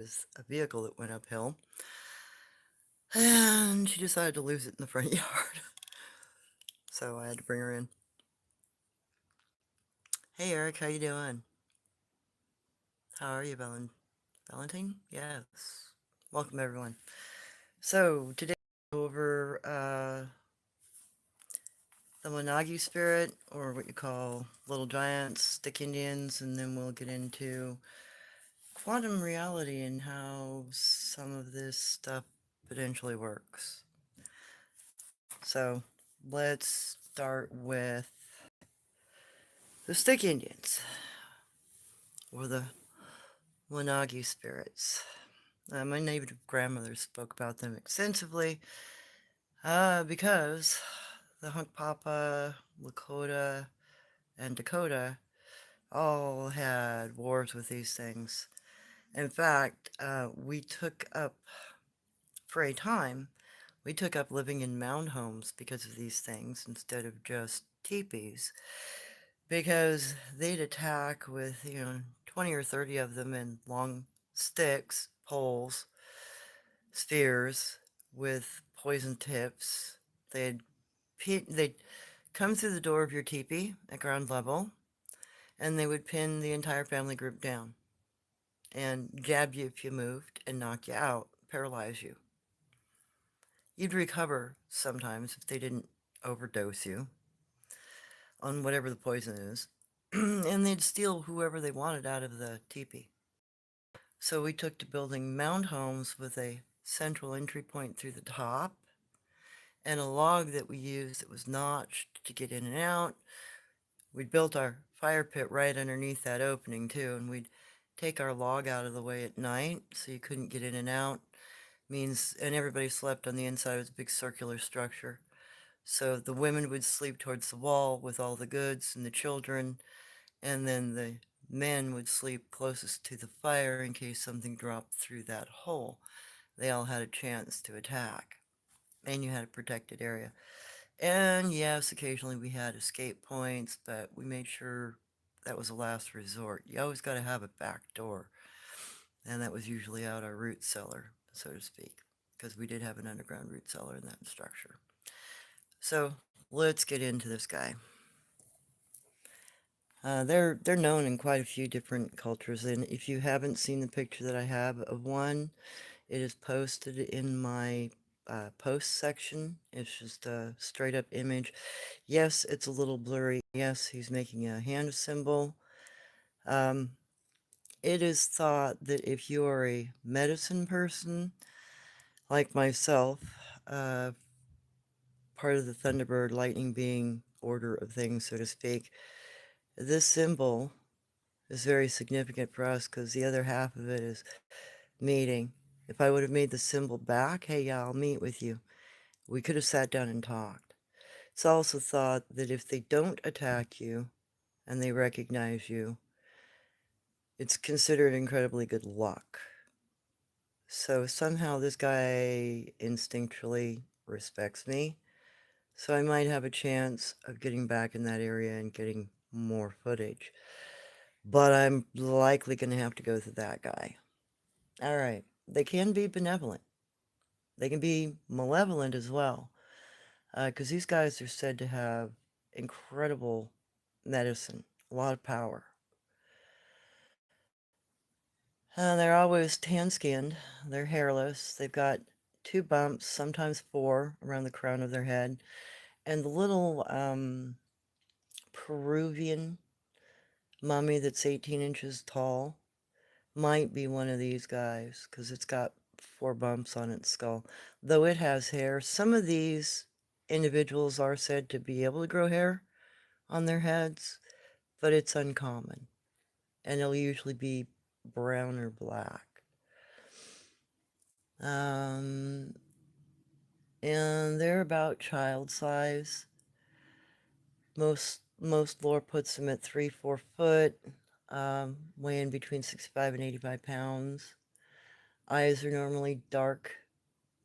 was a vehicle that went uphill, and she decided to lose it in the front yard. So I had to bring her in. Hey Eric, how you doing? How are you, Valentine? Yes. Welcome everyone. So today we'll go over the Monagi spirit, or what you call little giants, stick Indians, and then we'll get into quantum reality and how some of this stuff potentially works. So let's start with the stick Indians, or the Wanagi spirits. My native grandmother spoke about them extensively because the Hunkpapa, Lakota, and Dakota all had wars with these things. In fact, we took up, for a time, we took up living in mound homes because of these things instead of just teepees. Because they'd attack with, 20 or 30 of them in long sticks, poles, spears with poison tips. They'd they'd come through the door of your teepee at ground level, and they would pin the entire family group down and jab you if you moved and knock you out, paralyze you. You'd recover sometimes if they didn't overdose you on whatever the poison is, and they'd steal whoever they wanted out of the teepee. So we took to building mound homes with a central entry point through the top and a log that we used that was notched to get in and out. We'd built our fire pit right underneath that opening too, and we'd take our log out of the way at night so you couldn't get in and out. And everybody slept on the inside. It was a big circular structure. So the women would sleep towards the wall with all the goods and the children, and then the men would sleep closest to the fire in case something dropped through that hole. They all had a chance to attack, and you had a protected area. And yes, occasionally we had escape points, but we made sure that was a last resort. You always got to have a back door, and that was usually out our root cellar, so to speak, because we did have an underground root cellar in that structure. So let's get into this guy. They're known in quite a few different cultures, and if you haven't seen the picture that I have of one, it is posted in my post section. It's just a straight up image. Yes, it's a little blurry. Yes, he's making a hand symbol. Um, it is thought that if you are a medicine person, like myself, uh, part of the Thunderbird lightning being order of things, so to speak, this symbol is very significant for us because the other half of it is meeting. If I would have made the symbol back, hey, yeah, I'll meet with you, we could have sat down and talked. It's also thought that if they don't attack you and they recognize you, it's considered incredibly good luck. So somehow this guy instinctually respects me. So I might have a chance of getting back in that area and getting more footage. But I'm likely going to have to go through that guy. All right. They can be benevolent. They can be malevolent as well. Because these guys are said to have incredible medicine, a lot of power. They're always tan-skinned. They're hairless. They've got 2 bumps, sometimes 4, around the crown of their head. And the little Peruvian mummy that's 18 inches tall might be one of these guys because it's got 4 bumps on its skull. Though it has hair, some of these individuals are said to be able to grow hair on their heads, but it's uncommon. And it'll usually be brown or black. Um, and they're about child size. Most lore puts them at 3-4 foot, weighing between 65 and 85 pounds. Eyes are normally dark,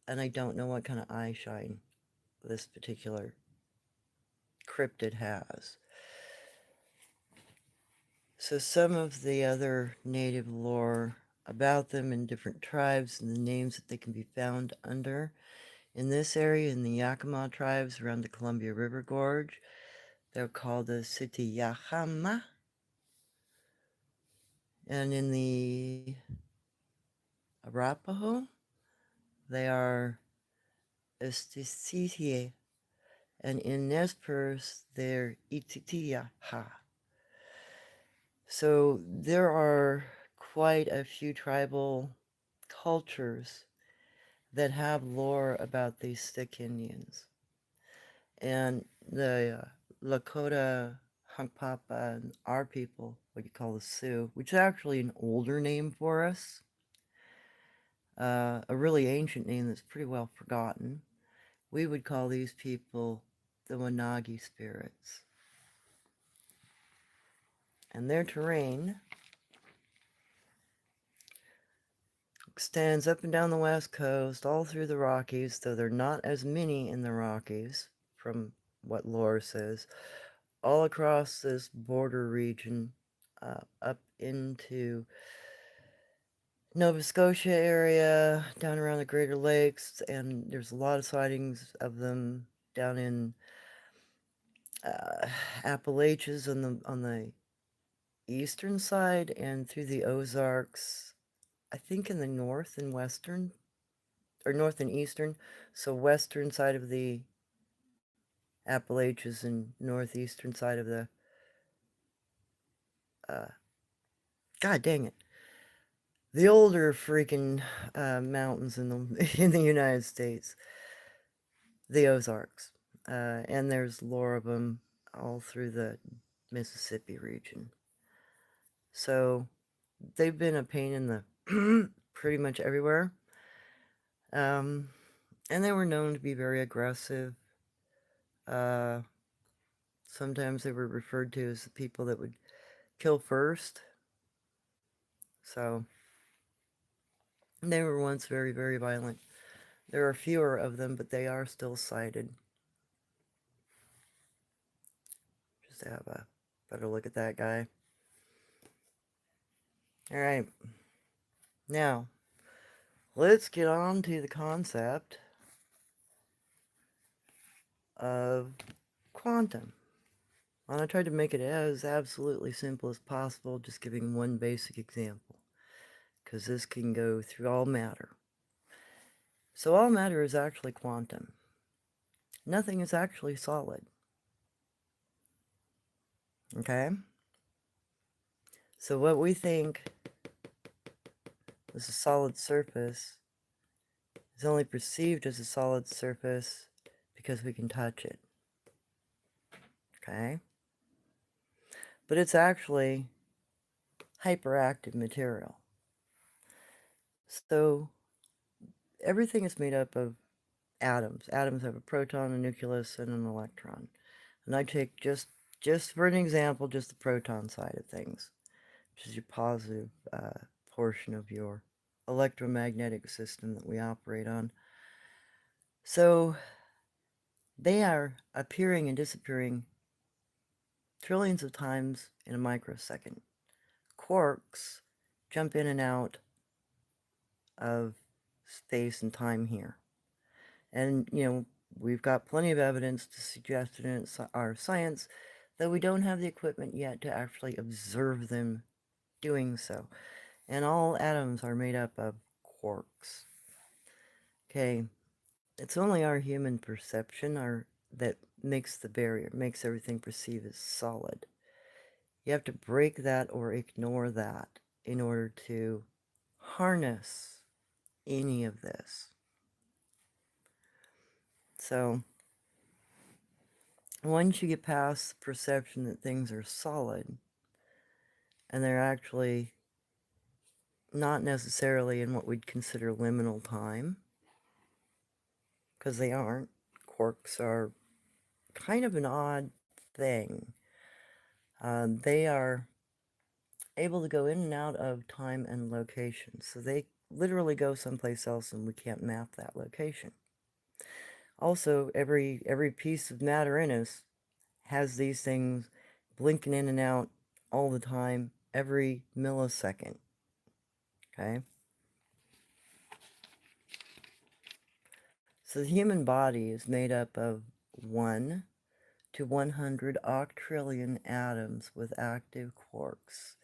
and I don't know what kind of eye shine this particular cryptid has. So some of the other native lore about them in different tribes and the names that they can be found under. In this area, in the Yakima tribes around the Columbia River Gorge, they're called the Sitiyahama. And in the Arapaho, they are Estisitie. And in Nez Perce, they're Ititiyaha. So there are quite a few tribal cultures that have lore about these stick Indians. And the Lakota, Hunkpapa, and our people, what you call the Sioux, which is actually an older name for us, a really ancient name that's pretty well forgotten. We would call these people the Wanagi spirits. And their terrain extends up and down the west coast, all through the Rockies, though there are not as many in the Rockies, from what lore says, all across this border region, up into Nova Scotia area, down around the Greater Lakes, and there's a lot of sightings of them down in Appalachians on the eastern side and through the Ozarks, I think in the north and western, or north and eastern, so western side of the Appalachians and northeastern side of the, uh, God dang it, the older freaking mountains in the in the United States, the Ozarks, and there's lore of them all through the Mississippi region. So they've been a pain in the pretty much everywhere. And they were known to be very aggressive. Uh, Sometimes they were referred to as the people that would kill first. So they were once very, very violent. There are fewer of them, but they are still sighted. Just to have a better look at that guy. All right. Now, let's get on to the concept of quantum. And I tried to make it as absolutely simple as possible, just giving one basic example, because this can go through all matter. So all matter is actually quantum. Nothing is actually solid. Okay? So what we think is a solid surface is only perceived as a solid surface because we can touch it. Okay? But it's actually hyperactive material. So everything is made up of atoms. Atoms have a proton, a nucleus, and an electron. And I take just for an example, just the proton side of things, which is your positive portion of your electromagnetic system that we operate on. So they are appearing and disappearing trillions of times in a microsecond. Quarks jump in and out of space and time here. And, we've got plenty of evidence to suggest in our science that we don't have the equipment yet to actually observe them doing so. And all atoms are made up of quarks. Okay, it's only our human perception that makes the barrier, makes everything perceived as solid. You have to break that or ignore that in order to harness any of this. So, once you get past the perception that things are solid, and they're actually not necessarily in what we'd consider liminal time, because they aren't. Quarks are kind of an odd thing. They are able to go in and out of time and location. So they literally go someplace else and we can't map that location. Also, every piece of matter in us has these things blinking in and out all the time, every millisecond. Okay? So the human body is made up of 1 to 100 octrillion atoms with active quarks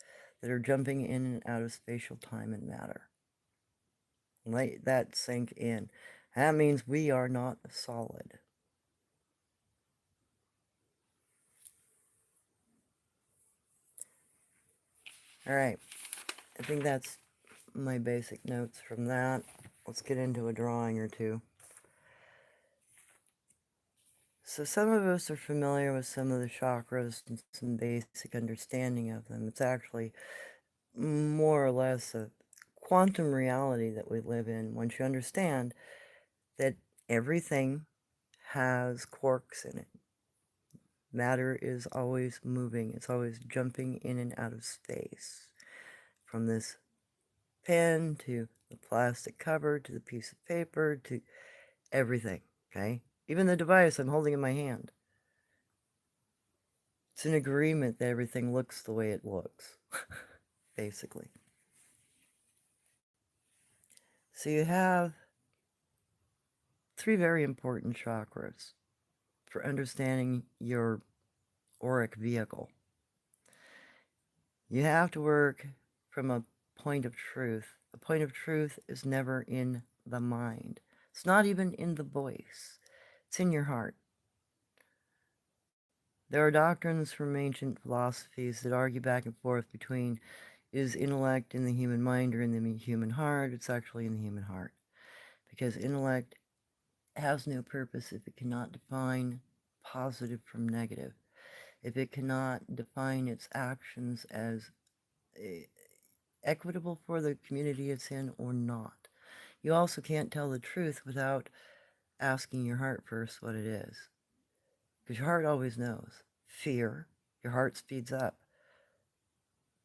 that are jumping in and out of spatial time and matter. Let that sink in. That means we are not solid. All right, I think that's my basic notes from that. Let's get into a drawing or two. So some of us are familiar with some of the chakras and some basic understanding of them. It's actually more or less a quantum reality that we live in once you understand that everything has quarks in it. Matter is always moving. It's always jumping in and out of space. From this pen to the plastic cover to the piece of paper to everything, okay? Even the device I'm holding in my hand. It's an agreement that everything looks the way it looks, basically. So you have 3 very important chakras for understanding your auric vehicle. You have to work from a point of truth. The point of truth is never in the mind. It's not even in the voice. It's in your heart. There are doctrines from ancient philosophies that argue back and forth between is intellect in the human mind or in the human heart. It's actually in the human heart. Because intellect has no purpose if it cannot define positive from negative. If it cannot define its actions as equitable for the community it's in or not. You also can't tell the truth without asking your heart first what it is. Because your heart always knows. Fear, your heart speeds up.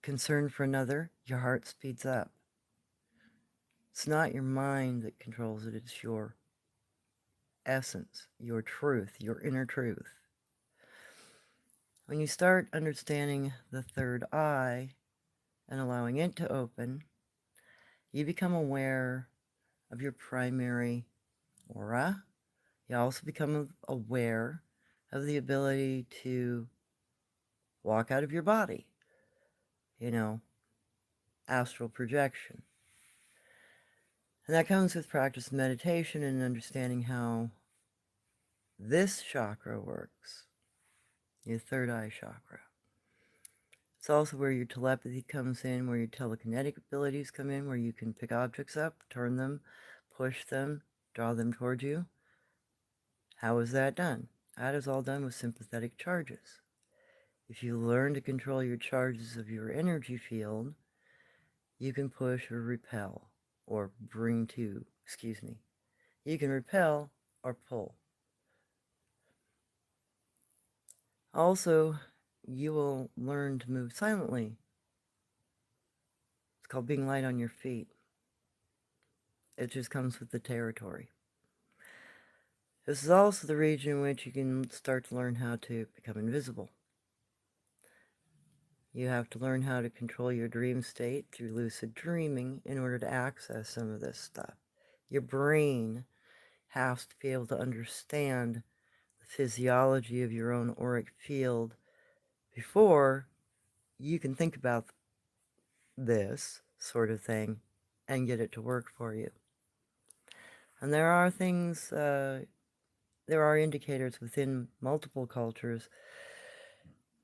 Concern for another, your heart speeds up. It's not your mind that controls it, it's your essence, your truth, your inner truth. When you start understanding the third eye and allowing it to open, you become aware of your primary aura. You also become aware of the ability to walk out of your body, astral projection. And that comes with practice meditation and understanding how this chakra works, your third eye chakra. It's also where your telepathy comes in, where your telekinetic abilities come in, where you can pick objects up, turn them, push them, draw them towards you. How is that done? That is all done with sympathetic charges. If you learn to control your charges of your energy field, you can push or repel, or bring to, You can repel or pull. Also, you will learn to move silently. It's called being light on your feet. It just comes with the territory. This is also the region in which you can start to learn how to become invisible. You have to learn how to control your dream state through lucid dreaming in order to access some of this stuff. Your brain has to be able to understand the physiology of your own auric field before you can think about this sort of thing and get it to work for you. And there are things, there are indicators within multiple cultures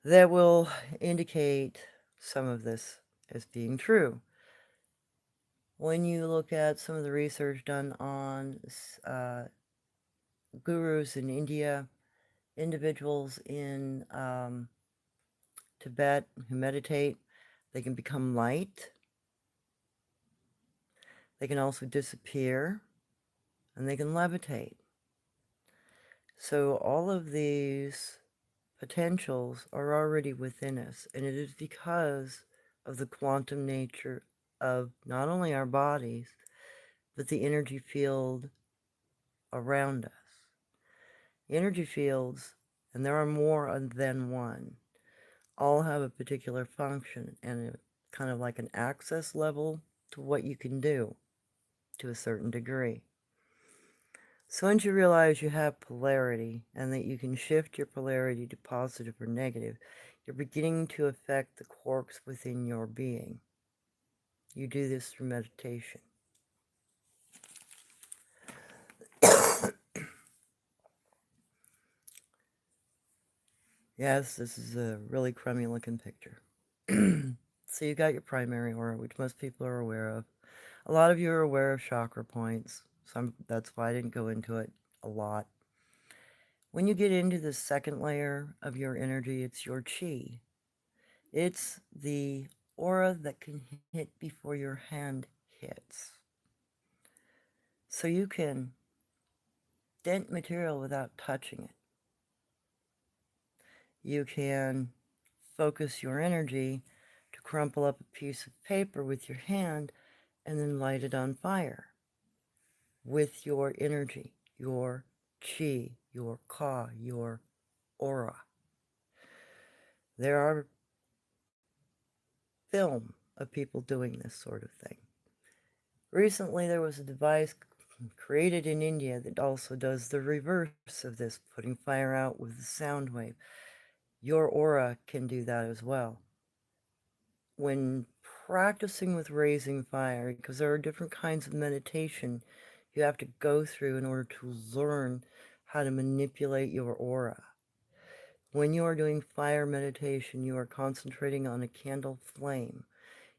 that will indicate some of this as being true. When you look at some of the research done on gurus in India, individuals in Tibet who meditate, they can become light. They can also disappear, and they can levitate. So all of these potentials are already within us, and it is because of the quantum nature of not only our bodies, but the energy field around us. The energy fields, and there are more than one, all have a particular function and kind of like an access level to what you can do to a certain degree. So once you realize you have polarity and that you can shift your polarity to positive or negative, you're beginning to affect the quarks within your being. You do this through meditation. Yes, this is a really crummy looking picture. So you got your primary aura, which most people are aware of. A lot of you are aware of chakra points. That's why I didn't go into it a lot. When you get into the second layer of your energy, it's your chi. It's the aura that can hit before your hand hits. So you can dent material without touching it. You can focus your energy to crumple up a piece of paper with your hand and then light it on fire with your energy, your chi, your ka, your aura. There are film of people doing this sort of thing. Recently, there was a device created in India that also does the reverse of this, putting fire out with a sound wave. Your aura can do that as well. When practicing with raising fire, because there are different kinds of meditation you have to go through in order to learn how to manipulate your aura. When you are doing fire meditation, you are concentrating on a candle flame.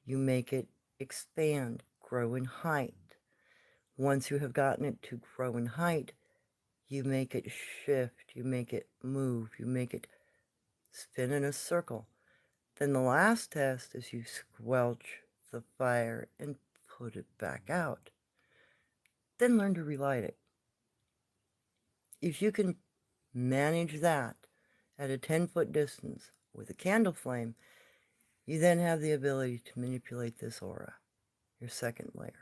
You make it expand, grow in height. Once you have gotten it to grow in height, you make it shift, you make it move, you make it spin in a circle. Then the last test is you squelch the fire and put it back out. Then learn to relight it. If you can manage that at a 10-foot distance with a candle flame, you then have the ability to manipulate this aura, your second layer.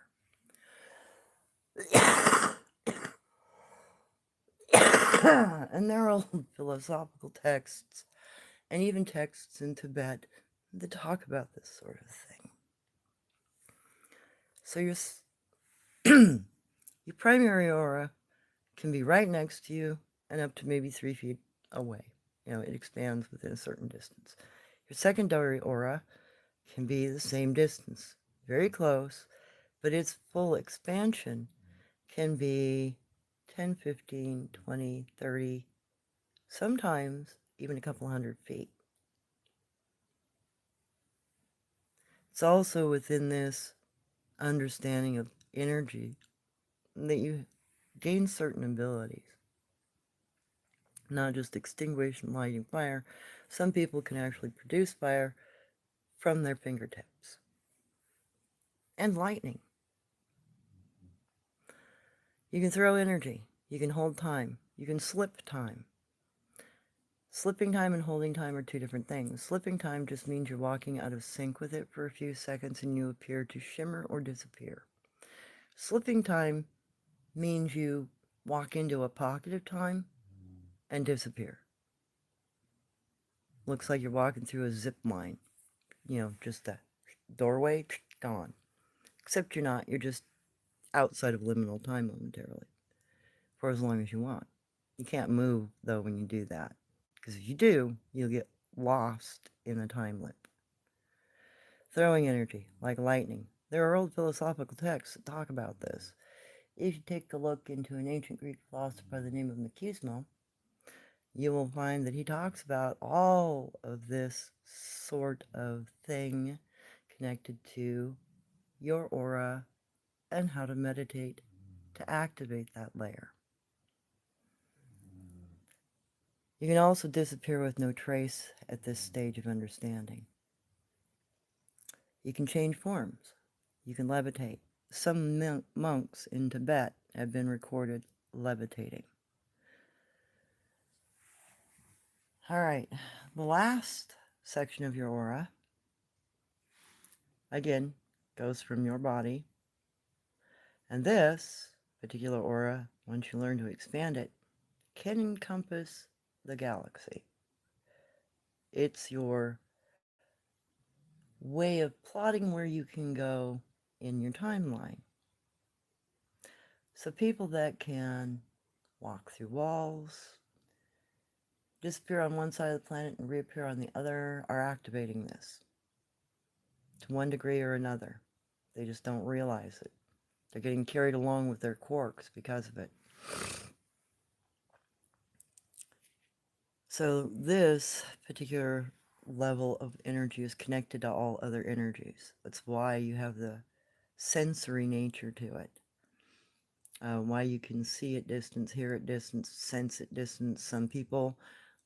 And there are old philosophical texts and even texts in Tibet that talk about this sort of thing. So your primary aura can be right next to you and up to maybe 3 feet away. It expands within a certain distance. Your secondary aura can be the same distance, very close, but its full expansion can be 10, 15, 20, 30, sometimes even a couple hundred feet. It's also within this understanding of energy that you gain certain abilities. Not just extinguish and lighting fire. Some people can actually produce fire from their fingertips. And lightning. You can throw energy. You can hold time. You can slip time. Slipping time and holding time are two different things. Slipping time just means you're walking out of sync with it for a few seconds and you appear to shimmer or disappear. Slipping time means you walk into a pocket of time and disappear. Looks like you're walking through a zip line. Just a doorway, gone. Except you're not. You're just outside of liminal time momentarily for as long as you want. You can't move, though, when you do that. Because if you do, you'll get lost in a time loop. Throwing energy, like lightning. There are old philosophical texts that talk about this. If you take a look into an ancient Greek philosopher by the name of Machismo, you will find that he talks about all of this sort of thing connected to your aura and how to meditate to activate that layer. You can also disappear with no trace at this stage of understanding. You can change forms. You can levitate. Some monks in Tibet have been recorded levitating. All right, the last section of your aura, again, goes from your body. And this particular aura, once you learn to expand it, can encompass the galaxy. It's your way of plotting where you can go in your timeline. So people that can walk through walls, disappear on one side of the planet and reappear on the other are activating this to one degree or another. They just don't realize it. They're getting carried along with their quarks because of it. So this particular level of energy is connected to all other energies. That's why you have the sensory nature to it. Why you can see at distance, hear at distance, sense at distance. Some people,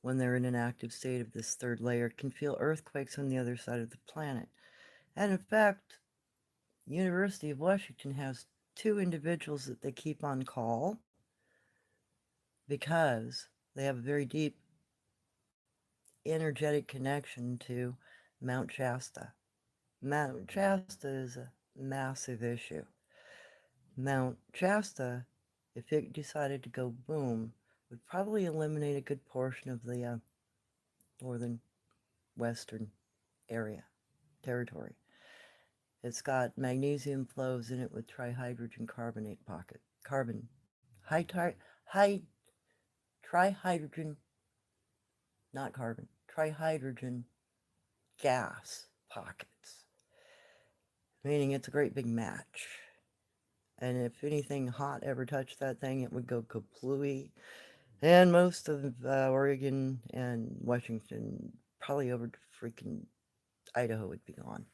when they're in an active state of this third layer, can feel earthquakes on the other side of the planet. And in fact, University of Washington has two individuals that they keep on call because they have a very deep energetic connection to Mount Shasta. Mount Shasta is a massive issue. Mount Shasta, if it decided to go boom, would probably eliminate a good portion of the northern western area, territory. It's got magnesium flows in it with trihydrogen carbonate pocket, carbon, high trihydrogen, not carbon, trihydrogen gas pockets, meaning it's a great big match. And if anything hot ever touched that thing, it would go kaplooey. And most of Oregon and Washington, probably over to freaking Idaho, would be gone.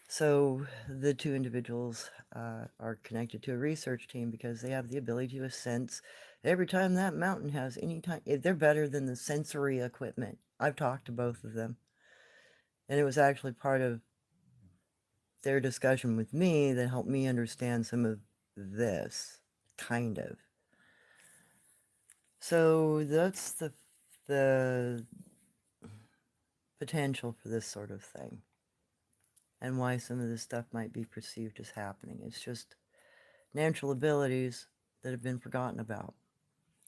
So the two individuals are connected to a research team because they have the ability to sense every time that mountain has any time. They're better than the sensory equipment. I've talked to both of them. And it was actually part of their discussion with me that helped me understand some of this, kind of. So that's the potential for this sort of thing, and why some of this stuff might be perceived as happening. It's just natural abilities that have been forgotten about.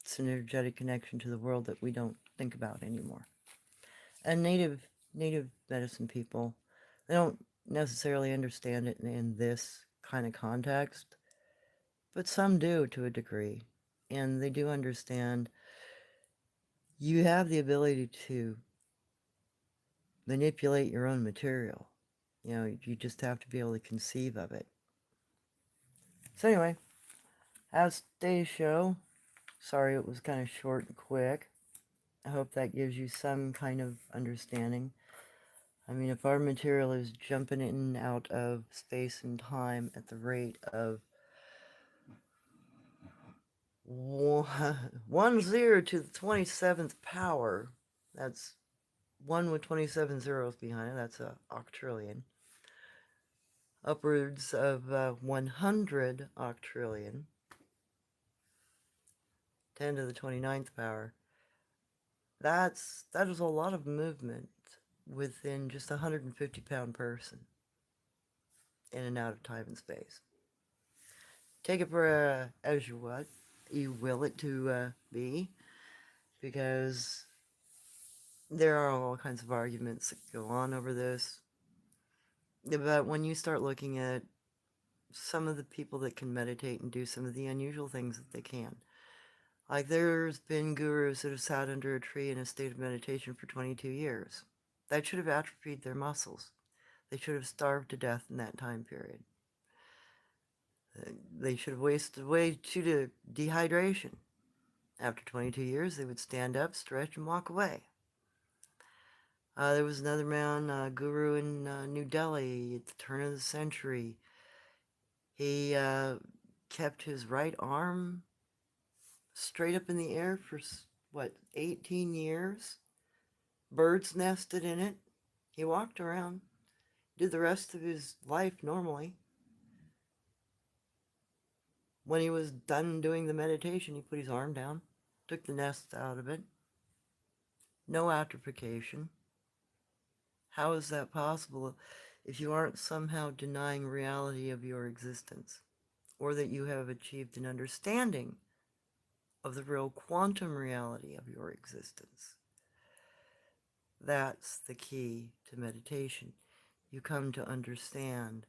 It's an energetic connection to the world that we don't think about anymore. And native medicine people, they don't necessarily understand it in this kind of context, but some do to a degree. And they do understand you have the ability to manipulate your own material. You know, you just have to be able to conceive of it. So anyway, how's today's show? Sorry it was kind of short and quick. I hope that gives you some kind of understanding. I mean, if our material is jumping in and out of space and time at the rate of 1 0 to the 27th power, that's 1 with 27 zeros behind it, that's a octrillion. Upwards of 100 octrillion, 10 to the 29th power. That is a lot of movement within just a 150-pound person, in and out of time and space. Take it for as you will it to be, because there are all kinds of arguments that go on over this. But when you start looking at some of the people that can meditate and do some of the unusual things that they can, like there's been gurus that have sat under a tree in a state of meditation for 22 years. That should have atrophied their muscles. They should have starved to death in that time period. They should have wasted away due to dehydration. After 22 years, they would stand up, stretch, and walk away. There was another man, guru in New Delhi at the turn of the century. He kept his right arm straight up in the air for, 18 years? Birds nested in it. He walked around, did the rest of his life normally. When he was done doing the meditation, he put his arm down, took the nest out of it. No atrophication. How is that possible if you aren't somehow denying reality of your existence, or that you have achieved an understanding of the real quantum reality of your existence? That's the key to meditation. You come to understand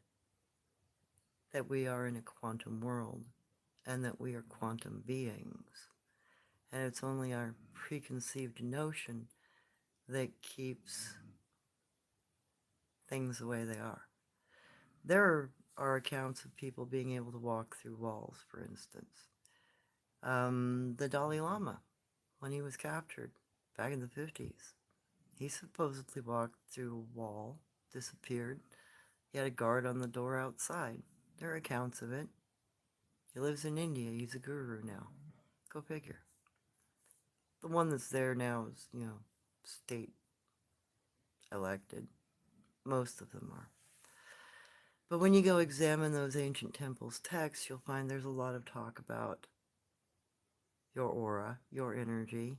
that we are in a quantum world and that we are quantum beings. And it's only our preconceived notion that keeps things the way they are. There are accounts of people being able to walk through walls, for instance. The Dalai Lama, when he was captured back in the 50s, he supposedly walked through a wall, disappeared. He had a guard on the door outside. There are accounts of it. He lives in India. He's a guru now. Go figure. The one that's there now is, state elected. Most of them are. But when you go examine those ancient temples' texts, you'll find there's a lot of talk about your aura, your energy,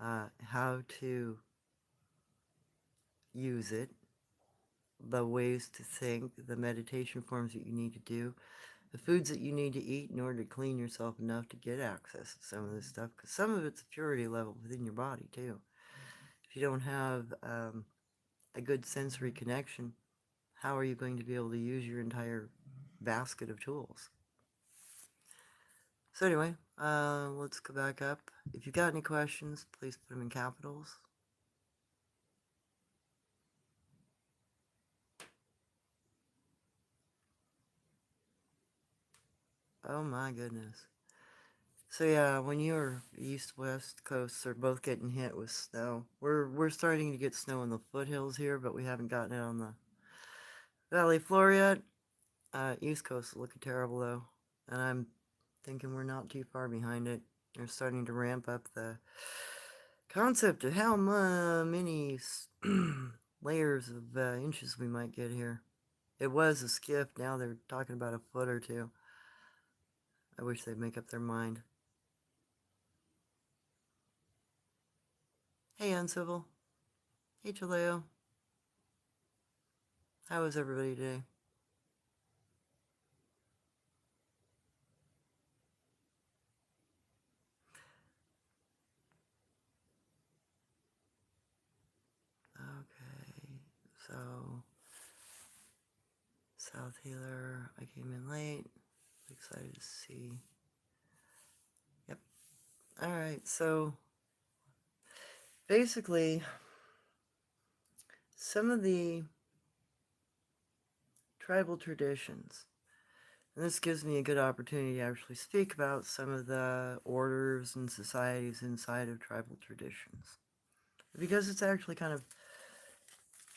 how to use it, the ways to think, the meditation forms that you need to do, the foods that you need to eat in order to clean yourself enough to get access to some of this stuff, because some of it's a purity level within your body, too. If you don't have a good sensory connection, how are you going to be able to use your entire basket of tools? So anyway, let's go back up. If you've got any questions, please put them in capitals. Oh my goodness. So yeah, when your east west coasts are both getting hit with snow, we're starting to get snow in the foothills here, but we haven't gotten it on the valley floor yet. East coast is looking terrible though, and I'm thinking we're not too far behind it. They're starting to ramp up the concept of how many layers of inches we might get here. It was a skiff, now they're talking about a foot or two. I wish they'd make up their mind. Hey, Uncivil. Hey, Chaleo. How is everybody today? Okay, so South Healer, I came in late. Excited to see. Yep. Alright, so basically, some of the tribal traditions, and this gives me a good opportunity to actually speak about some of the orders and societies inside of tribal traditions, because it's actually kind of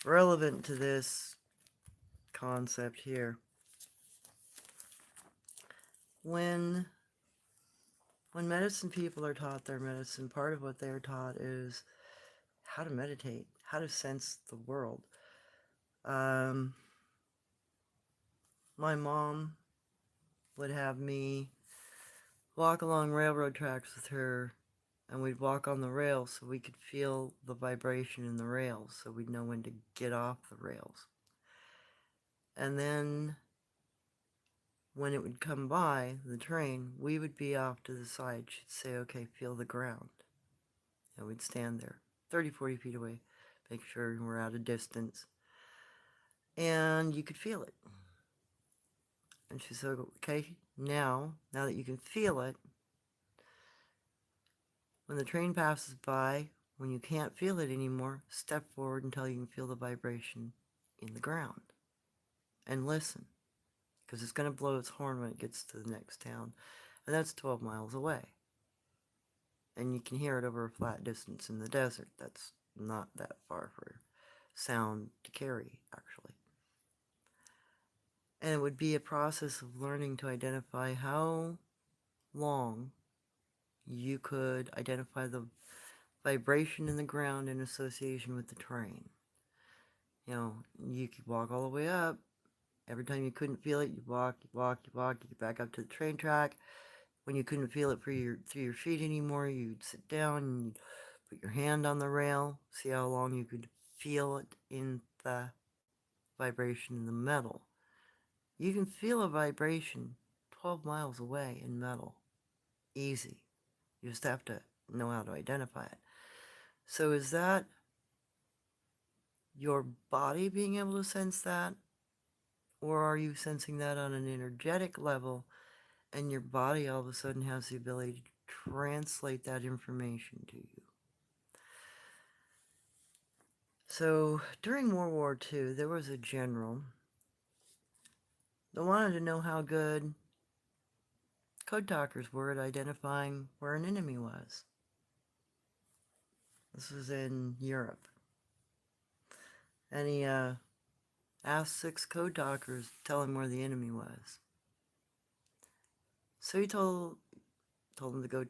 relevant to this concept here. When medicine people are taught their medicine, part of what they're taught is how to meditate, how to sense the world. My mom would have me walk along railroad tracks with her, and we'd walk on the rails so we could feel the vibration in the rails, so we'd know when to get off the rails. And then when it would come by, the train, we would be off to the side. She'd say, okay, feel the ground. And we'd stand there, 30, 40 feet away, make sure we're out of distance. And you could feel it. And she said, okay, now that you can feel it, when the train passes by, when you can't feel it anymore, step forward until you can feel the vibration in the ground. And listen, because it's going to blow its horn when it gets to the next town. And that's 12 miles away. And you can hear it over a flat distance in the desert. That's not that far for sound to carry, actually. And it would be a process of learning to identify how long you could identify the vibration in the ground in association with the train. You could walk all the way up. Every time you couldn't feel it, you walk, you get back up to the train track. When you couldn't feel it through your feet anymore, you'd sit down and you'd put your hand on the rail, see how long you could feel it in the vibration in the metal. You can feel a vibration 12 miles away in metal. Easy. You just have to know how to identify it. So is that your body being able to sense that? Or are you sensing that on an energetic level and your body all of a sudden has the ability to translate that information to you? So during World War II, there was a general that wanted to know how good code talkers were at identifying where an enemy was. This was in Europe. And he asked 6 code talkers to tell him where the enemy was. So he told them to go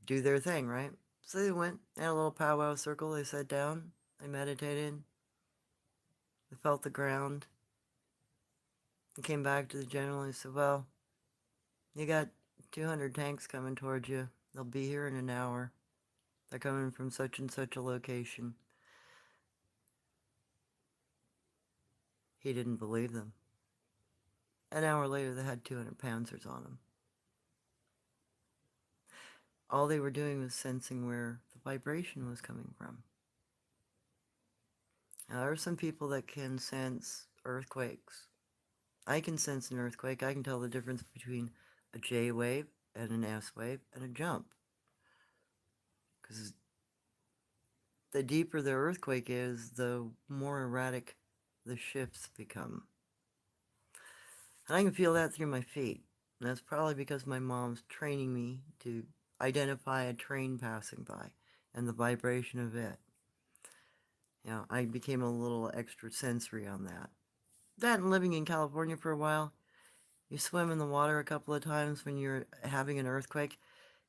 do their thing, right? So they went, had a little powwow circle, they sat down, they meditated, they felt the ground. They came back to the general and he said, well, you got 200 tanks coming towards you. They'll be here in an hour. They're coming from such and such a location. He didn't believe them. An hour later, they had 200 Panzers on them. All they were doing was sensing where the vibration was coming from. Now, there are some people that can sense earthquakes. I can sense an earthquake. I can tell the difference between a J wave and an S wave and a jump. Because the deeper the earthquake is, the more erratic the shifts become. And I can feel that through my feet. And that's probably because my mom's training me to identify a train passing by and the vibration of it. You know, I became a little extra sensory on that. That and living in California for a while, you swim in the water a couple of times when you're having an earthquake,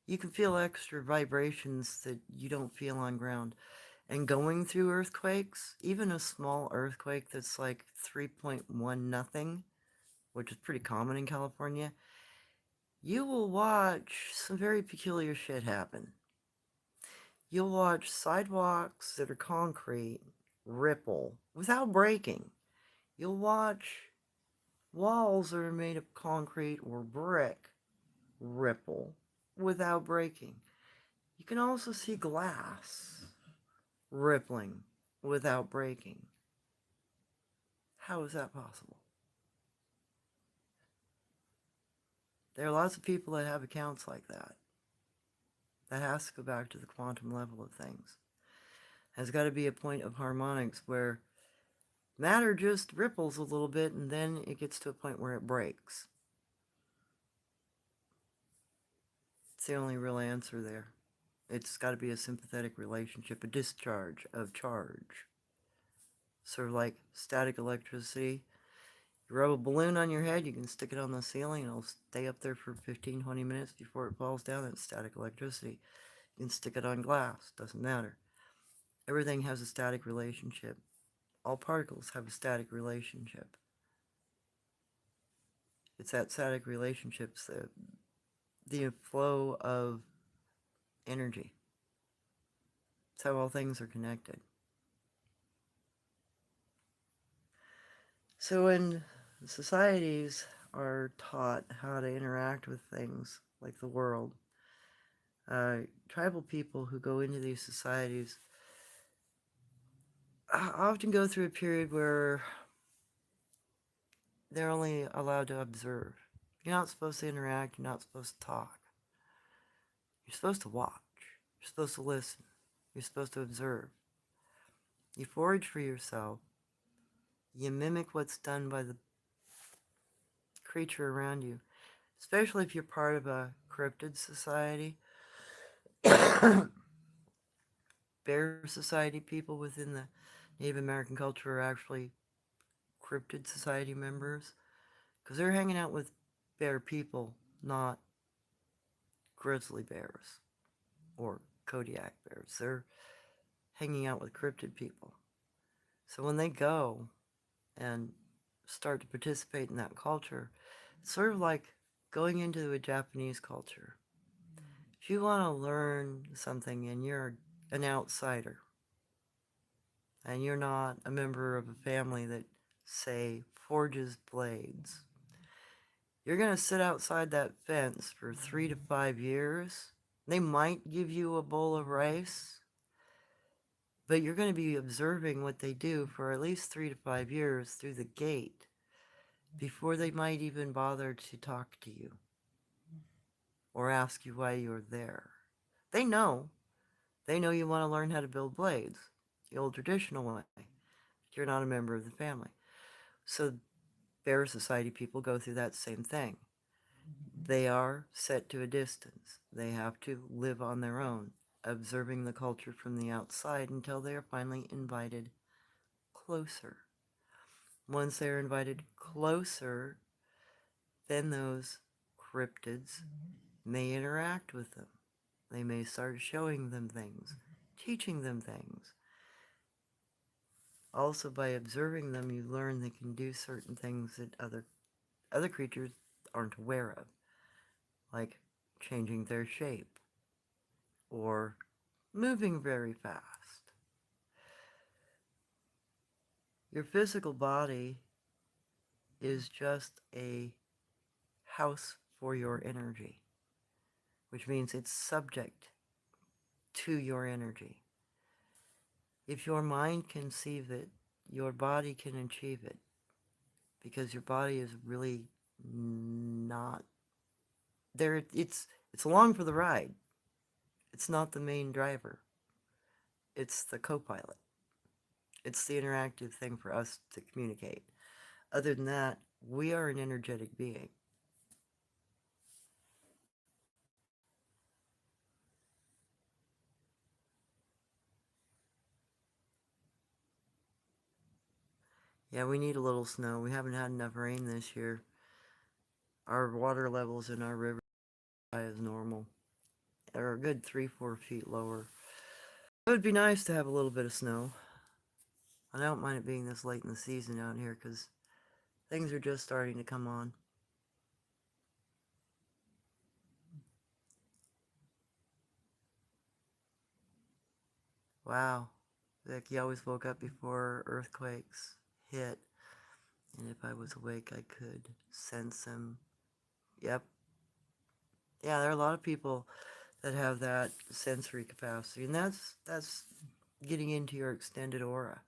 you can feel extra vibrations that you don't feel on ground. And going through earthquakes, even a small earthquake that's like 3.1 nothing, which is pretty common in California, you will watch some very peculiar shit happen. You'll watch sidewalks that are concrete ripple without breaking. You'll watch walls that are made of concrete or brick ripple without breaking. You can also see glass rippling without breaking. How is that possible? There are lots of people that have accounts like that. That has to go back to the quantum level of things. There's got to be a point of harmonics where matter just ripples a little bit and then it gets to a point where it breaks. It's the only real answer there. It's got to be a sympathetic relationship, a discharge of charge. Sort of like static electricity. You rub a balloon on your head, you can stick it on the ceiling, and it'll stay up there for 15, 20 minutes before it falls down. It's static electricity. You can stick it on glass, doesn't matter. Everything has a static relationship. All particles have a static relationship. It's that static relationships, the flow of energy. It's how all things are connected. So when societies are taught how to interact with things like the world, tribal people who go into these societies often go through a period where they're only allowed to observe. You're not supposed to interact, you're not supposed to talk. You're supposed to watch, you're supposed to listen, you're supposed to observe. You forage for yourself, you mimic what's done by the creature around you, especially if you're part of a cryptid society. Bear society people within the Native American culture are actually cryptid society members because they're hanging out with bear people, not grizzly bears or Kodiak bears. They're hanging out with cryptid people. So when they go and start to participate in that culture, it's sort of like going into a Japanese culture. If you want to learn something and you're an outsider, and you're not a member of a family that, say, forges blades, you're going to sit outside that fence for 3 to 5 years. They might give you a bowl of rice, but you're going to be observing what they do for at least 3 to 5 years through the gate. before they might even bother to talk to you or ask you why you're there. They know. They know you want to learn how to build blades, the old traditional way. You're not a member of the family. So Bear Society people go through that same thing. They are set to a distance. They have to live on their own, observing the culture from the outside until they are finally invited closer. Once they're invited closer, then those cryptids may interact with them. They may start showing them things, teaching them things. Also, by observing them, you learn they can do certain things that other creatures aren't aware of, like changing their shape or moving very fast. Your physical body is just a house for your energy, which means it's subject to your energy. If your mind can conceive it, your body can achieve it, because your body is really not there. It's along for the ride. It's not the main driver. It's the co-pilot. It's the interactive thing for us to communicate. Other than that, we are an energetic being. Yeah, we need a little snow. We haven't had enough rain this year. Our water levels in our river are high as normal. They're a good 3, 4 feet lower. It would be nice to have a little bit of snow. I don't mind it being this late in the season out here because things are just starting to come on. Wow. Like he always woke up before earthquakes hit. And if I was awake, I could sense them. Yep. Yeah, there are a lot of people that have that sensory capacity. And that's getting into your extended aura.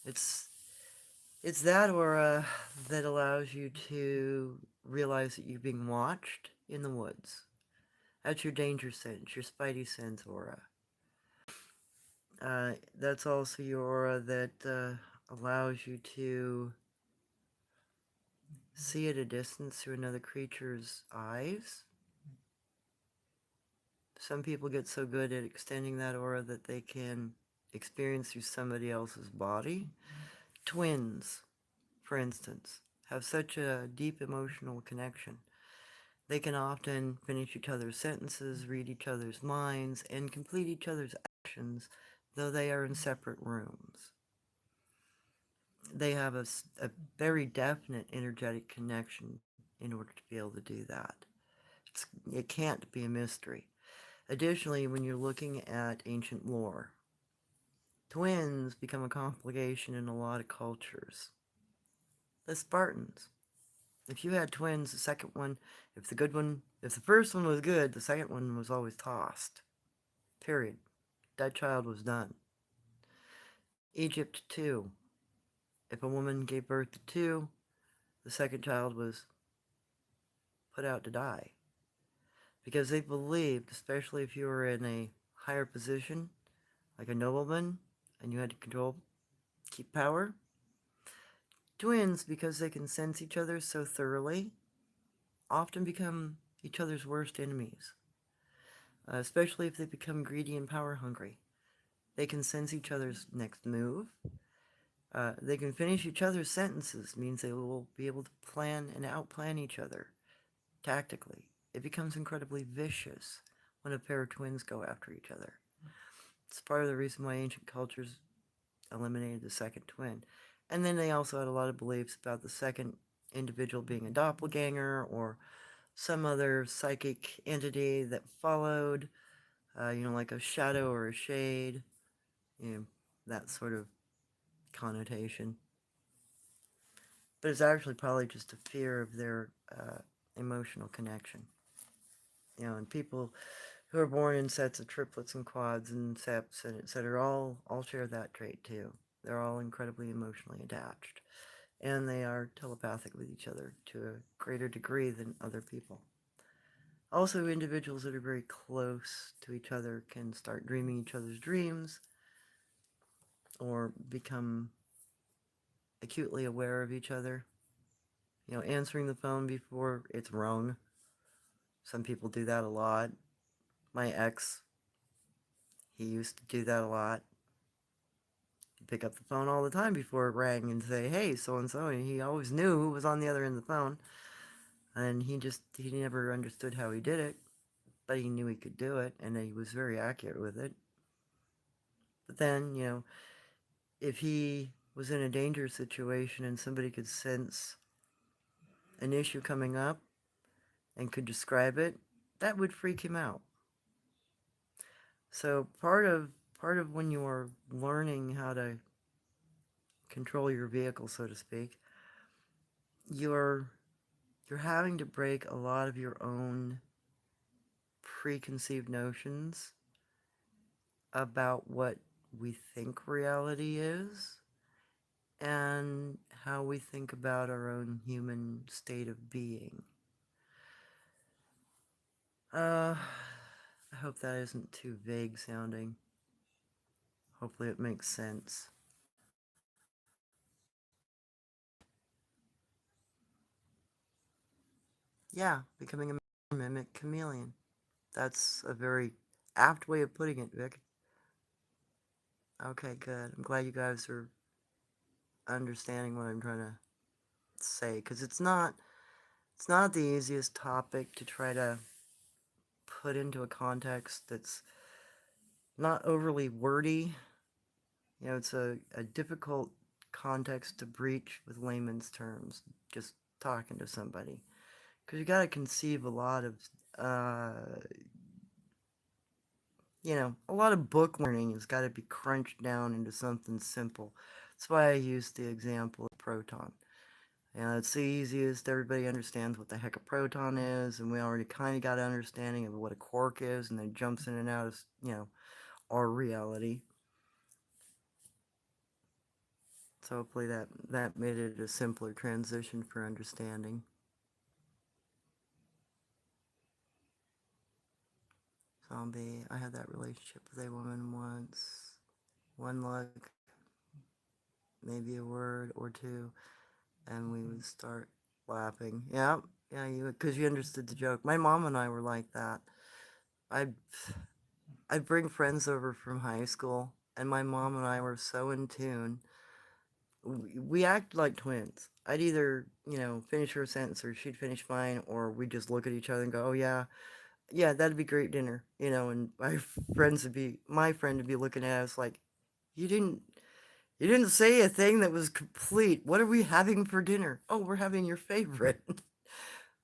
It's it's that aura that allows you to realize that you're being watched in the woods. That's your danger sense, your spidey sense aura. That's also your aura that allows you to see at a distance through another creature's eyes. Some people get so good at extending that aura that they can experience through somebody else's body. Twins, for instance, have such a deep emotional connection. They can often finish each other's sentences, read each other's minds, and complete each other's actions, though they are in separate rooms. They have a very definite energetic connection in order to be able to do that. It can't be a mystery. Additionally, when you're looking at ancient lore, twins become a complication in a lot of cultures. The Spartans. If you had twins, the second one, if the first one was good, the second one was always tossed. Period. That child was done. Egypt, too. If a woman gave birth to two, the second child was put out to die. Because they believed, especially if you were in a higher position, like a nobleman, and you had to keep power, twins, because they can sense each other so thoroughly, often become each other's worst enemies, especially if they become greedy and power hungry. They can sense each other's next move. They can finish each other's sentences, means they will be able to plan and outplan each other tactically. It becomes incredibly vicious when a pair of twins go after each other. It's part of the reason why ancient cultures eliminated the second twin. And then they also had a lot of beliefs about the second individual being a doppelganger or some other psychic entity that followed, like a shadow or a shade, that sort of connotation. But it's actually probably just a fear of their emotional connection. And people who are born in sets of triplets and quads and seps and etc. all share that trait too. They're all incredibly emotionally attached. and they are telepathic with each other to a greater degree than other people. Also, individuals that are very close to each other can start dreaming each other's dreams or become acutely aware of each other. You know, answering the phone before it's rung. Some people do that a lot. My ex, he used to do that a lot. He'd pick up the phone all the time before it rang and say, hey, so and so. And he always knew who was on the other end of the phone. And he never understood how he did it, but he knew he could do it, and he was very accurate with it. But then, you know, if he was in a dangerous situation and somebody could sense an issue coming up and could describe it, that would freak him out. So part of when you are learning how to control your vehicle, so to speak, you're you're having to break a lot of your own preconceived notions about what we think reality is and how we think about our own human state of being. I hope that isn't too vague sounding. Hopefully it makes sense. Yeah, becoming a mimic chameleon. That's a very apt way of putting it, Vic. Okay, good. I'm glad you guys are understanding what I'm trying to say, because it's not the easiest topic to try to put into a context that's not overly wordy. You know, it's a difficult context to breach with layman's terms, just talking to somebody. Because you got to conceive a lot of, uh, a lot of book learning has got to be crunched down into something simple. That's why I used the example of proton. It's the easiest. Everybody understands what the heck a proton is, and we already kind of got an understanding of what a quark is, and then jumps in and out of, our reality. So hopefully that made it a simpler transition for understanding. Zombie, I had that relationship with a woman once. One look, maybe a word or two, and we would start laughing. Yeah, yeah, because you understood the joke. My mom and I were like that. I'd I'd bring friends over from high school, and my mom and I were so in tune. We acted like twins. I'd either, finish her sentence or she'd finish mine, or we'd just look at each other and go, oh, yeah, yeah, that'd be great dinner, and my friend would be looking at us like, you didn't, you didn't say a thing that was complete. What are we having for dinner? Oh, we're having your favorite.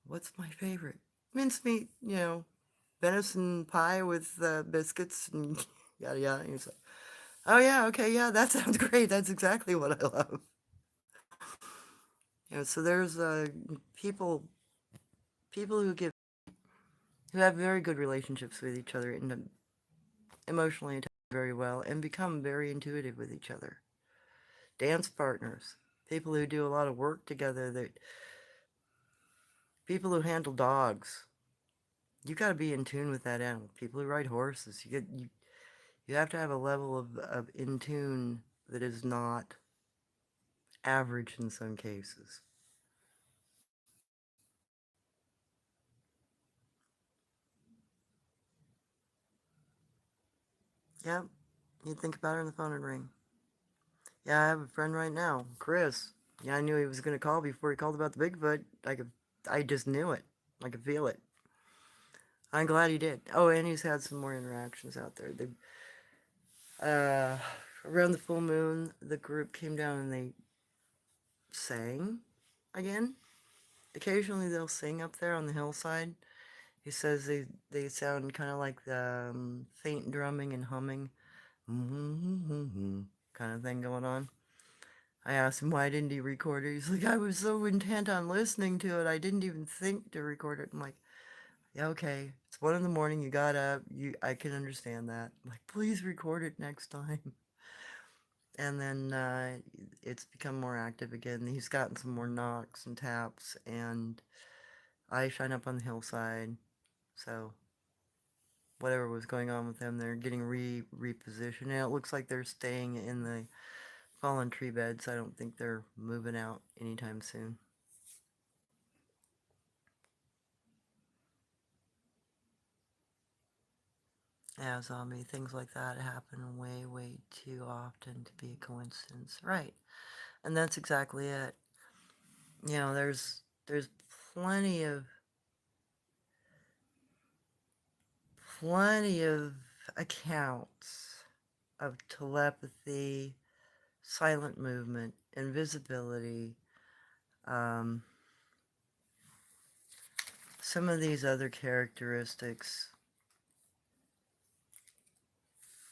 What's my favorite? Mincemeat, venison pie with biscuits and yada yada. And he's like, oh yeah, okay, yeah, that sounds great. That's exactly what I love. So there's people who have very good relationships with each other and emotionally attach very well and become very intuitive with each other. Dance partners, people who do a lot of work together, that people who handle dogs. You got to be in tune with that animal. People who ride horses, you have to have a level of in tune that is not average in some cases. Yep, you think about it on the phone and ring. Yeah, I have a friend right now, Chris. Yeah, I knew he was going to call before he called about the Bigfoot. I just knew it. I could feel it. I'm glad he did. Oh, and he's had some more interactions out there. Uh, Around the full moon, the group came down and they sang again. Occasionally they'll sing up there on the hillside. He says they sound kind of like the faint drumming and humming, kind of thing going on. I asked him why didn't he record it. He's like, I was so intent on listening to it, I didn't even think to record it. I'm like, yeah, okay. It's 1 in the morning. You got up. I can understand that. I'm like, please record it next time. And then it's become more active again. He's gotten some more knocks and taps, and I shine up on the hillside. So whatever was going on with them, they're getting repositioned, and it looks like they're staying in the fallen tree beds. I don't think they're moving out anytime soon. Yeah, zombie things like that happen way, way too often to be a coincidence, right? And that's exactly it. You know, there's plenty of plenty of accounts of telepathy, silent movement, invisibility, um, some of these other characteristics.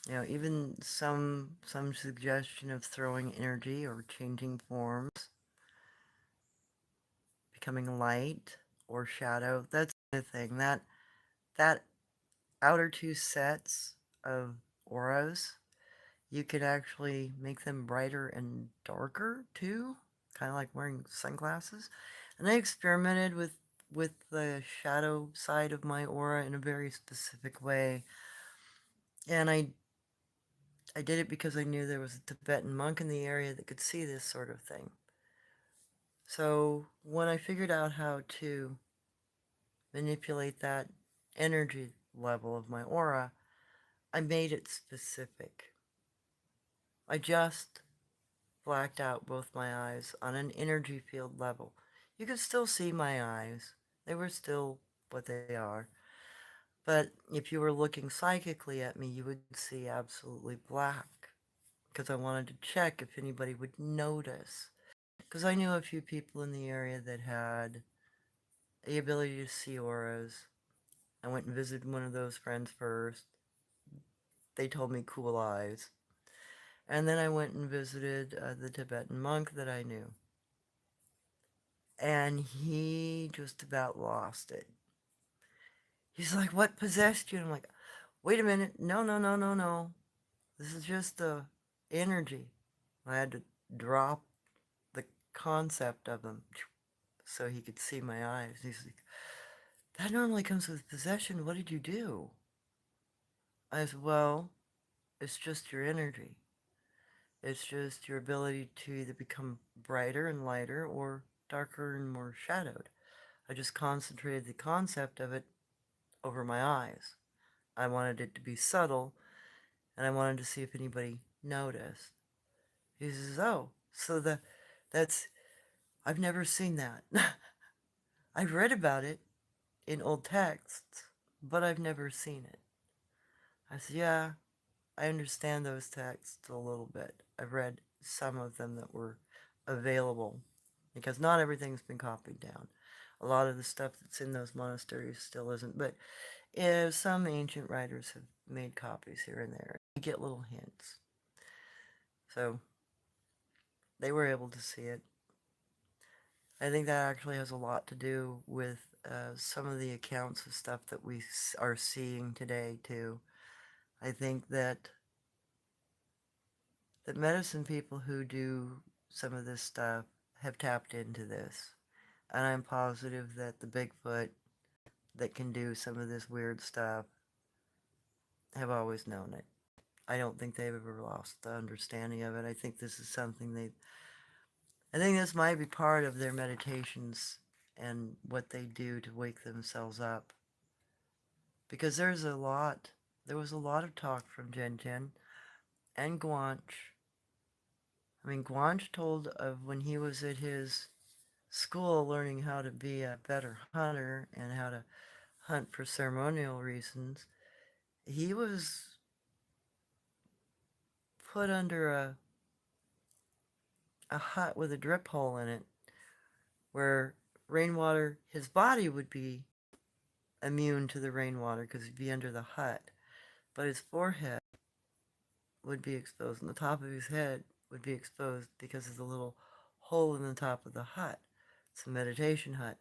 You know, even some suggestion of throwing energy or changing forms, becoming light or shadow. That's the thing. That outer two sets of auras, you could actually make them brighter and darker too, kind of like wearing sunglasses. And I experimented with the shadow side of my aura in a very specific way. And I did it because I knew there was a Tibetan monk in the area that could see this sort of thing. So when I figured out how to manipulate that energy level of my aura, I made it specific. I just blacked out both my eyes on an energy field level. You could still see my eyes. They were still what they are. But if you were looking psychically at me, you would see absolutely black. Because I wanted to check if anybody would notice. Because I knew a few people in the area that had the ability to see auras. I went and visited one of those friends first. They told me cool eyes. And then I went and visited the Tibetan monk that I knew. And he just about lost it. He's like, "What possessed you?" And I'm like, "Wait a minute. No, no, no, no, no. This is just the energy." I had to drop the concept of him so he could see my eyes. He's like, "That normally comes with possession. What did you do?" I said, "Well, it's just your energy. It's just your ability to either become brighter and lighter or darker and more shadowed. I just concentrated the concept of it over my eyes. I wanted it to be subtle, and I wanted to see if anybody noticed." He says, "Oh, so that's, I've never seen that." I've read about it in old texts, but I've never seen it. I said, "Yeah, I understand those texts a little bit. I've read some of them that were available because not everything's been copied down. A lot of the stuff that's in those monasteries still isn't, but some ancient writers have made copies here and there. You get little hints. So they were able to see it. I think that actually has a lot to do with some of the accounts of stuff that we are seeing today, too. I think that medicine people who do some of this stuff have tapped into this. And I'm positive that the Bigfoot that can do some of this weird stuff have always known it. I don't think they've ever lost the understanding of it. I think this is something I think this might be part of their meditations and what they do to wake themselves up. Because there was a lot of talk from Jen Jen and Guanch. I mean, Guanch told of when he was at his school learning how to be a better hunter and how to hunt for ceremonial reasons. He was put under a hut with a drip hole in it where rainwater, his body would be immune to the rainwater because he'd be under the hut, but his forehead would be exposed and the top of his head would be exposed because of the little hole in the top of the hut. It's a meditation hut.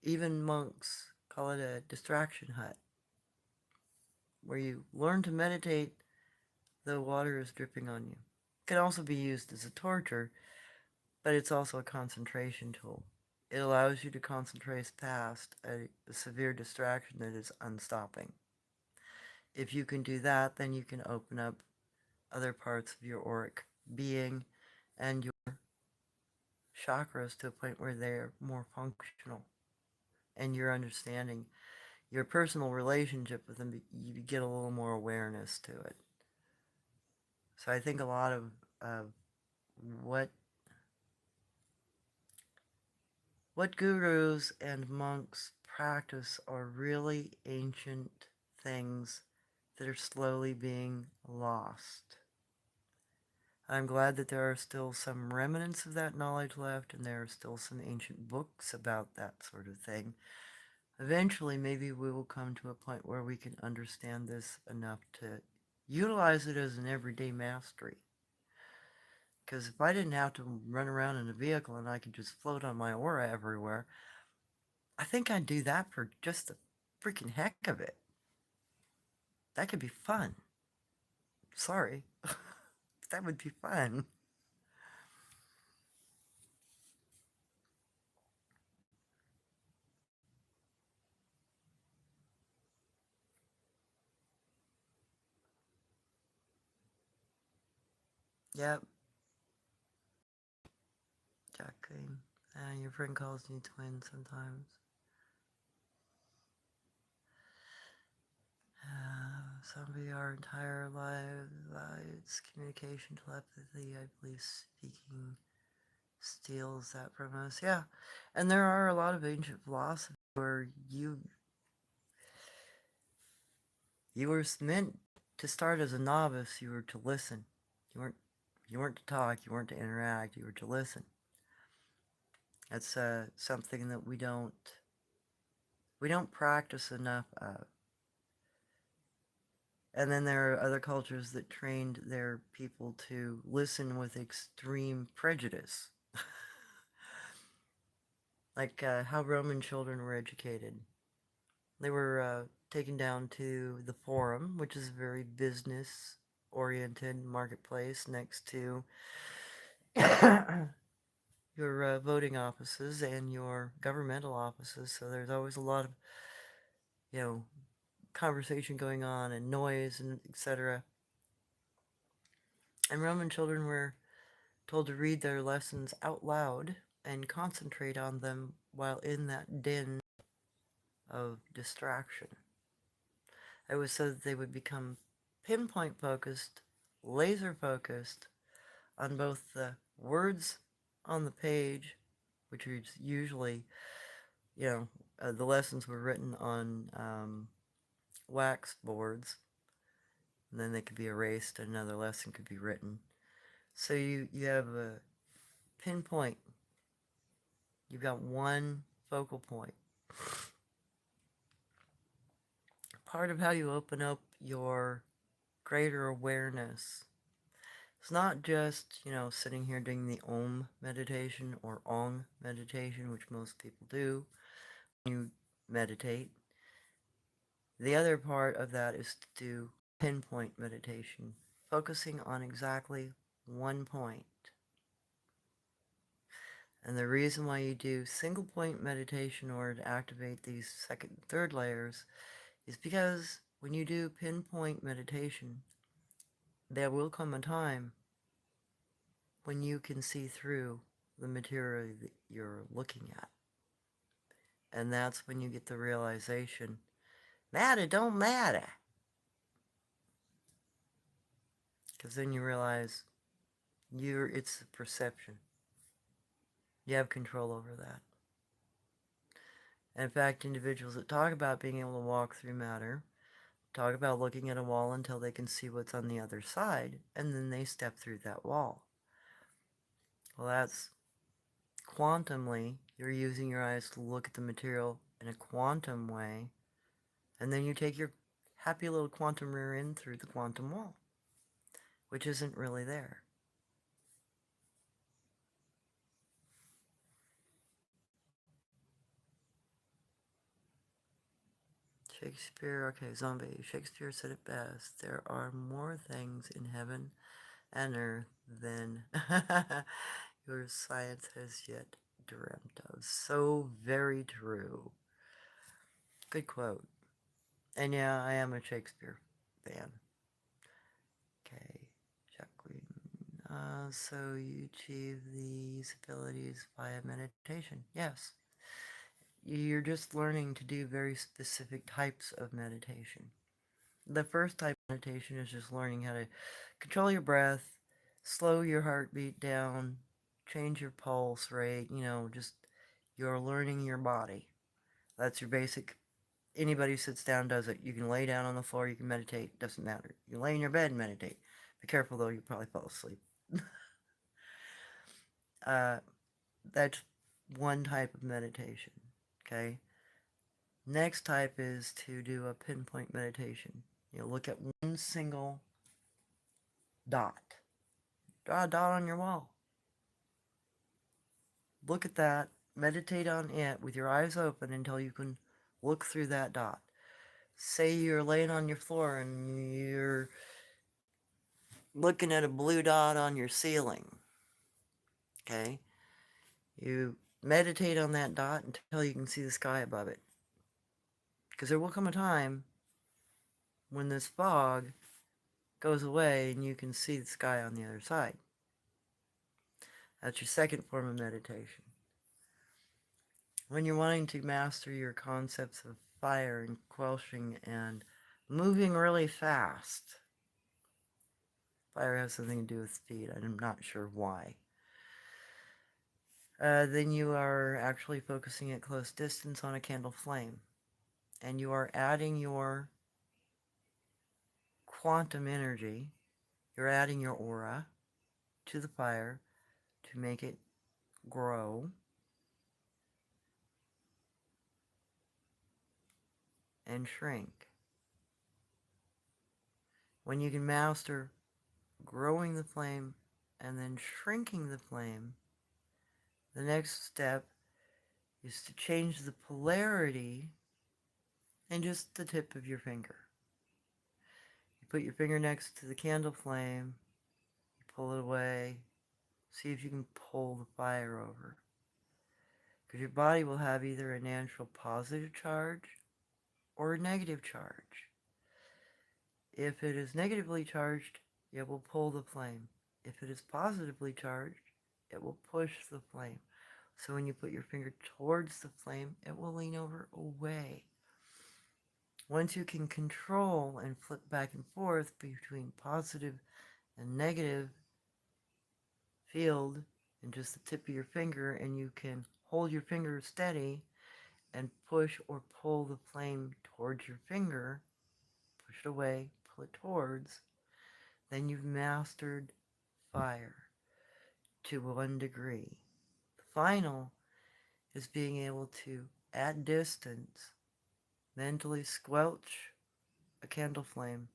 Even monks call it a distraction hut, where you learn to meditate though water is dripping on you. can also be used as a torture, but it's also a concentration tool. It allows you to concentrate past a severe distraction that is unstopping. If you can do that, then you can open up other parts of your auric being and your chakras to a point where they're more functional. And your understanding, your personal relationship with them, you get a little more awareness to it. So I think a lot of what what gurus and monks practice are really ancient things that are slowly being lost. I'm glad that there are still some remnants of that knowledge left, and there are still some ancient books about that sort of thing. Eventually, maybe we will come to a point where we can understand this enough to utilize it as an everyday mastery. Because if I didn't have to run around in a vehicle and I could just float on my aura everywhere, I think I'd do that for just the freaking heck of it. That could be fun. Sorry. That would be fun. Yep. Jacqueline. Your friend calls you twin sometimes. Some of our entire lives, communication, telepathy, I believe speaking steals that from us. Yeah. And there are a lot of ancient philosophy where you were meant to start as a novice, you were to listen. You weren't to talk, you weren't to interact, you were to listen. That's something that we don't practice enough of. And then there are other cultures that trained their people to listen with extreme prejudice. Like how Roman children were educated. They were taken down to the Forum, which is a very business-oriented marketplace next to your voting offices and your governmental offices. So there's always a lot of, conversation going on and noise and etc. And Roman children were told to read their lessons out loud and concentrate on them while in that din of distraction. It was so that they would become pinpoint focused, laser focused on both the words on the page, which is usually, the lessons were written on wax boards, and then they could be erased and another lesson could be written. So you have a pinpoint. You've got one focal point. Part of how you open up your greater awareness, it's not just, sitting here doing the Om meditation or Ong meditation, which most people do when you meditate. The other part of that is to do pinpoint meditation, focusing on exactly one point. And the reason why you do single point meditation in order to activate these second and third layers is because when you do pinpoint meditation, there will come a time when you can see through the material that you're looking at. And that's when you get the realization, matter don't matter. Because then you realize it's a perception. You have control over that. And in fact, individuals that talk about being able to walk through matter talk about looking at a wall until they can see what's on the other side, and then they step through that wall. Well, that's quantumly, you're using your eyes to look at the material in a quantum way, and then you take your happy little quantum rear end through the quantum wall, which isn't really there. Shakespeare, okay, zombie. Shakespeare said it best. There are more things in heaven and earth than your science has yet dreamt of. So very true. Good quote. And yeah, I am a Shakespeare fan. Okay, Jacqueline. So you achieve these abilities via meditation. Yes. You're just learning to do very specific types of meditation. The first type of meditation is just learning how to control your breath, slow your heartbeat down, change your pulse rate, just you're learning your body. That's your basic. Anybody who sits down does it. You can lay down on the floor, you can meditate, doesn't matter. You lay in your bed and meditate. Be careful though, you probably fall asleep. uh, that's one type of meditation. Okay. Next type is to do a pinpoint meditation. You look at one single dot. Draw a dot on your wall. Look at that. Meditate on it with your eyes open until you can look through that dot. Say you're laying on your floor and you're looking at a blue dot on your ceiling. Okay? You meditate on that dot until you can see the sky above it. Because there will come a time when this fog goes away and you can see the sky on the other side. That's your second form of meditation. When you're wanting to master your concepts of fire and quelching and moving really fast, fire has something to do with speed. I'm not sure why. Then you are actually focusing at close distance on a candle flame. And you are adding your quantum energy, you're adding your aura to the fire to make it grow and shrink. When you can master growing the flame and then shrinking the flame, the next step is to change the polarity in just the tip of your finger. You put your finger next to the candle flame, you pull it away, see if you can pull the fire over. Because your body will have either a natural positive charge or a negative charge. If it is negatively charged, it will pull the flame. If it is positively charged, it will push the flame. So when you put your finger towards the flame, it will lean over away. Once you can control and flip back and forth between positive and negative field in just the tip of your finger, and you can hold your finger steady and push or pull the flame towards your finger, push it away, pull it towards, then you've mastered fire to 1 degree. The final is being able to, at distance, mentally squelch a candle flame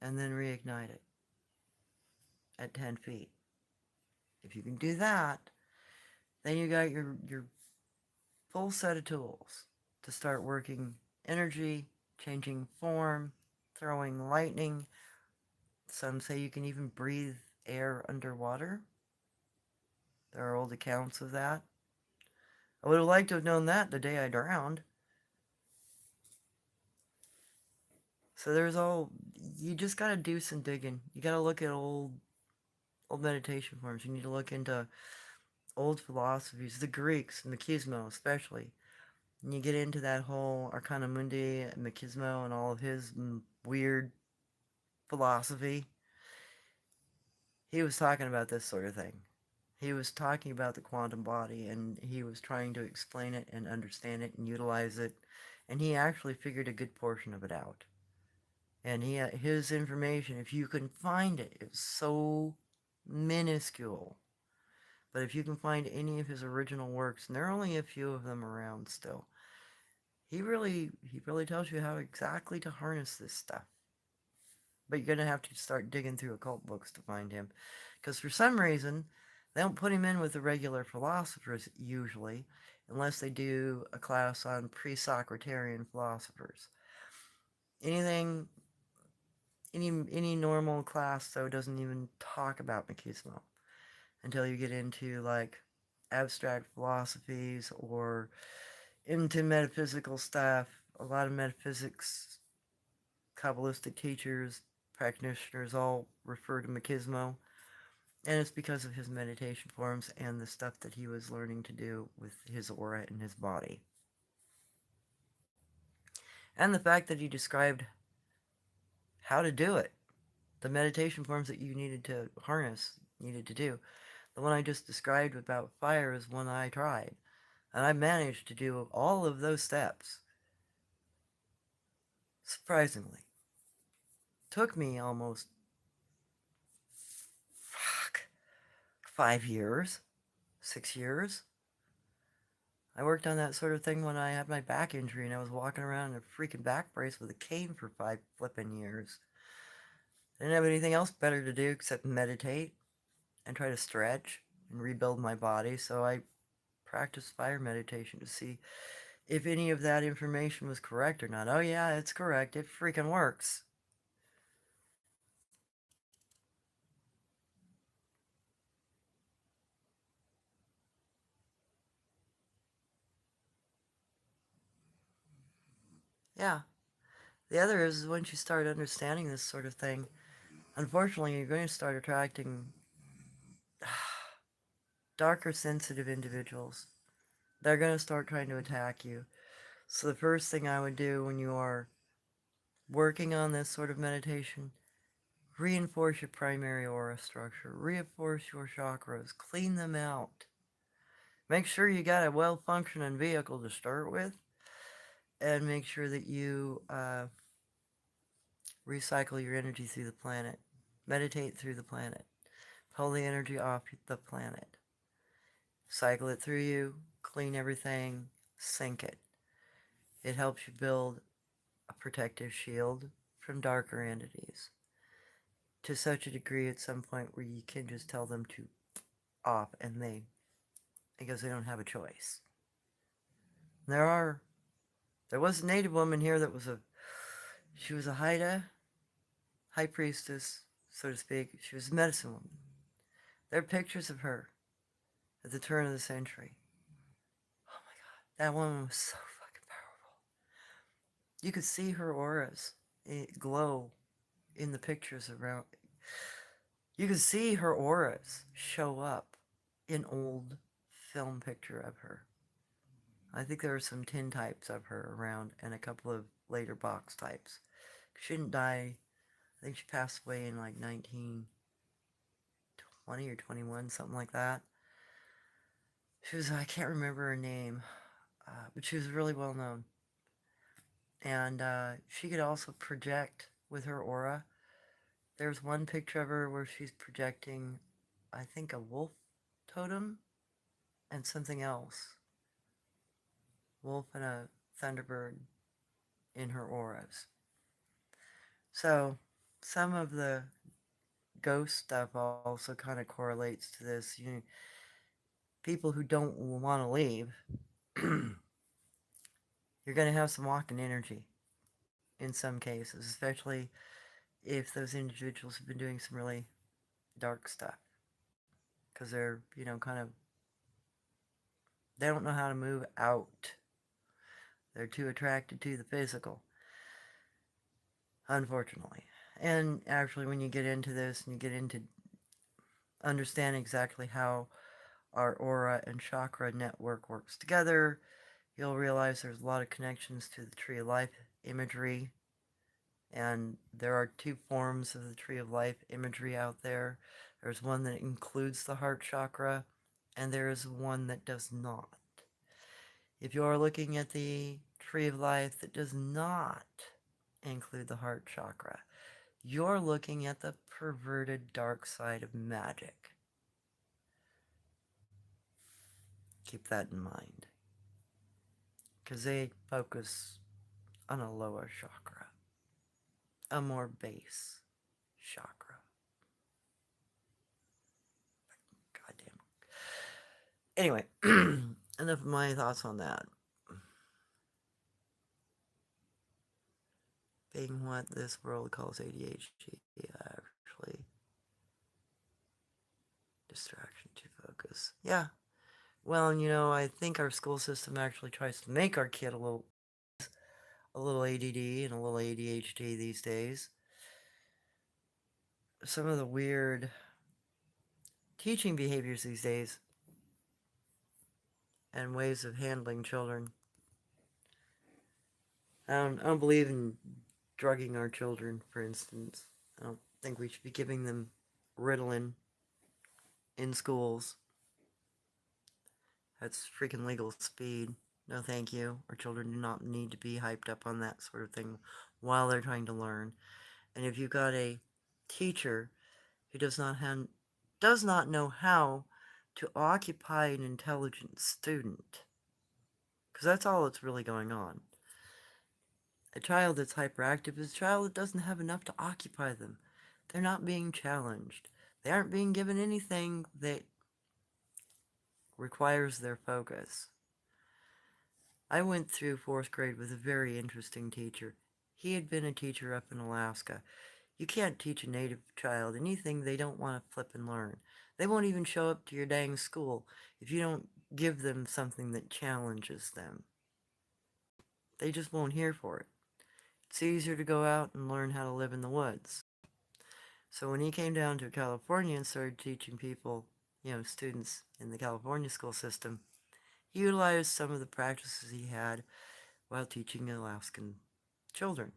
and then reignite it at 10 feet. If you can do that, then you got your full set of tools to start working energy, changing form, throwing lightning. Some say you can even breathe air underwater. There are old accounts of that. I would have liked to have known that the day I drowned. So you just gotta do some digging. You gotta look at old meditation forms. You need to look into old philosophies, the Greeks, Machismo especially. And you get into that whole Arcana Mundi, Machismo, and all of his weird philosophy. He was talking about this sort of thing. He was talking about the quantum body, and he was trying to explain it and understand it and utilize it. And he actually figured a good portion of it out. And his information, if you can find it, it's so minuscule. But if you can find any of his original works, and there are only a few of them around still, he really tells you how exactly to harness this stuff. But you're gonna have to start digging through occult books to find him, because for some reason they don't put him in with the regular philosophers usually, unless they do a class on pre-Socratarian philosophers. Anything Any normal class though doesn't even talk about machismo until you get into like abstract philosophies or into metaphysical stuff. A lot of metaphysics, Kabbalistic teachers, practitioners all refer to machismo, and it's because of his meditation forms and the stuff that he was learning to do with his aura and his body. And the fact that he described how to do it, the meditation forms that you needed to harness, needed to do. The one I just described about fire is one I tried. And I managed to do all of those steps. Surprisingly. Took me almost, 5 years, 6 years. I worked on that sort of thing when I had my back injury and I was walking around in a freaking back brace with a cane for 5 flipping years. Didn't have anything else better to do except meditate and try to stretch and rebuild my body, so I practiced fire meditation to see if any of that information was correct or not. Oh yeah, it's correct. It freaking works. Yeah. The other is once you start understanding this sort of thing, unfortunately, you're going to start attracting darker, sensitive individuals. They're going to start trying to attack you. So, the first thing I would do when you are working on this sort of meditation, reinforce your primary aura structure, reinforce your chakras, clean them out. Make sure you got a well functioning vehicle to start with, and make sure that you recycle your energy through the planet. Meditate through the planet. Pull the energy off the planet. Cycle it through you, clean everything, sync it. It helps you build a protective shield from darker entities to such a degree at some point where you can just tell them to off and because they don't have a choice. There was a native woman here that she was a Haida, high priestess, so to speak. She was a medicine woman. There are pictures of her at the turn of the century. Oh my god, that woman was so fucking powerful. You could see her auras glow in the pictures around. You could see her auras show up in old film picture of her. I think there are some tin types of her around and a couple of later box types. She didn't die. I think she passed away in like 1920 or 21, something like that. I can't remember her name, but she was really well known. And she could also project with her aura. There's one picture of her where she's projecting, I think, a wolf totem and something else. Wolf and a thunderbird in her auras. So some of the ghost stuff also kind of correlates to this. People who don't want to leave, you're going to have some walking energy in some cases, especially if those individuals have been doing some really dark stuff. Because they're, kind of, they don't know how to move out. They're too attracted to the physical, unfortunately. And actually, when you get into this and you get into understand exactly how our aura and chakra network works together, you'll realize there's a lot of connections to the Tree of Life imagery. And there are two forms of the Tree of Life imagery out there. There's one that includes the heart chakra, and there is one that does not. If you are looking at the Tree of Life that does not include the heart chakra, you're looking at the perverted dark side of magic. Keep that in mind. Because they focus on a lower chakra, a more base chakra. Goddamn. Anyway, enough of my thoughts on that. being what this world calls ADHD, actually. Distraction to focus. Yeah. Well, and I think our school system actually tries to make our kid a little ADD and a little ADHD these days. Some of the weird teaching behaviors these days and ways of handling children. I don't believe in drugging our children, for instance. I don't think we should be giving them Ritalin in schools. That's freaking legal speed. No, thank you. Our children do not need to be hyped up on that sort of thing while they're trying to learn. And if you've got a teacher who does not know how to occupy an intelligent student, because that's all that's really going on. A child that's hyperactive is a child that doesn't have enough to occupy them. They're not being challenged. They aren't being given anything that requires their focus. I went through fourth grade with a very interesting teacher. He had been a teacher up in Alaska. You can't teach a native child anything they don't want to flip and learn. They won't even show up to your dang school if you don't give them something that challenges them. They just won't hear for it. It's easier to go out and learn how to live in the woods. So when he came down to California and started teaching people, students in the California school system, he utilized some of the practices he had while teaching Alaskan children,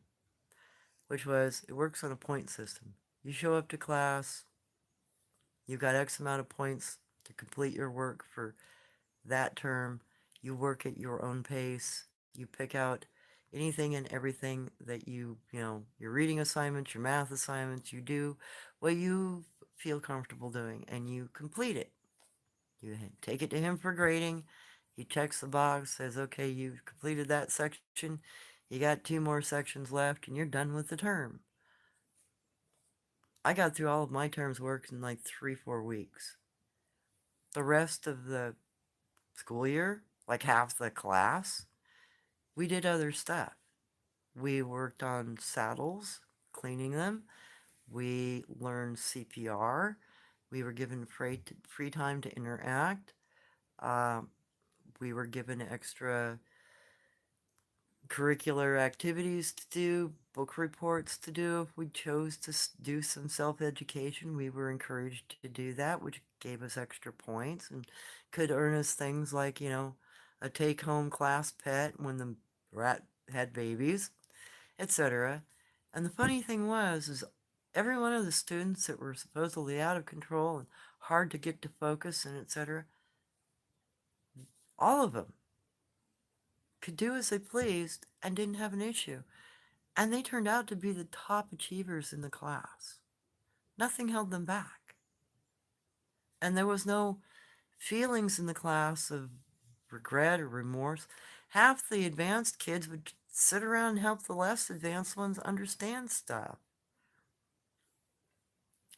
which was it works on a point system. You show up to class, you've got X amount of points to complete your work for that term. You work at your own pace. You pick out anything and everything that your reading assignments, your math assignments, you do what you feel comfortable doing and you complete it. You take it to him for grading. He checks the box, says, okay, you've completed that section. You got 2 more sections left and you're done with the term. I got through all of my terms work in like 3-4 weeks. The rest of the school year, like half the class, we did other stuff. We worked on saddles, cleaning them. We learned CPR. We were given free time to interact. Uh, we were given extra curricular activities to do, book reports to do. If we chose to do some self-education, we were encouraged to do that, which gave us extra points and could earn us things like, a take-home class pet when the rat had babies, etc. And the funny thing is every one of the students that were supposedly out of control and hard to get to focus and etc., all of them could do as they pleased and didn't have an issue. And they turned out to be the top achievers in the class. Nothing held them back. And there was no feelings in the class of regret or remorse. Half the advanced kids would sit around and help the less advanced ones understand stuff.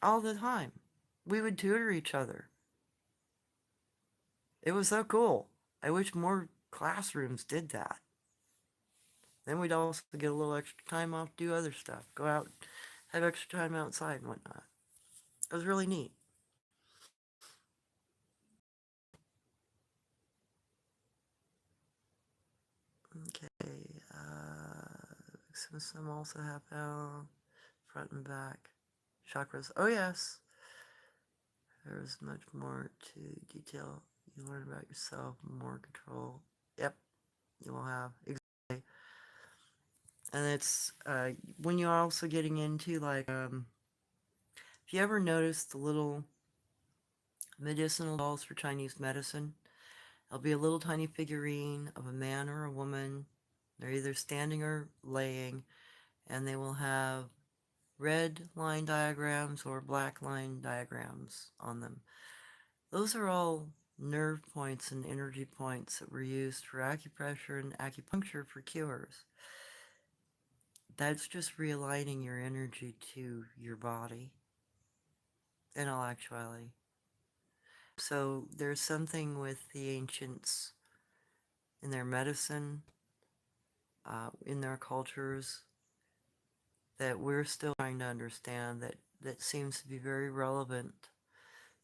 All the time. We would tutor each other. It was so cool. I wish more classrooms did that. Then we'd also get a little extra time off to do other stuff. Go out, have extra time outside and whatnot. It was really neat. Okay, some also have front and back. Chakras. Oh yes. There's much more to detail. You learn about yourself, more control. Yep, you will have. Exactly. And it's when you're also getting into like, if you ever noticed the little medicinal dolls for Chinese medicine, there'll be a little tiny figurine of a man or a woman. They're either standing or laying, and they will have red line diagrams or black line diagrams on them. Those are all nerve points and energy points that were used for acupressure and acupuncture for cures. That's just realigning your energy to your body in all actuality. So there's something with the ancients in their medicine, in their cultures, that we're still trying to understand that seems to be very relevant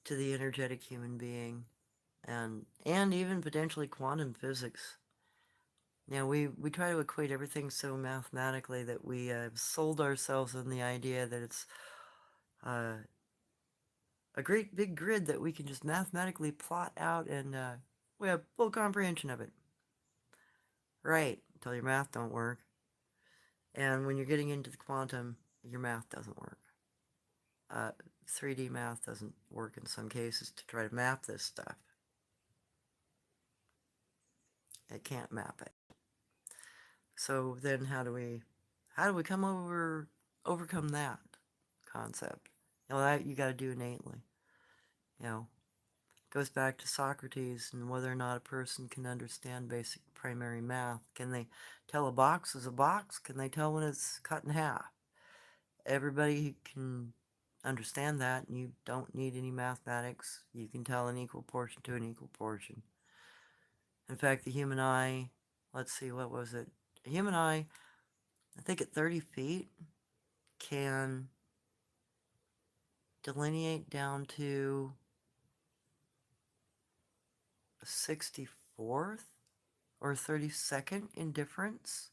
to the energetic human being and even potentially quantum physics. Now we try to equate everything so mathematically that we sold ourselves on the idea that it's uh, a great big grid that we can just mathematically plot out and we have full comprehension of it. Right, until your math don't work. And when you're getting into the quantum, your math doesn't work. Uh, 3D math doesn't work in some cases to try to map this stuff. It can't map it. So then how do we overcome that concept? That you got to do innately. You know, goes back to Socrates and whether or not a person can understand basic primary math. Can they tell a box is a box? Can they tell when it's cut in half? Everybody can understand that, and you don't need any mathematics. You can tell an equal portion to an equal portion. In fact, the human eye, let's see, what was it? A human eye, I think at 30 feet, can delineate down to a 64th or 32nd in difference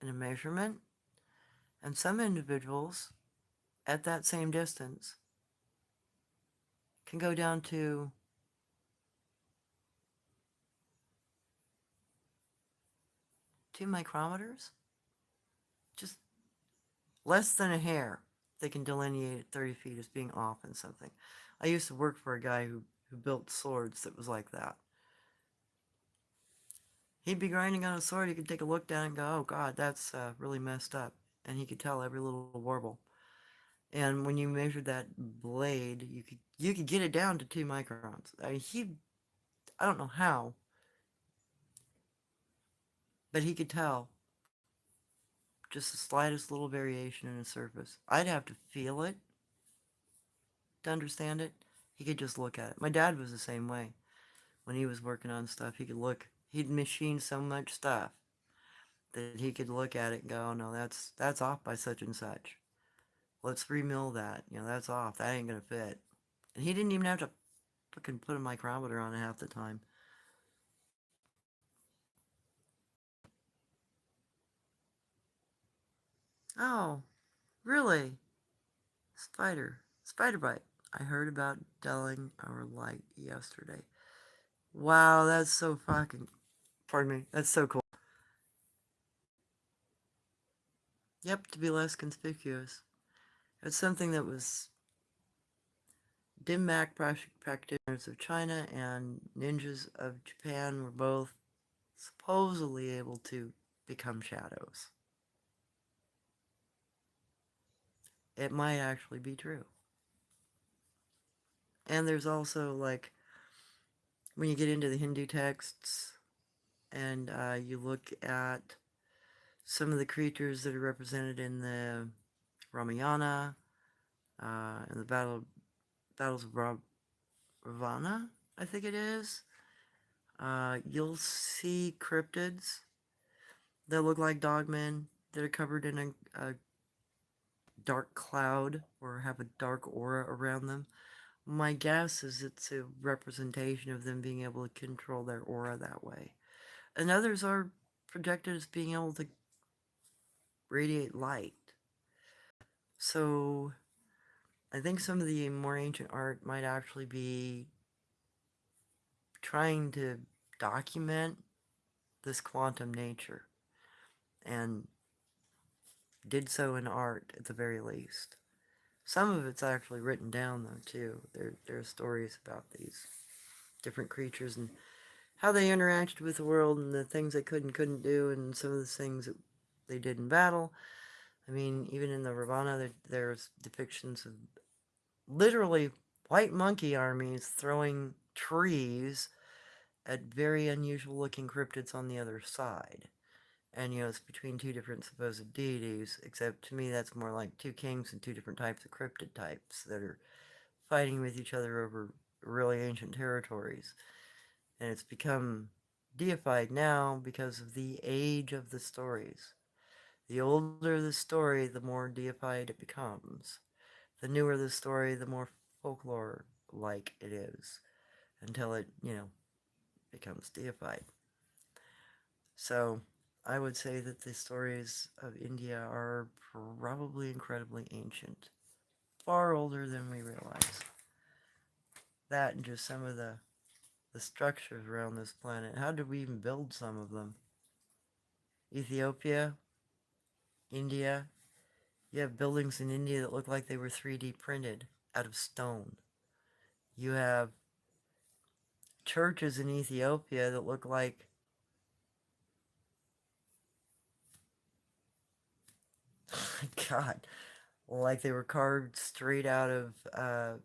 in a measurement. And some individuals at that same distance can go down to 2 micrometers, just less than a hair. They can delineate at 30 feet as being off in something. I used to work for a guy who built swords that was like that. He'd be grinding on a sword, he could take a look down and go, oh God, that's really messed up. And he could tell every little warble. And when you measured that blade, you could get it down to 2 microns. I don't know how, but he could tell just the slightest little variation in the surface. I'd have to feel it to understand it. He could just look at it. My dad was the same way. When he was working on stuff, he'd machine so much stuff that he could look at it and go, oh, no, that's off by such and such. Let's remill that. That's off. That ain't gonna fit. And he didn't even have to fucking put a micrometer on it half the time. Oh, really? Spider bite. I heard about dulling our light yesterday. Wow, that's so fucking. Pardon me. That's so cool. Yep, to be less conspicuous. It's something that was dim mak practitioners of China and ninjas of Japan were both supposedly able to become shadows. It might actually be true. And there's also, like, when you get into the Hindu texts and you look at some of the creatures that are represented in the Ramayana, in the battles of Ravana, I think it is, you'll see cryptids that look like dogmen that are covered in a dark cloud or have a dark aura around them. My guess is it's a representation of them being able to control their aura that way. And others are projected as being able to radiate light. So I think some of the more ancient art might actually be trying to document this quantum nature and did so in art at the very least. Some of it's actually written down though too. There are stories about these different creatures and how they interacted with the world and the things they could and couldn't do and some of the things that they did in battle. I mean, even in the Ravana, there's depictions of literally white monkey armies throwing trees at very unusual looking cryptids on the other side. And, it's between two different supposed deities, except to me that's more like two kings and two different types of cryptid types that are fighting with each other over really ancient territories. And it's become deified now because of the age of the stories. The older the story, the more deified it becomes. The newer the story, the more folklore like it is, until it, becomes deified. So, I would say that the stories of India are probably incredibly ancient, far older than we realize. That and just some of the structures around this planet. How did we even build some of them? Ethiopia, India. You have buildings in India that look like they were 3D printed out of stone. You have churches in Ethiopia that look like, God, like they were carved straight out of,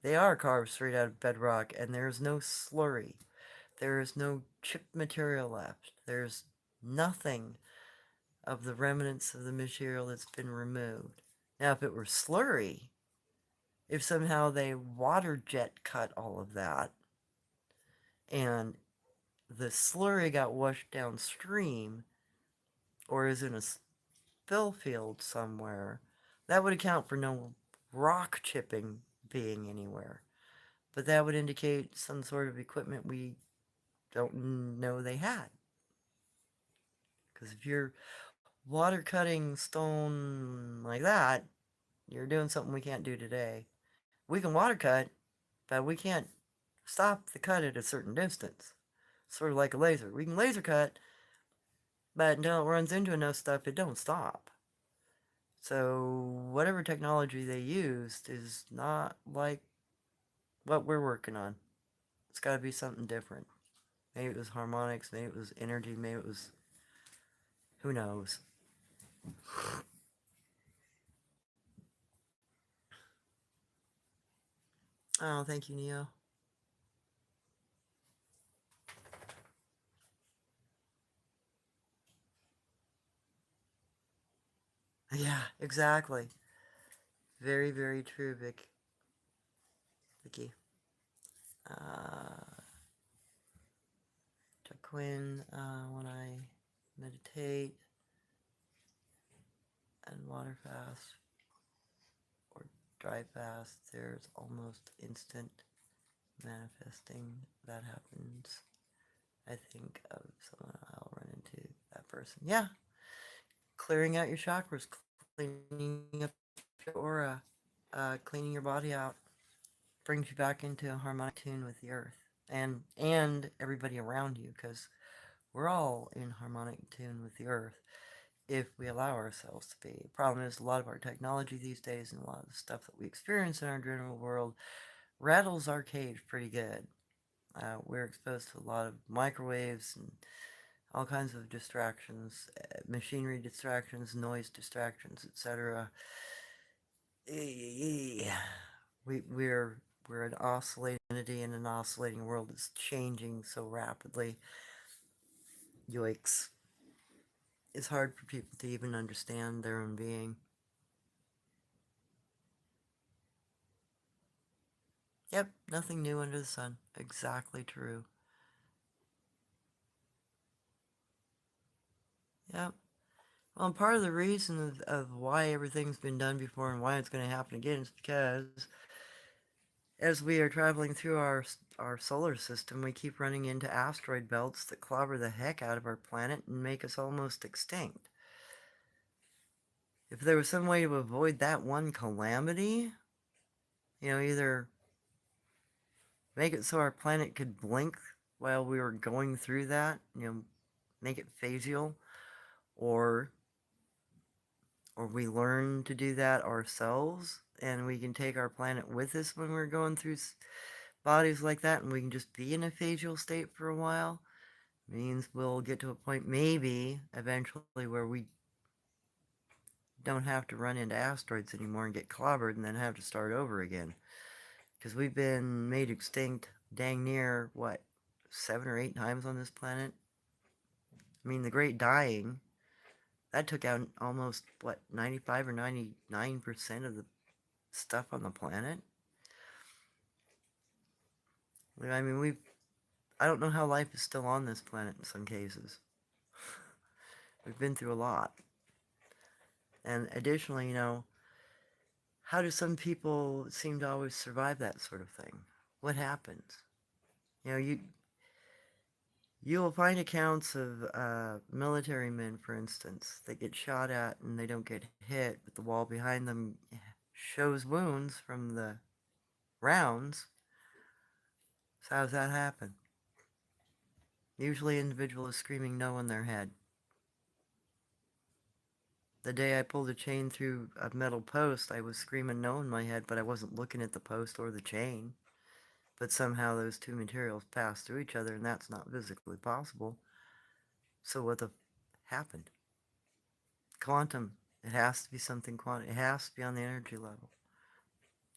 they are carved straight out of bedrock, and there's no slurry. There is no chipped material left. There's nothing of the remnants of the material that's been removed. Now, if it were slurry, if somehow they water jet cut all of that, and the slurry got washed downstream, or is in a spill field somewhere, that would account for no rock chipping being anywhere. But that would indicate some sort of equipment we don't know they had. Because if you're water cutting stone like that, you're doing something we can't do today. We can water cut, but we can't stop the cut at a certain distance. Sort of like a laser. We can laser cut, but until it runs into enough stuff, it don't stop. So whatever technology they used is not like what we're working on. It's got to be something different. Maybe it was harmonics, maybe it was energy, maybe it was, who knows. Oh, thank you, Neo. Yeah, exactly. Very, very true, Vicky. Uh, Quinn, when I meditate and water fast or dry fast, there's almost instant manifesting that happens. I think of someone I'll run into that person. Yeah, clearing out your chakras, cleaning up your aura, cleaning your body out, brings you back into a harmonic tune with the earth and everybody around you, because we're all in harmonic tune with the earth if we allow ourselves to be. The problem is a lot of our technology these days and a lot of the stuff that we experience in our general world rattles our cage pretty good. We're exposed to a lot of microwaves and all kinds of distractions, machinery distractions, noise distractions, etc. We're an oscillating entity in an oscillating world that's changing so rapidly. Yikes. It's hard for people to even understand their own being. Yep, nothing new under the sun. Exactly true. Yep. Well, and part of the reason of why everything's been done before and why it's going to happen again is because as we are traveling through our solar system, we keep running into asteroid belts that clobber the heck out of our planet and make us almost extinct. If there was some way to avoid that one calamity, either make it so our planet could blink while we were going through that, make it phasial, or we learn to do that ourselves, and we can take our planet with us when we're going through bodies like that, and we can just be in a phasial state for a while, means we'll get to a point maybe eventually where we don't have to run into asteroids anymore and get clobbered and then have to start over again. Because we've been made extinct dang near, what, 7 or 8 times on this planet? I mean, the Great Dying, that took out almost, what, 95 or 99% of the stuff on the planet? I mean, I don't know how life is still on this planet in some cases. We've been through a lot. And additionally, how do some people seem to always survive that sort of thing? What happens? You know, you'll find accounts of military men, for instance, that get shot at and they don't get hit, but the wall behind them shows wounds from the rounds. So how does that happen? Usually, individual is screaming no in their head. The day I pulled a chain through a metal post, I was screaming no in my head, but I wasn't looking at the post or the chain. But somehow those two materials pass through each other, and that's not physically possible. So what the happened? Quantum. It has to be something quantum. It has to be on the energy level.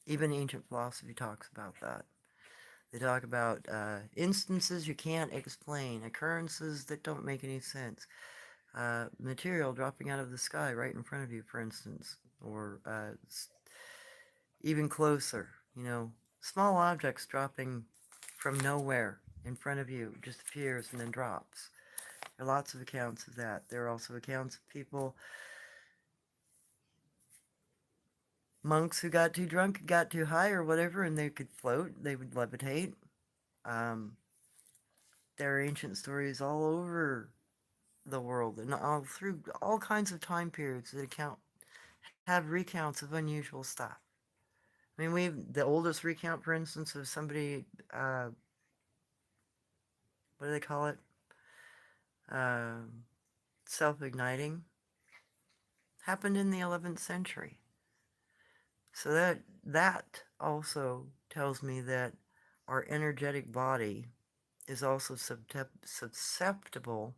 Even ancient philosophy talks about that. They talk about instances you can't explain, occurrences that don't make any sense, material dropping out of the sky right in front of you, for instance, or even closer, small objects dropping from nowhere in front of you, just appears and then drops. There are lots of accounts of that. There are also accounts of people, monks who got too drunk, got too high or whatever, and they could float, they would levitate. Um, there are ancient stories all over the world and all through all kinds of time periods that have recounts of unusual stuff. I mean, we've the oldest recount, for instance, of somebody, what do they call it? Um Self-igniting, happened in the 11th century. So that also tells me that our energetic body is also susceptible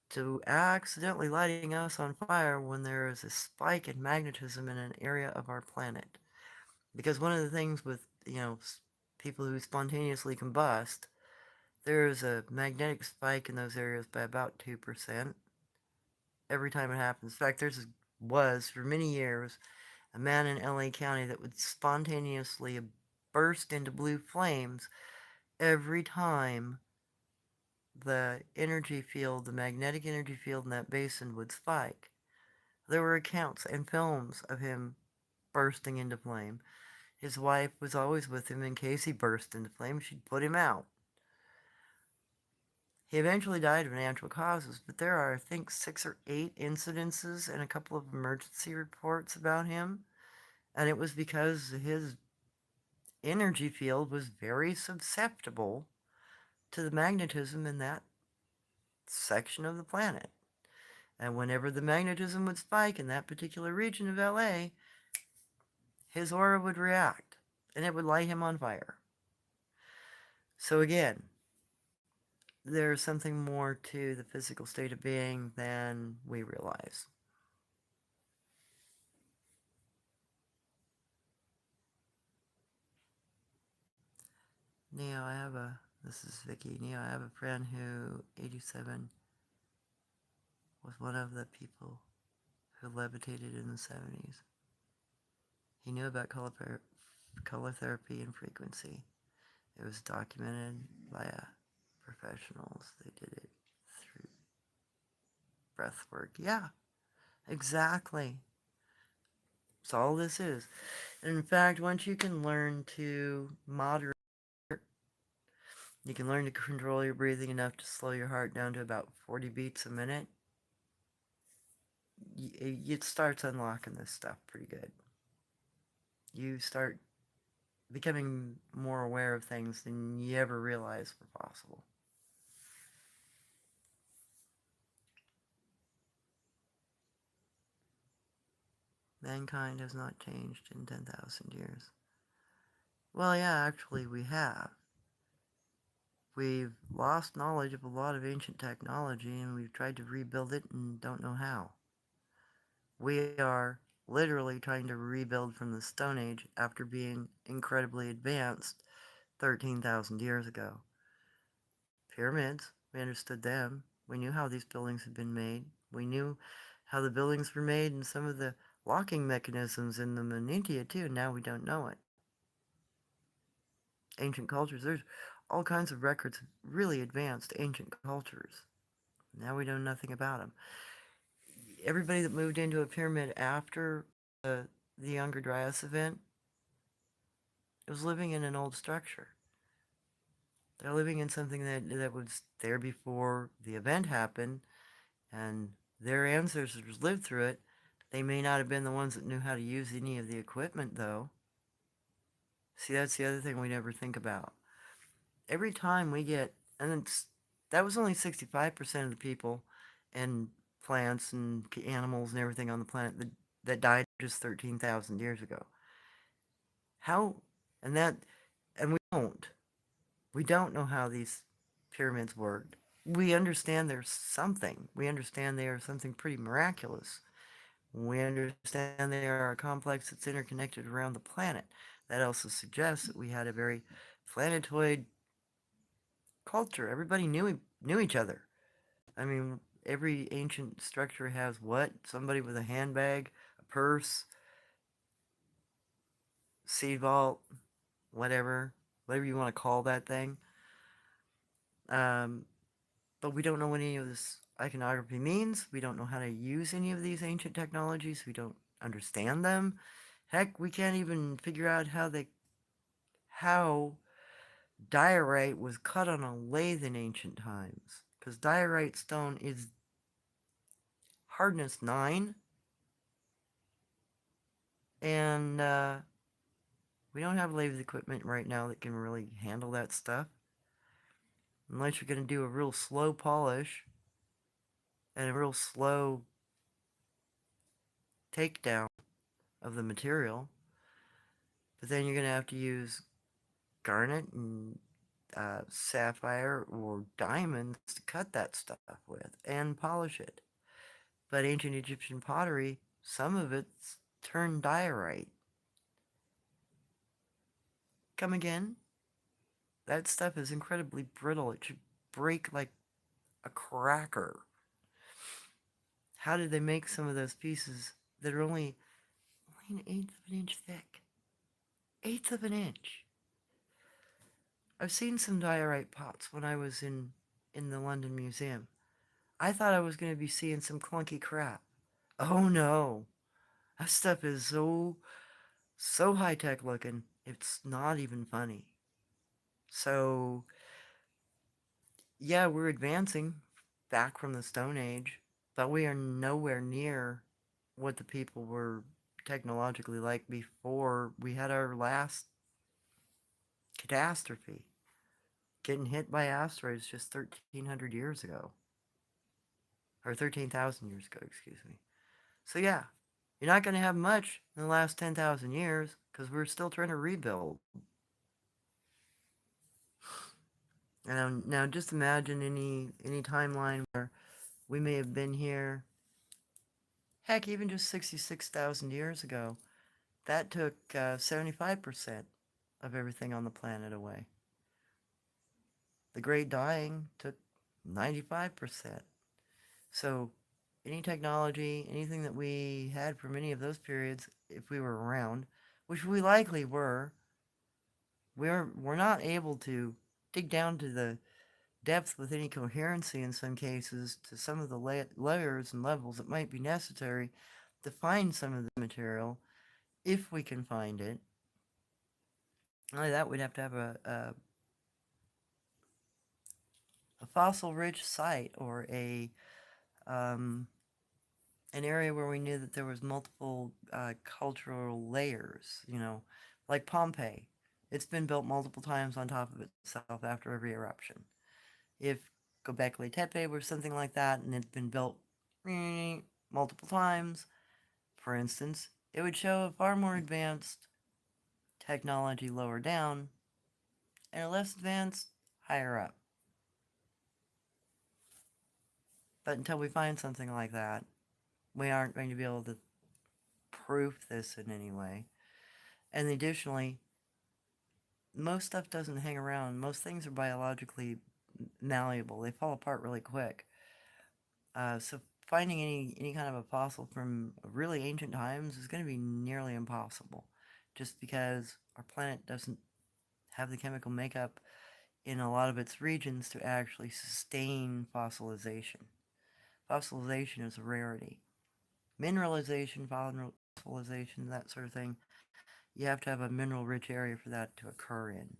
to accidentally lighting us on fire when there is a spike in magnetism in an area of our planet. Because one of the things with, people who spontaneously combust, there's a magnetic spike in those areas by about 2% every time it happens. In fact, was for many years a man in LA County that would spontaneously burst into blue flames every time the magnetic energy field in that basin would spike. There were accounts and films of him bursting into flame. His wife was always with him in case he burst into flame. She'd put him out. He eventually died of natural causes, but there are, I think, 6 or 8 incidences and a couple of emergency reports about him. And it was because his energy field was very susceptible to the magnetism in that section of the planet. And whenever the magnetism would spike in that particular region of LA, his aura would react and it would light him on fire. So again, there's something more to the physical state of being than we realize. This is Vicky. Neo, I have a friend who, 87, was one of the people who levitated in the 70s. He knew about color therapy and frequency. It was documented by professionals. They did it through breath work. Yeah, exactly. That's all this is. And in fact, once you can learn to moderate, you can learn to control your breathing enough to slow your heart down to about 40 beats a minute, it starts unlocking this stuff pretty good. You start becoming more aware of things than you ever realized were possible. Mankind has not changed in 10,000 years. Well, yeah, actually we have. We've lost knowledge of a lot of ancient technology and we've tried to rebuild it and don't know how. We are literally trying to rebuild from the Stone Age after being incredibly advanced 13,000 years ago. Pyramids, we understood them. We knew how these buildings had been made. We knew how the buildings were made and some of the locking mechanisms in them in India too. Now we don't know it. Ancient cultures, there's all kinds of records of really advanced ancient cultures. Now we know nothing about them. everybody that moved into a pyramid after the Younger Dryas event was living in an old structure. They're living in something that was there before the event happened, and their ancestors lived through it. They may not have been the ones that knew how to use any of the equipment, though. See, that's the other thing we never think about. Every time we get, and that was only 65% of the people and plants and animals and everything on the planet that died just 13,000 years ago. How, and that, and we don't know how these pyramids worked. We understand there's something. We understand they are something pretty miraculous. We understand they are a complex that's interconnected around the planet. That also suggests that we had a very planetoid culture. Everybody knew each other. I mean, every ancient structure has what? Somebody with a handbag, a purse, seed vault, whatever you want to call that thing. Um, but we don't know what any of this iconography means. We don't know how to use any of these ancient technologies. We don't understand them. Heck, we can't even figure out how diorite was cut on a lathe in ancient times. Because diorite stone is hardness 9, and we don't have lathe equipment right now that can really handle that stuff. Unless you're going to do a real slow polish and a real slow takedown of the material. But then you're going to have to use garnet and sapphire or diamonds to cut that stuff with and polish it. But ancient Egyptian pottery, some of it's turned diorite. Come again? That stuff is incredibly brittle. It should break like a cracker. How did they make some of those pieces that are only an eighth of an inch thick? Eighth of an inch. I've seen some diorite pots when I was in the London Museum. I thought I was going to be seeing some clunky crap. Oh no. That stuff is so high-tech looking. It's not even funny. So, yeah, we're advancing back from the Stone Age, but we are nowhere near what the people were technologically like before we had our last catastrophe. Getting hit by asteroids just 1,300 years ago. Or 13,000 years ago, excuse me. So yeah, you're not going to have much in the last 10,000 years because we're still trying to rebuild. Now just imagine any timeline where we may have been here, heck, even just 66,000 years ago. That took 75% of everything on the planet away. The Great Dying took 95%. So any technology, anything that we had from any of those periods, if we were around, which we likely were, we're not able to dig down to the depth with any coherency in some cases to some of the layers and levels that might be necessary to find some of the material, if we can find it. Only that we'd have to have a fossil-rich site or an area where we knew that there was multiple cultural layers, like Pompeii. It's been built multiple times on top of itself after every eruption. If Göbekli Tepe were something like that and it's been built multiple times, for instance, it would show a far more advanced technology lower down and a less advanced higher up. But until we find something like that, we aren't going to be able to proof this in any way. And additionally, most stuff doesn't hang around. Most things are biologically malleable. They fall apart really quick. So finding any kind of a fossil from really ancient times is going to be nearly impossible, just because our planet doesn't have the chemical makeup in a lot of its regions to actually sustain fossilization. Fossilization is a rarity. mineralization, fossilization, that sort of thing, you have to have a mineral rich area for that to occur in.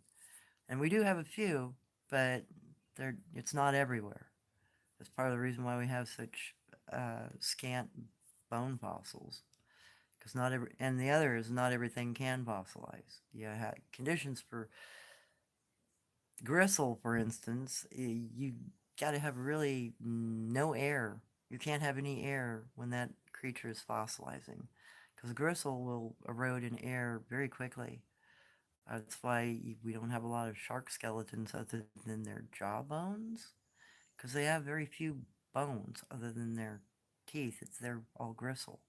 And we do have a few, but it's not everywhere. That's part of the reason why we have such scant bone fossils. Because not every, and the other is not everything can fossilize. You have conditions for gristle, for instance. You got to have really no air. You can't have any air when that creature is fossilizing, because gristle will erode in air very quickly. That's why we don't have a lot of shark skeletons other than their jaw bones, because they have very few bones other than their teeth. They're all gristle.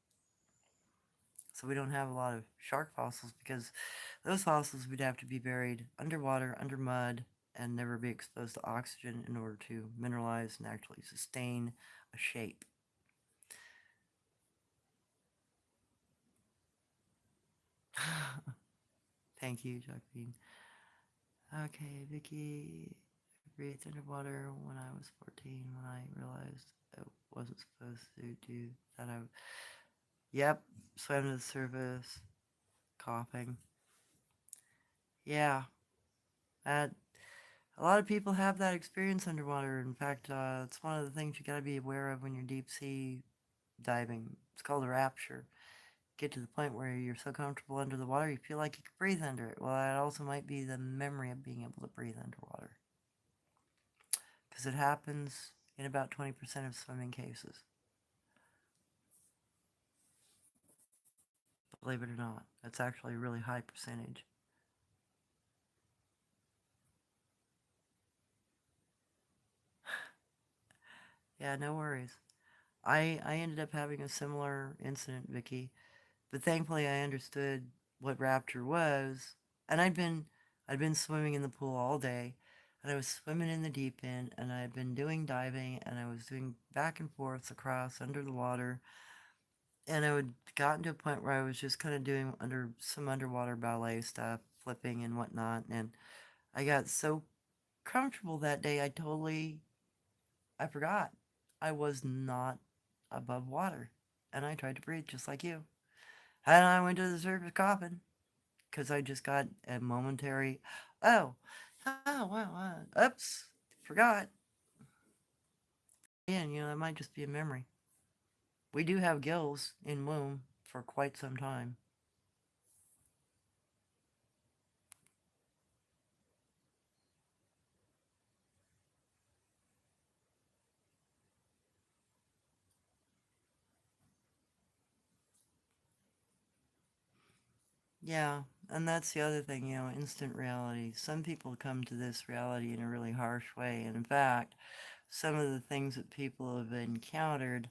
So we don't have a lot of shark fossils because those fossils would have to be buried underwater, under mud, and never be exposed to oxygen in order to mineralize and actually sustain a shape. Thank you, Jacqueline. Okay, Vicky. I breathed underwater when I was 14 when I realized I wasn't supposed to do that. Yep, swam to the surface, coughing. Yeah, that a lot of people have that experience underwater. In fact, it's one of the things you got to be aware of when you're deep sea diving. It's called a rapture. Get to the point where you're so comfortable under the water you feel like you can breathe under it. Well, that also might be the memory of being able to breathe underwater, because it happens in about 20% of swimming cases. Believe it or not, that's actually a really high percentage. Yeah, no worries. I ended up having a similar incident, Vicky. But thankfully, I understood what rapture was, and I'd been swimming in the pool all day, and I was swimming in the deep end, and I had been doing diving, and I was doing back and forth across under the water, and I would gotten to a point where I was just kind of doing under some underwater ballet stuff, flipping and whatnot, and I got so comfortable that day, I forgot I was not above water, and I tried to breathe just like you. And I went to the surface coughing because I just got a momentary, oh, oh, wow, oops, forgot. And, that might just be a memory. We do have gills in womb for quite some time. Yeah, and that's the other thing, instant reality. Some people come to this reality in a really harsh way. And in fact, some of the things that people have encountered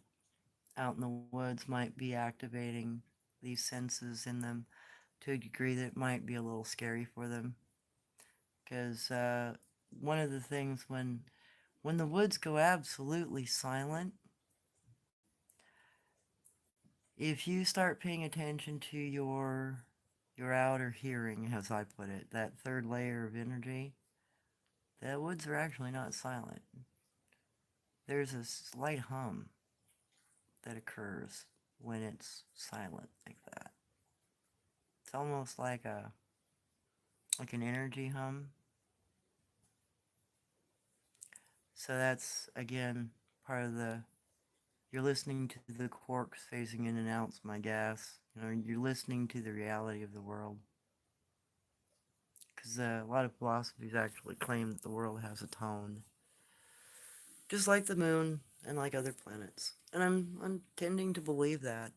out in the woods might be activating these senses in them to a degree that might be a little scary for them. Because one of the things when the woods go absolutely silent, if you start paying attention to your outer hearing, as I put it, that third layer of energy, the woods are actually not silent. There's a slight hum that occurs when it's silent like that. It's almost like an energy hum. So that's again part of the you're listening to the quarks phasing in and out, my gas. You're listening to the reality of the world. Because a lot of philosophies actually claim that the world has a tone, just like the moon and like other planets. And I'm tending to believe that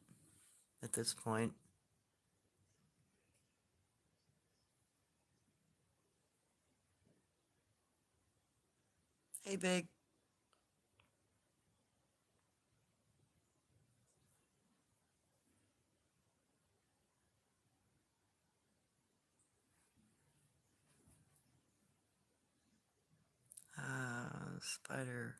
at this point. Hey, Big. Spider,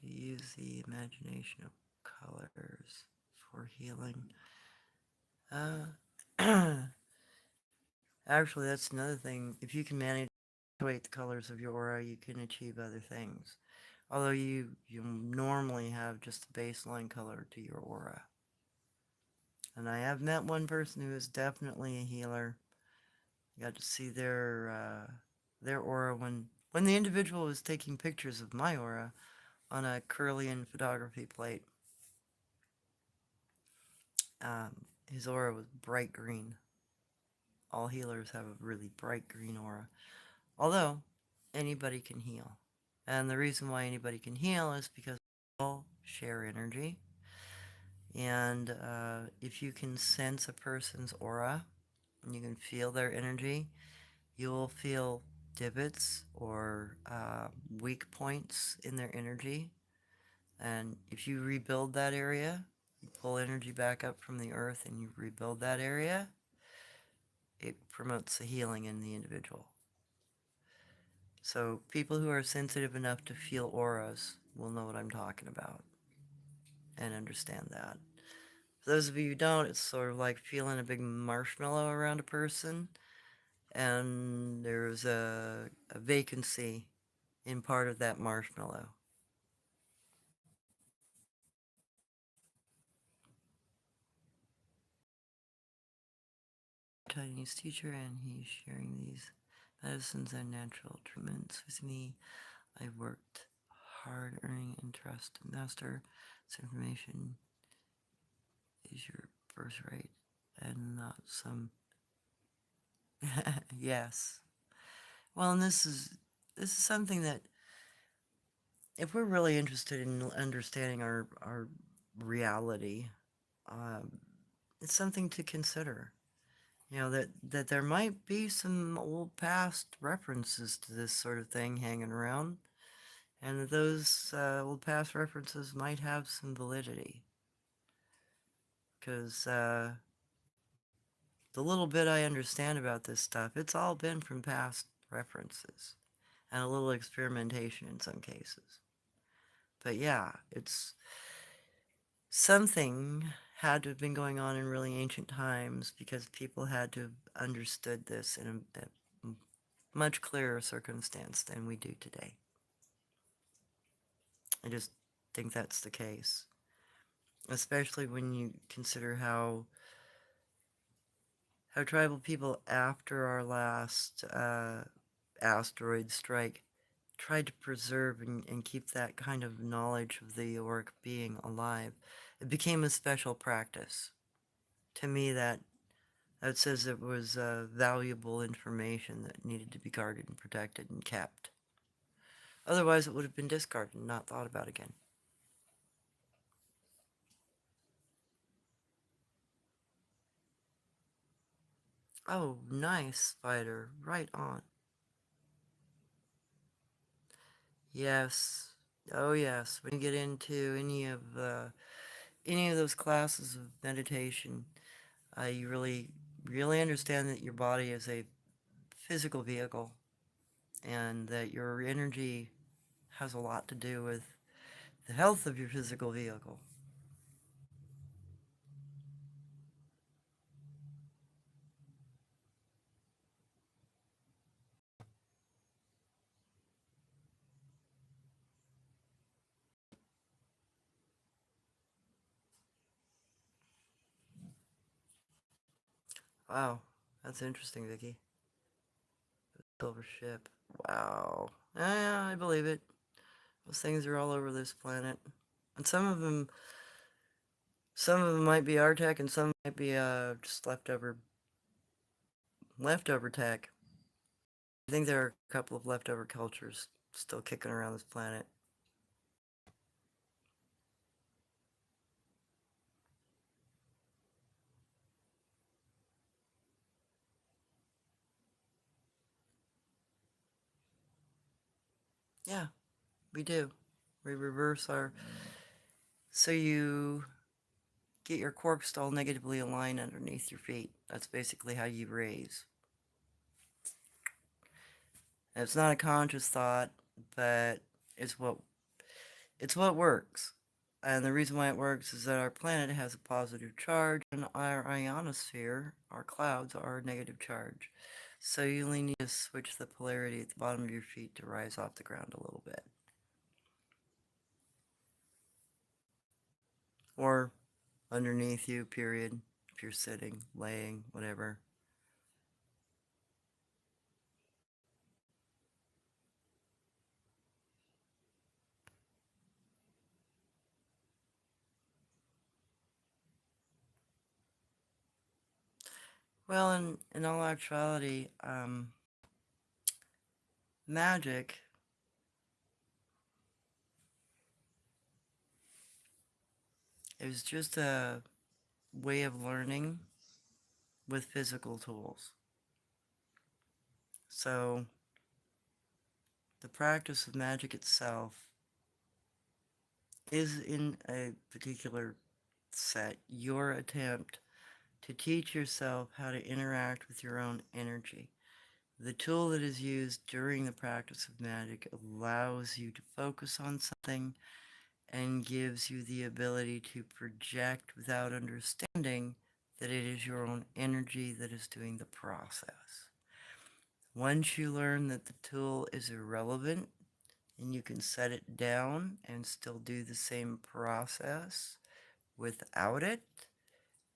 to use the imagination of colors for healing. Uh, Actually, that's another thing. If you can manage to accentuate the colors of your aura, you can achieve other things. Although you normally have just the baseline color to your aura. And I have met one person who is definitely a healer. I got to see their aura when the individual was taking pictures of my aura on a Kirlian photography plate. His aura was bright green. All healers have a really bright green aura. Although, anybody can heal. And the reason why anybody can heal is because we all share energy. And if you can sense a person's aura and you can feel their energy, you will feel divots or weak points in their energy. And if you rebuild that area, you pull energy back up from the earth and you rebuild that area, it promotes the healing in the individual. So people who are sensitive enough to feel auras will know what I'm talking about and understand that. For those of you who don't, it's sort of like feeling a big marshmallow around a person and there's a vacancy in part of that marshmallow. Chinese teacher, and he's sharing these medicines and natural treatments with me. I worked hard earning and trust to master this information is your birthright and not some yes. Well, and this is something that if we're really interested in understanding our reality, um, it's something to consider. You know, that there might be some old past references to this sort of thing hanging around, and that those old past references might have some validity. Because the little bit I understand about this stuff, it's all been from past references and a little experimentation in some cases. But yeah, it's something had to have been going on in really ancient times because people had to have understood this in a much clearer circumstance than we do today. I just think that's the case, especially when you consider how tribal people after our last asteroid strike tried to preserve and keep that kind of knowledge of the auric being alive. It became a special practice. To me, that says it was valuable information that needed to be guarded and protected and kept. Otherwise, it would have been discarded and not thought about again. Oh, nice, spider. Right on. Yes. Oh, yes. When you get into any of those classes of meditation, you really understand that your body is a physical vehicle and that your energy has a lot to do with the health of your physical vehicle. Wow, that's interesting, Vicky. Silver ship. Wow. Yeah, I believe it. Those things are all over this planet. And some of them might be our tech and some might be just leftover tech. I think there are a couple of leftover cultures still kicking around this planet. Yeah, we do. We reverse our... So you get your cork stall negatively aligned underneath your feet. That's basically how you raise. And it's not a conscious thought, but it's what it's what works. And the reason why it works is that our planet has a positive charge and our ionosphere, our clouds, are a negative charge. So you only need to switch the polarity at the bottom of your feet to rise off the ground a little bit. Or underneath you, period. if you're sitting, laying, whatever. Well, in all actuality, magic is just a way of learning with physical tools. So, the practice of magic itself is, in a particular set, your attempt to teach yourself how to interact with your own energy. The tool that is used during the practice of magic allows you to focus on something and gives you the ability to project without understanding that it is your own energy that is doing the process. Once you learn that the tool is irrelevant and you can set it down and still do the same process without it,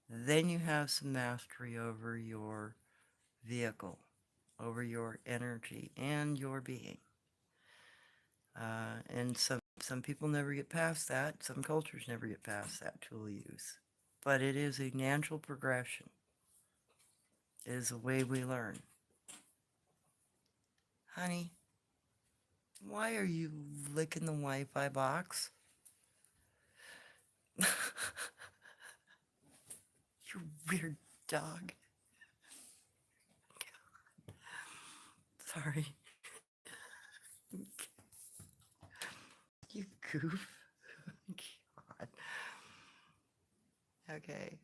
then you have some mastery over your vehicle, over your energy and your being. And some people never get past that. Some cultures never get past that tool use. But it is a natural progression. It is a way we learn. Honey, why are you licking the Wi-Fi box? You weird dog. Sorry. You goof. God. Okay.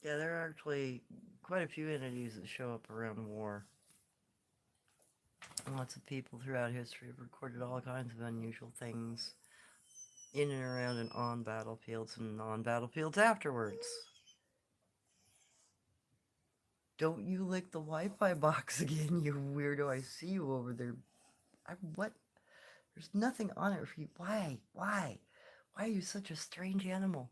Yeah, there are actually quite a few entities that show up around war. Lots of people throughout history have recorded all kinds of unusual things in and around and on battlefields and on battlefields afterwards. Don't you lick the Wi-Fi box again, you weirdo. I see you over there. What? There's nothing on it for you. Why? Why? Why are you such a strange animal?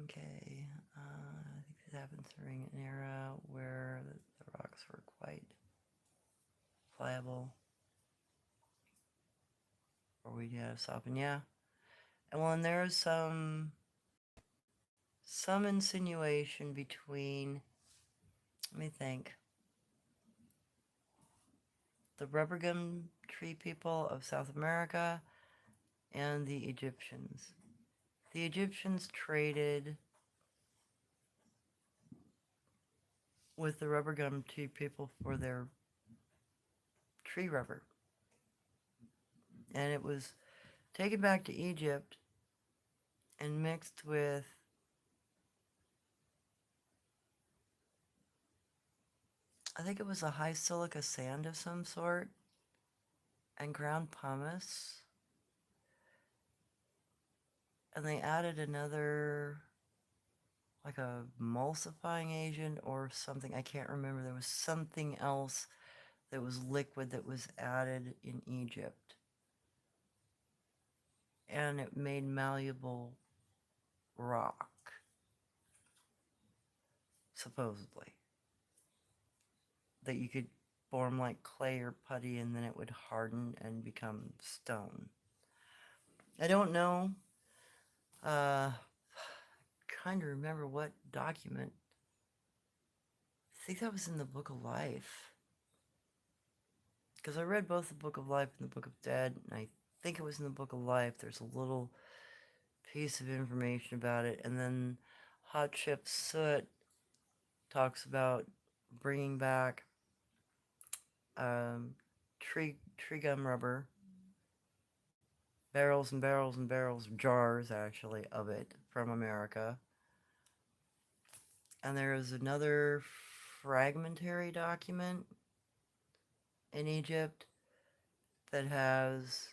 Okay. I think this happens during an era where the rocks were quite pliable. Or we have soften, yeah. And well, and there's some insinuation between, let me think, the rubber gum tree people of South America and the Egyptians. The Egyptians traded with the rubber gum tree people for their tree rubber. And it was taken back to Egypt and mixed with, I think it was a high silica sand of some sort, and ground pumice. And they added another, like a emulsifying agent or something. I can't remember. There was something else that was liquid that was added in Egypt. And it made malleable rock, supposedly. That you could form like clay or putty and then it would harden and become stone. I don't know. Trying to remember what document. I think that was in the Book of Life. Because I read both the Book of Life and the Book of Dead, and I think it was in the Book of Life. There's a little piece of information about it, and then Hot Chip Soot talks about bringing back tree gum rubber, barrels and barrels and barrels, jars actually, of it from America. And there is another fragmentary document in Egypt that has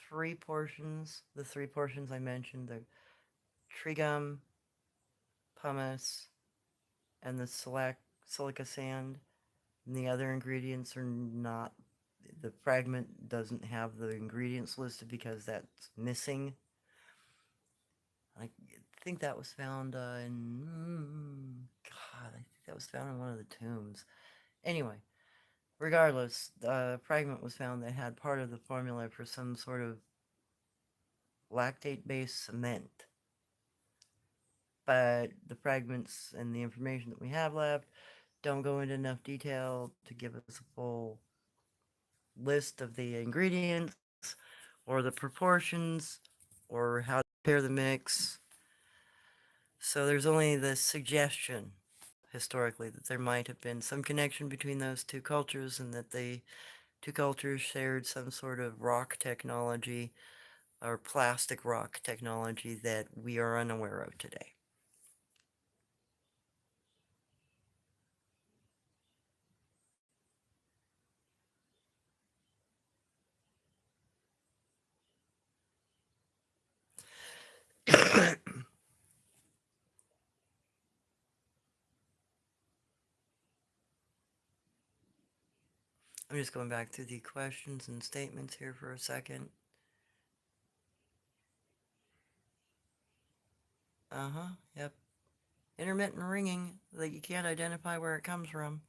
three portions. The three portions I mentioned, the tree gum, pumice, and the silica sand, and the other ingredients are not. The fragment doesn't have the ingredients listed because that's missing. I think that was found God, I think that was found in one of the tombs. Anyway, regardless, the fragment was found that had part of the formula for some sort of lactate-based cement. But the fragments and the information that we have left don't go into enough detail to give us a full list of the ingredients or the proportions or how to prepare the mix. So there's only the suggestion historically that there might have been some connection between those two cultures and that the two cultures shared some sort of rock technology or plastic rock technology that we are unaware of today. I'm just going back through the questions and statements here for a second. Uh-huh, yep. Intermittent ringing that you can't identify where it comes from.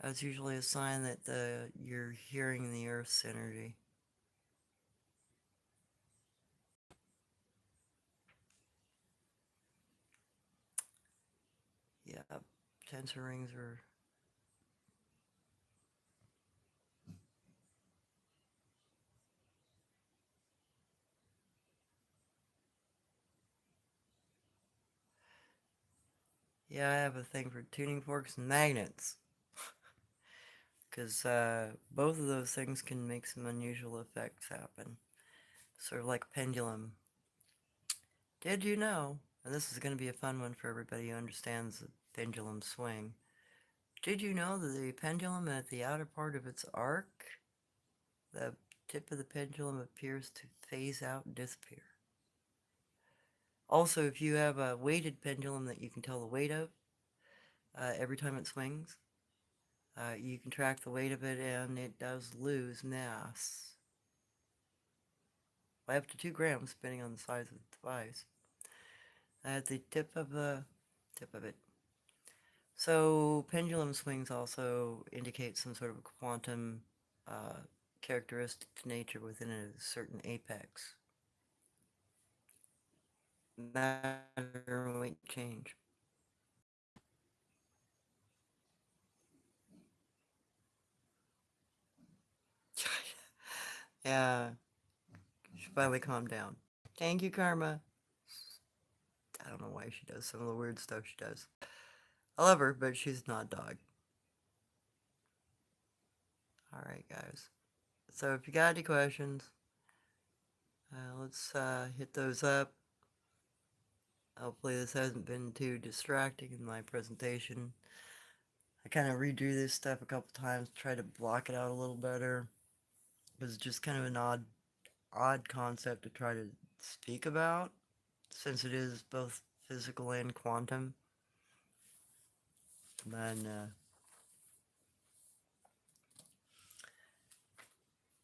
That's usually a sign that you're hearing the Earth's energy. Yeah, tensor rings are. Yeah, I have a thing for tuning forks and magnets. Because both of those things can make some unusual effects happen. Sort of like pendulum. Did you know, and this is going to be a fun one for everybody who understands the pendulum swing. Did you know that the pendulum at the outer part of its arc, the tip of the pendulum appears to phase out and disappear? Also, if you have a weighted pendulum that you can tell the weight of every time it swings, you can track the weight of it and it does lose mass by up to 2 grams, depending on the size of the device, at the tip of it. So pendulum swings also indicate some sort of quantum uh, characteristic to nature within a certain apex. Matter and weight change. Yeah, she finally calmed down. Thank you, Karma. I don't know why she does some of the weird stuff she does. I love her, but she's not a dog. Alright, guys. So if you got any questions, let's hit those up. Hopefully this hasn't been too distracting in my presentation. I kind of redrew this stuff a couple times, tried to block it out a little better. It was just kind of an odd concept to try to speak about, since it is both physical and quantum. And,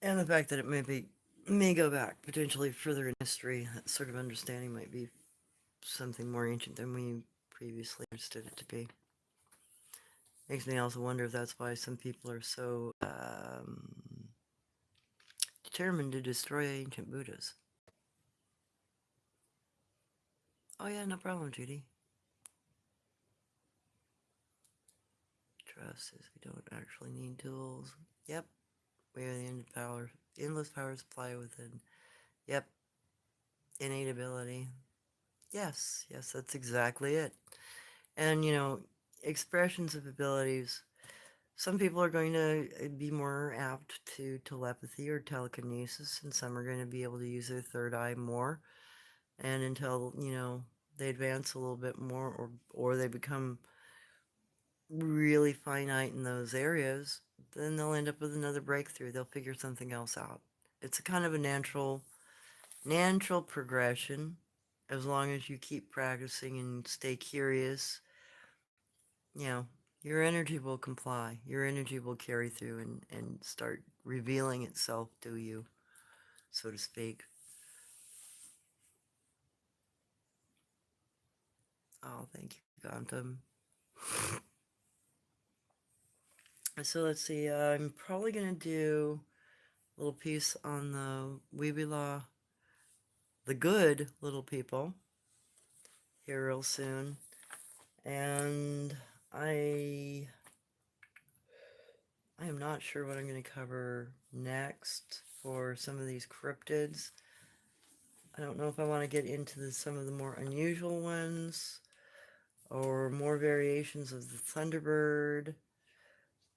and the fact that it may go back potentially further in history, that sort of understanding might be something more ancient than we previously understood it to be. Makes me also wonder if that's why some people are so determined to destroy ancient Buddhas. Oh yeah, no problem, Judy. Trust says we don't actually need tools. Yep, we are the endless power supply within. Yep, innate ability. Yes, that's exactly it. And expressions of abilities. Some people are going to be more apt to telepathy or telekinesis, and some are going to be able to use their third eye more. And until, they advance a little bit more or they become really finite in those areas, then they'll end up with another breakthrough. They'll figure something else out. It's a kind of a natural progression as long as you keep practicing and stay curious you know, your energy will comply. Your energy will carry through and start revealing itself to you, so to speak. Oh, thank you, Quantum. So let's see. I'm probably gonna do a little piece on the Weebila, the good little people, here real soon, and I I am not sure what I'm going to cover next for some of these cryptids. I don't know if I want to get into some of the more unusual ones or more variations of the Thunderbird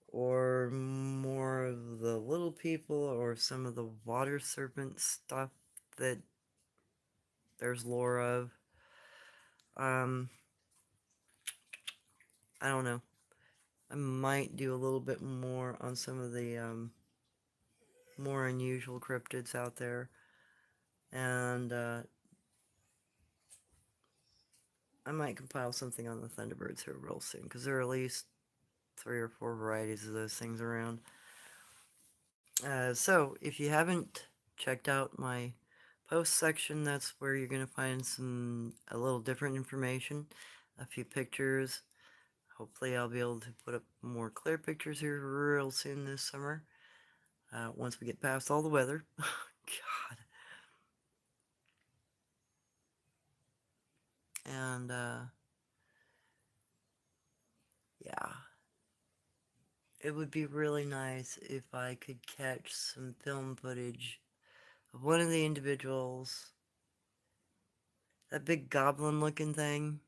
or more of the little people or some of the water serpent stuff that there's lore of. Um, I don't know. I might do a little bit more on some of the more unusual cryptids out there. And I might compile something on the Thunderbirds here real soon, because there are at least 3 or 4 varieties of those things around. So, if you haven't checked out my post section, that's where you're going to find a little different information, a few pictures. Hopefully I'll be able to put up more clear pictures here real soon this summer, once we get past all the weather. God. And, yeah. It would be really nice if I could catch some film footage of one of the individuals, that big goblin looking thing.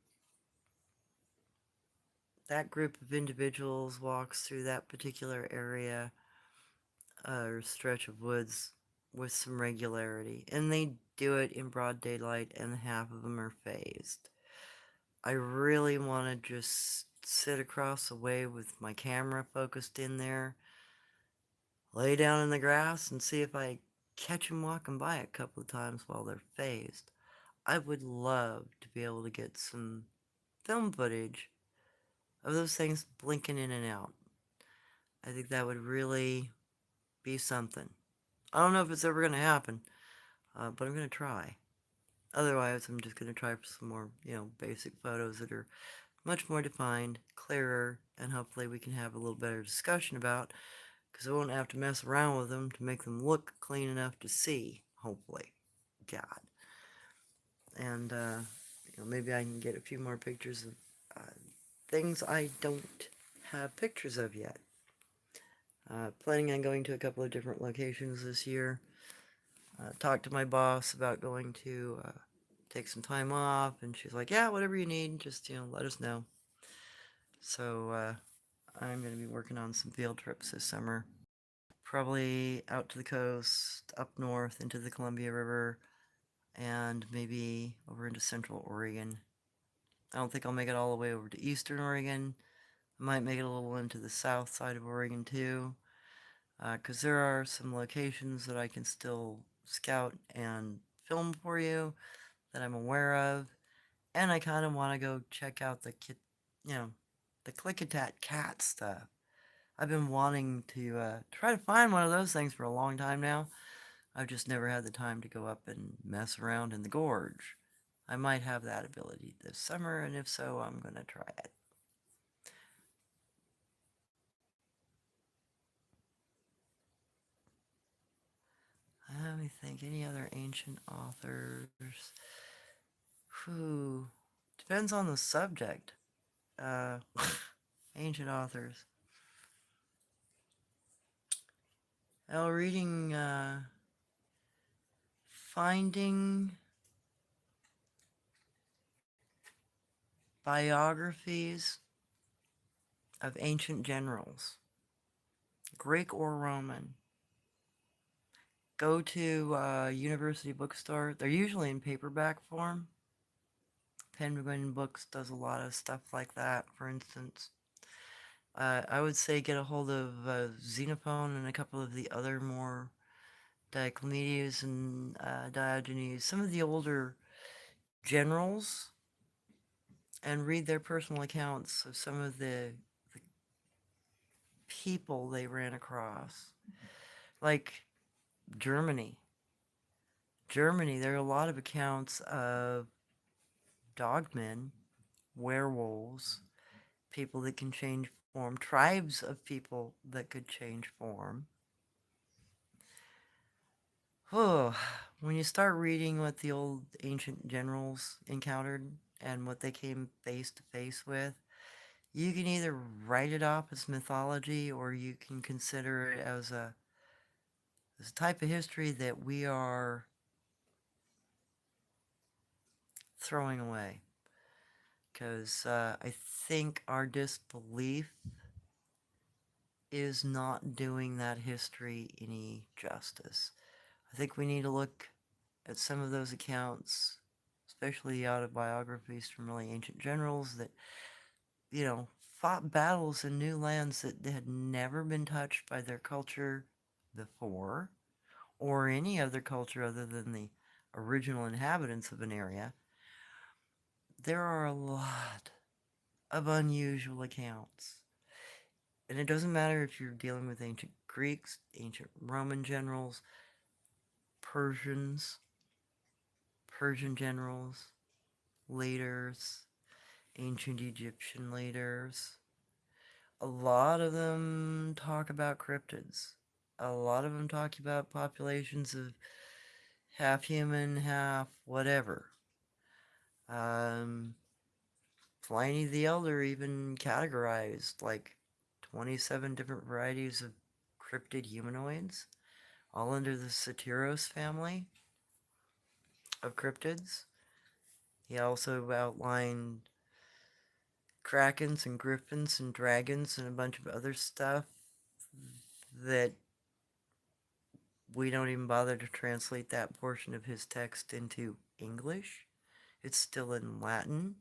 That group of individuals walks through that particular area or stretch of woods with some regularity, and they do it in broad daylight, and half of them are phased. I really want to just sit across the way with my camera focused in there, lay down in the grass, and see if I catch them walking by a couple of times while they're phased. I would love to be able to get some film footage of those things blinking in and out. I think that would really be something. I don't know if it's ever going to happen, but I'm going to try. Otherwise, I'm just going to try for some more, basic photos that are much more defined, clearer, and hopefully we can have a little better discussion about, because I won't have to mess around with them to make them look clean enough to see, hopefully. God. And, maybe I can get a few more pictures of things I don't have pictures of yet. Planning on going to a couple of different locations this year. Talked to my boss about going to take some time off, and she's like, yeah, whatever you need, just, let us know. So I'm going to be working on some field trips this summer. Probably out to the coast, up north into the Columbia River, and maybe over into central Oregon. I don't think I'll make it all the way over to eastern Oregon. I might make it a little into the south side of Oregon too, because there are some locations that I can still scout and film for you that I'm aware of, and I kind of want to go check out the Clickitat cat stuff. I've been wanting to try to find one of those things for a long time now. I've just never had the time to go up and mess around in the gorge. I might have that ability this summer, and if so, I'm going to try it. Let me think. Any other ancient authors? Whew. Depends on the subject. Uh, ancient authors. Well, reading, finding biographies of ancient generals, Greek or Roman. Go to a university bookstore. They're usually in paperback form. Penguin Books does a lot of stuff like that, for instance. I would say get a hold of Xenophon and a couple of the other more Diocletians and Diogenes. Some of the older generals and read their personal accounts of some of the people they ran across. Like Germany. Germany, there are a lot of accounts of dogmen, werewolves, people that can change form, tribes of people that could change form. Oh, when you start reading what the old ancient generals encountered and what they came face to face with, you can either write it off as mythology or you can consider it as a type of history that we are throwing away. Because I think our disbelief is not doing that history any justice. I think we need to look at some of those accounts, especially the autobiographies from really ancient generals that, fought battles in new lands that had never been touched by their culture before, or any other culture other than the original inhabitants of an area. There are a lot of unusual accounts. And it doesn't matter if you're dealing with ancient Greeks, ancient Roman generals, Persians, Persian generals, leaders, ancient Egyptian leaders. A lot of them talk about cryptids. A lot of them talk about populations of half human, half whatever. Um, Pliny the Elder even categorized like 27 different varieties of cryptid humanoids, all under the Satyros family of cryptids. He also outlined krakens and griffins and dragons and a bunch of other stuff that we don't even bother to translate that portion of his text into English. It's still in Latin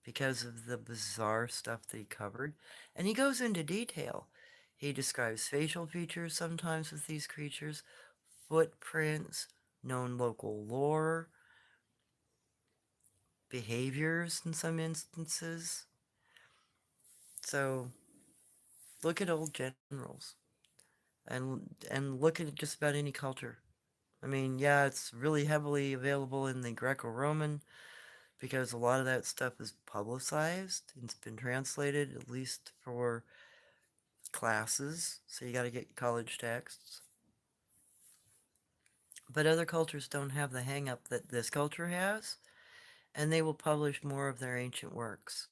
because of the bizarre stuff that he covered. And he goes into detail. He describes facial features sometimes with these creatures, footprints, known local lore, behaviors in some instances. So look at old generals and look at just about any culture. I mean, yeah, it's really heavily available in the Greco-Roman because a lot of that stuff is publicized. It's been translated, at least for classes, so you got to get college texts. But other cultures don't have the hang up that this culture has, and they will publish more of their ancient works.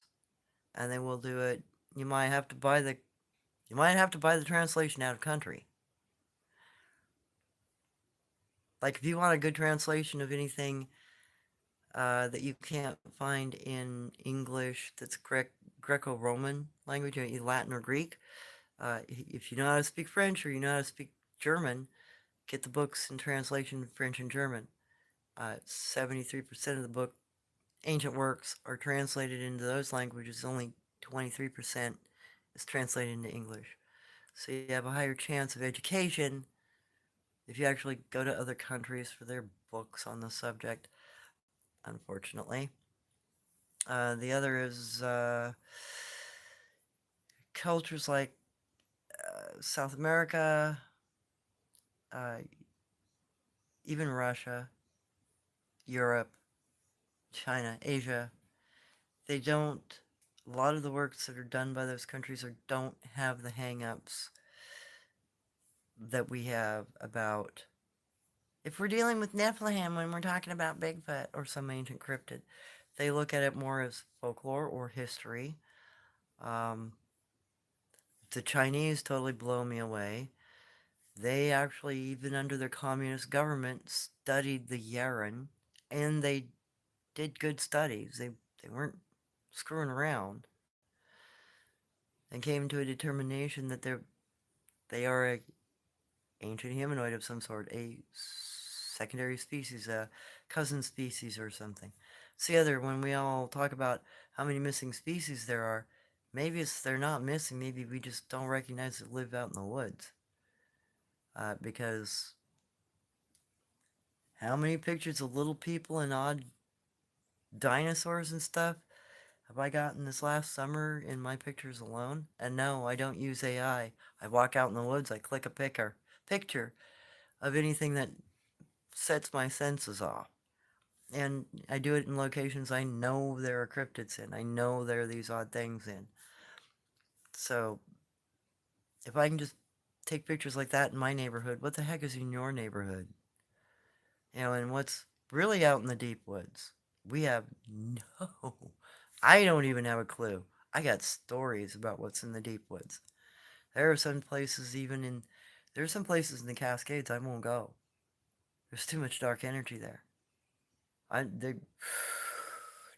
And they will do it. You might have to buy the you might have to buy the translation out of country. Like if you want a good translation of anything that you can't find in English that's Greco-Roman language, Latin or Greek, if you know how to speak French or you know how to speak German, get the books in translation in French and German. 73% of the book ancient works are translated into those languages. Only 23% is translated into English. So you have a higher chance of education if you actually go to other countries for their books on the subject, unfortunately. The other is cultures like South America, uh, even Russia, Europe, China, Asia. They don't, a lot of the works that are done by those countries don't have the hang-ups that we have about, if we're dealing with Nephilim when we're talking about Bigfoot or some ancient cryptid, they look at it more as folklore or history. Um, the Chinese totally blow me away. They actually, even under their communist government, studied the Yaren, and they did good studies. They weren't screwing around, and came to a determination that they are a ancient humanoid of some sort, a secondary species, a cousin species or something. It's the other, when we all talk about how many missing species there are, maybe they're not missing, maybe we just don't recognize that live out in the woods. Because how many pictures of little people and odd dinosaurs and stuff have I gotten this last summer in my pictures alone? And no, I don't use AI. I walk out in the woods, I click a picture of anything that sets my senses off. And I do it in locations I know there are cryptids in. I know there are these odd things in. So if I can just take pictures like that in my neighborhood, what the heck is in your neighborhood? And what's really out in the deep woods? We have no, I don't even have a clue. I got stories about what's in the deep woods. There are some places there's some places in the Cascades I won't go. There's too much dark energy there. I, they,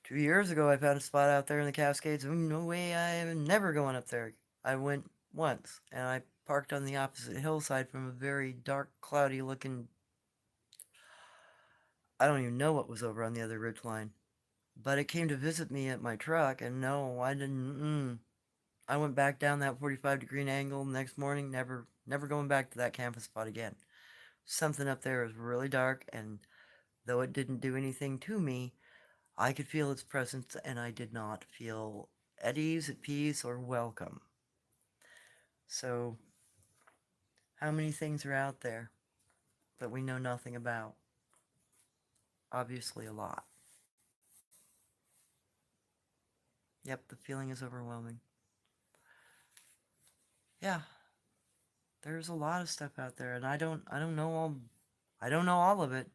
2 years ago, I found a spot out there in the Cascades. No way, I am never going up there. I went once, and I parked on the opposite hillside from a very dark, cloudy looking. I don't even know what was over on the other ridge line. But it came to visit me at my truck, and no, I didn't. I went back down that 45-degree angle the next morning, never going back to that campus spot again. Something up there was really dark, and though it didn't do anything to me, I could feel its presence, and I did not feel at ease, at peace, or welcome. So, how many things are out there that we know nothing about? Obviously, a lot. Yep, the feeling is overwhelming. Yeah, there's a lot of stuff out there, and I don't know all of it.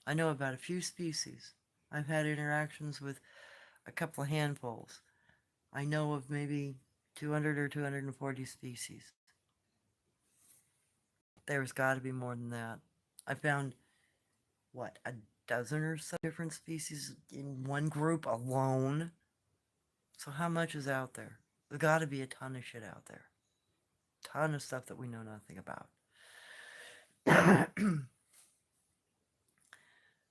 I know about a few species. I've had interactions with a couple of handfuls. I know of maybe 200 or 240 species. There's got to be more than that. I found, what, a dozen or so different species in one group alone? So how much is out there? There's got to be a ton of shit out there. Ton of stuff that we know nothing about.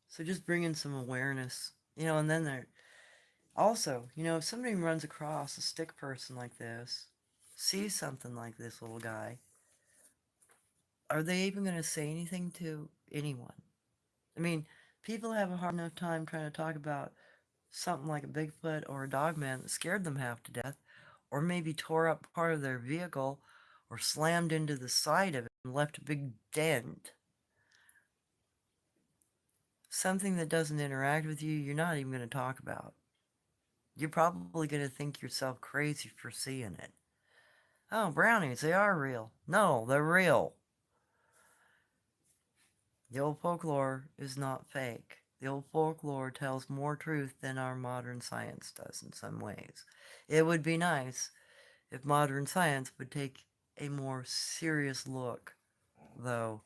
So just bringing some awareness, and then there, also, if somebody runs across a stick person like this, sees something like this little guy, are they even going to say anything to anyone? I mean, people have a hard enough time trying to talk about something like a Bigfoot or a dogman that scared them half to death, or maybe tore up part of their vehicle, or slammed into the side of it and left a big dent. Something that doesn't interact with you, you're not even going to talk about. You're probably going to think yourself crazy for seeing it. Oh, brownies, they are real. No, they're real. The old folklore is not fake. The old folklore tells more truth than our modern science does in some ways. It would be nice if modern science would take a more serious look, though,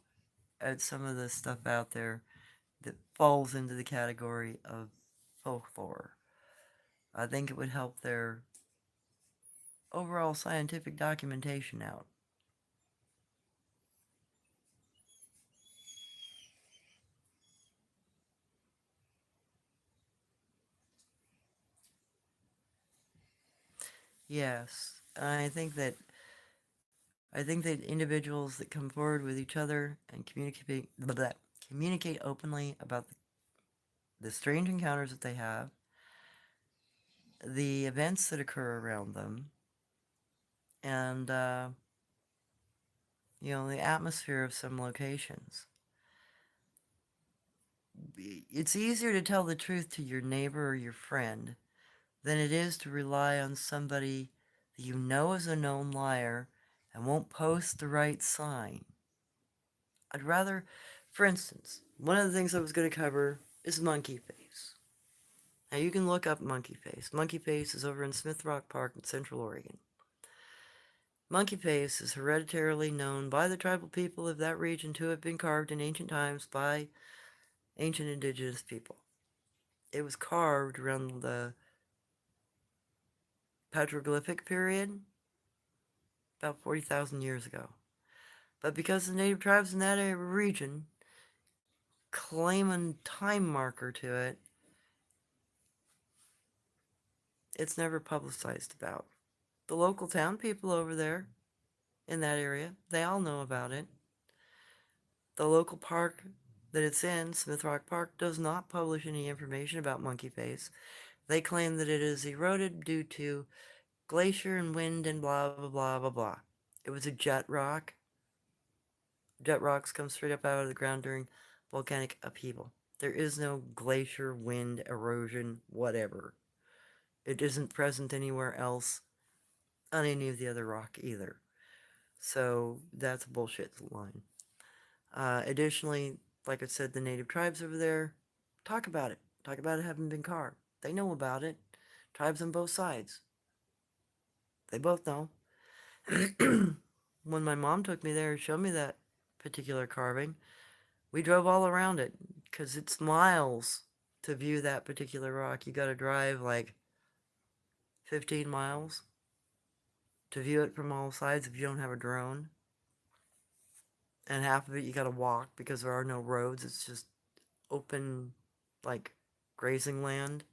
at some of the stuff out there that falls into the category of folklore. I think it would help their overall scientific documentation out. Yes, I think that individuals that come forward with each other and communicate openly about the strange encounters that they have, the events that occur around them, and the atmosphere of some locations. It's easier to tell the truth to your neighbor or your friend than it is to rely on somebody that you know is a known liar and won't post the right sign. I'd rather, for instance, one of the things I was going to cover is monkey face. Now you can look up monkey face. Monkey face is over in Smith Rock Park in Central Oregon. Monkey face is hereditarily known by the tribal people of that region to have been carved in ancient times by ancient indigenous people. It was carved around the petroglyphic period, about 40,000 years ago. But because the native tribes in that region claim a time marker to it, it's never publicized about. The local town people over there in that area, they all know about it. The local park that it's in, Smith Rock Park, does not publish any information about monkey face. They claim that it is eroded due to glacier and wind and blah, blah, blah, blah, blah. It was a jet rock. Jet rocks come straight up out of the ground during volcanic upheaval. There is no glacier, wind, erosion, whatever. It isn't present anywhere else on any of the other rock either. So that's a bullshit line. Additionally, like I said, the native tribes over there talk about it. Talk about it having been carved. They know about it. Tribes on both sides. They both know. When my mom took me there and showed me that particular carving, we drove all around it because it's miles to view that particular rock. You got to drive like 15 miles to view it from all sides if you don't have a drone. And half of it you got to walk because there are no roads. It's just open, like, grazing land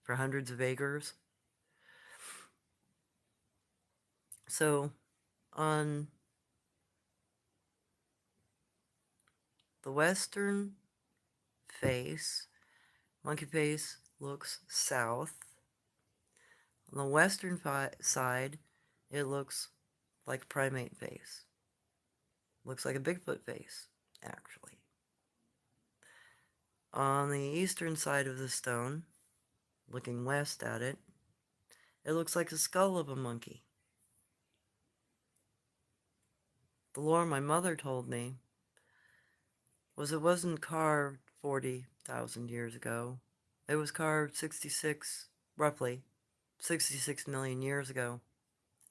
for hundreds of acres. So, on the western face, monkey face looks south. On the western side, it looks like primate face. Looks like a Bigfoot face, actually. On the eastern side of the stone, looking west at it, it looks like the skull of a monkey. The lore my mother told me was it wasn't carved 40,000 years ago. It was carved 66, roughly 66 million years ago,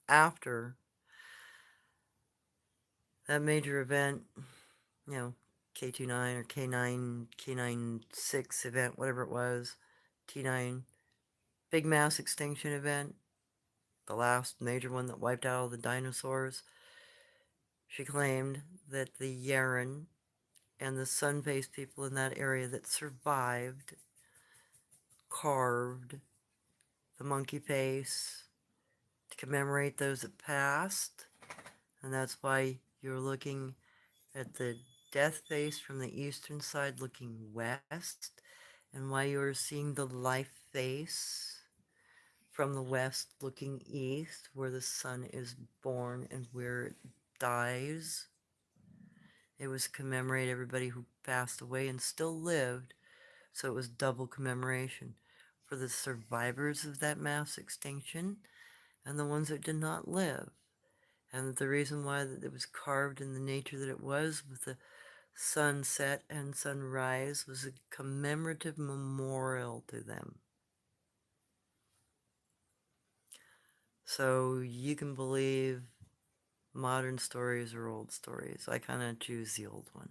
after that major event, K29 or K96 event, whatever it was, T9, big mass extinction event, the last major one that wiped out all the dinosaurs. She claimed that the Yaren and the sun-faced people in that area that survived carved the monkey face to commemorate those that passed, and that's why you're looking at the death face from the eastern side looking west, and why you're seeing the life face from the west looking east, where the sun is born and where it dies. It was to commemorate everybody who passed away and still lived, so it was double commemoration for the survivors of that mass extinction and the ones that did not live. And the reason why it was carved in the nature that it was, with the sunset and sunrise, was a commemorative memorial to them. So you can believe modern stories or old stories. I kind of choose the old one.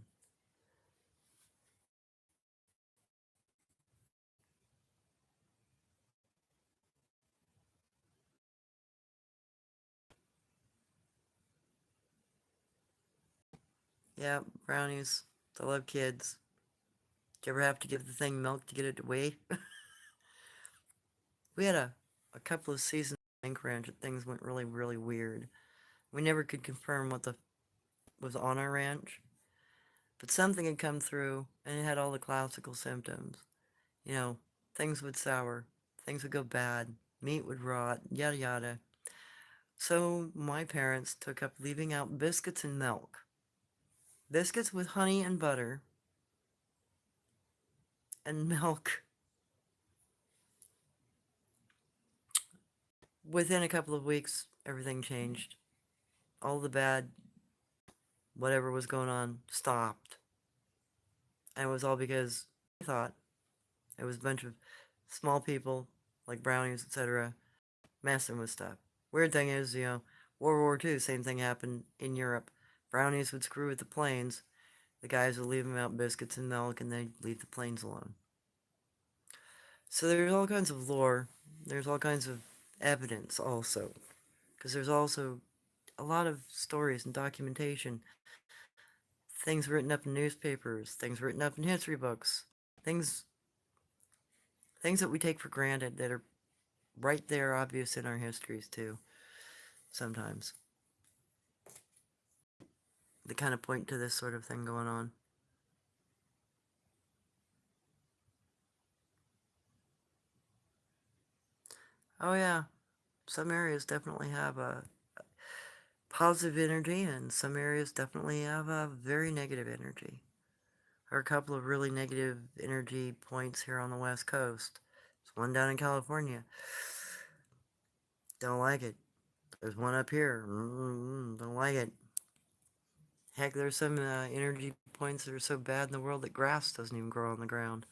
Yeah, brownies. I love kids. Do you ever have to give the thing milk to get it to weigh? We had a couple of seasons at Bank Ranch that things went really, really weird. We never could confirm what was on our ranch, but something had come through and it had all the classical symptoms. Things would sour, things would go bad, meat would rot, yada yada. So my parents took up leaving out biscuits and milk. Biscuits with honey and butter, and milk. Within a couple of weeks, everything changed. All the bad, whatever was going on, stopped. And it was all because I thought it was a bunch of small people, like brownies, etc., messing with stuff. Weird thing is, World War II, same thing happened in Europe. Brownies would screw with the planes. The guys would leave them out biscuits and milk, and they'd leave the planes alone. So there's all kinds of lore. There's all kinds of evidence also. Because there's also a lot of stories and documentation. Things written up in newspapers, things written up in history books, things that we take for granted that are right there, obvious in our histories too, sometimes. They kind of point to this sort of thing going on. Oh yeah, some areas definitely have a positive energy, and some areas definitely have a very negative energy. There are a couple of really negative energy points here on the West Coast. There's one down in California. Don't like it. There's one up here. Don't like it. Heck, there's some energy points that are so bad in the world that grass doesn't even grow on the ground.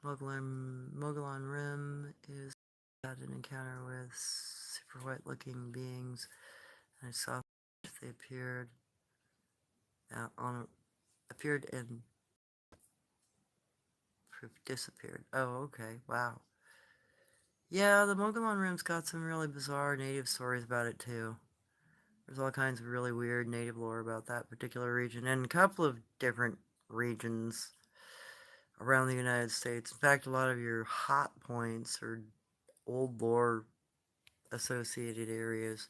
Mogollon Rim is had an encounter with super white-looking beings. I saw they appeared and disappeared. Oh, okay. Wow. Yeah, the Mogollon Rim's got some really bizarre native stories about it too. There's all kinds of really weird native lore about that particular region, and a couple of different regions around the United States. In fact, a lot of your hot points are old lore associated areas.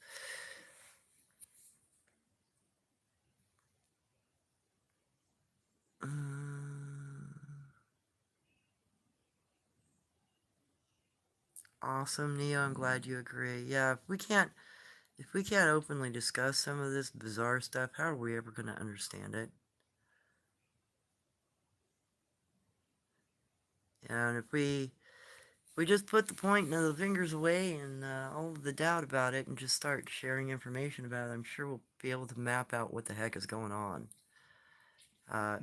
Awesome, Neo. I'm glad you agree. Yeah, if we can't openly discuss some of this bizarre stuff, how are we ever going to understand it? And if we just put the point of the fingers away and all of the doubt about it and just start sharing information about it, I'm sure we'll be able to map out what the heck is going on. Uh,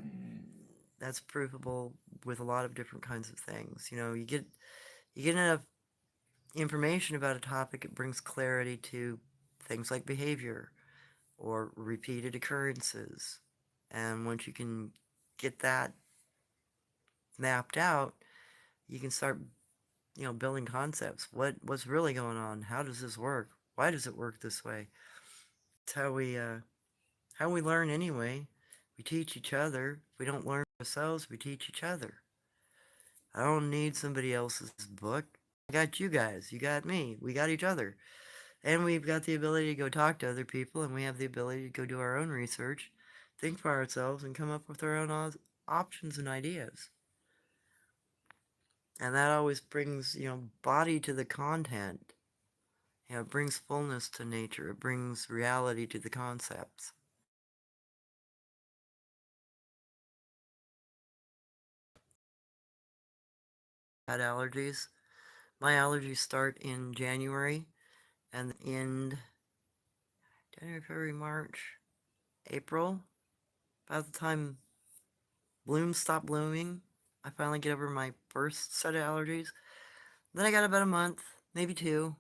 that's provable with a lot of different kinds of things. You get enough information about a topic, it brings clarity to things like behavior or repeated occurrences. And once you can get that mapped out, you can start, building concepts. What's really going on? How does this work? Why does it work this way? It's how we learn anyway. We teach each other. We don't learn ourselves. We teach each other. I don't need somebody else's book. I got you guys. You got me. We got each other. And we've got the ability to go talk to other people, and we have the ability to go do our own research, think for ourselves, and come up with our own options and ideas. And that always brings, body to the content. It brings fullness to nature. It brings reality to the concepts. Had allergies. My allergies start in January and end January, February, March, April. About the time blooms stop blooming, I finally get over my first set of allergies. Then I got about a month, maybe two,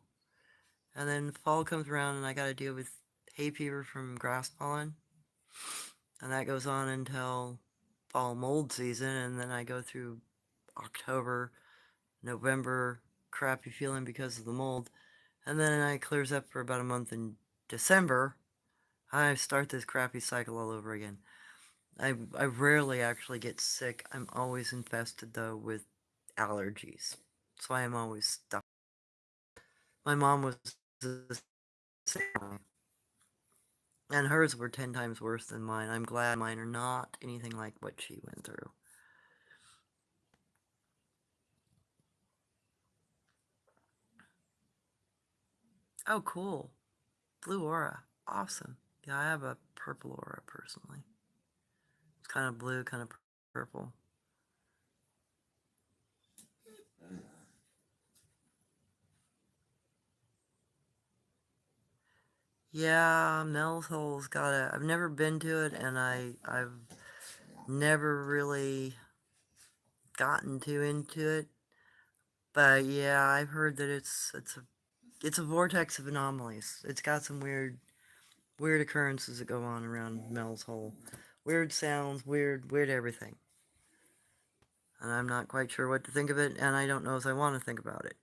and then fall comes around and I got to deal with hay fever from grass pollen, and that goes on until fall mold season, and then I go through October, November, crappy feeling because of the mold, and then it clears up for about a month in December. I start this crappy cycle all over again. I rarely actually get sick. I'm always infested though with allergies. That's why I'm always stuck. My mom was the same, and hers were 10 times worse than mine. I'm glad mine are not anything like what she went through. Oh, cool. Blue aura. Awesome. Yeah, I have a purple aura personally. It's kind of blue, kind of purple. Yeah, Mel's Hole's got a. I've never been to it, and I've never really gotten too into it. But yeah, I've heard that it's a vortex of anomalies. It's got some weird occurrences that go on around Mel's Hole. Weird sounds, weird everything. And I'm not quite sure what to think of it, and I don't know if I want to think about it.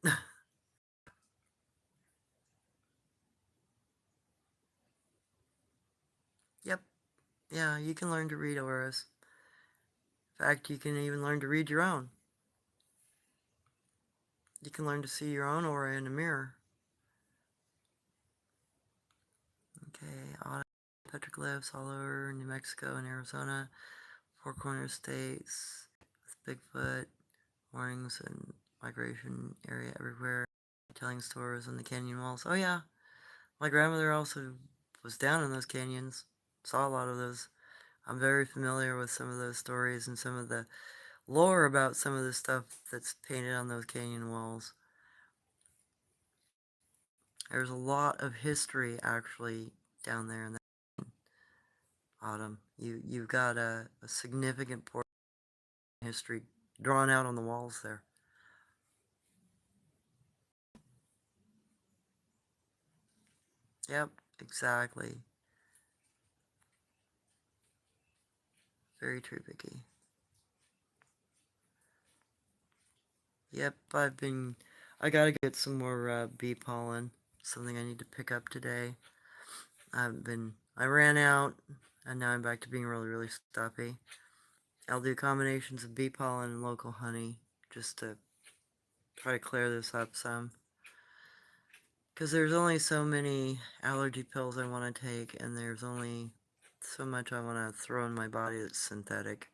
Yep. Yeah, you can learn to read auras. In fact, you can even learn to read your own. You can learn to see your own aura in a mirror. Okay, auto petroglyphs all over New Mexico and Arizona, Four Corner states with Bigfoot, warnings and migration area everywhere, telling stories on the canyon walls. Oh yeah, my grandmother also was down in those canyons, saw a lot of those. I'm very familiar with some of those stories and some of the lore about some of the stuff that's painted on those canyon walls. There's a lot of history actually down there in the autumn. You've got a significant portion of history drawn out on the walls there. Yep, exactly. Very true, Vicky. Yep, I gotta get some more bee pollen. Something I need to pick up today. I ran out, and now I'm back to being really, really stuffy. I'll do combinations of bee pollen and local honey just to try to clear this up some. Because there's only so many allergy pills I want to take, and there's only so much I want to throw in my body that's synthetic.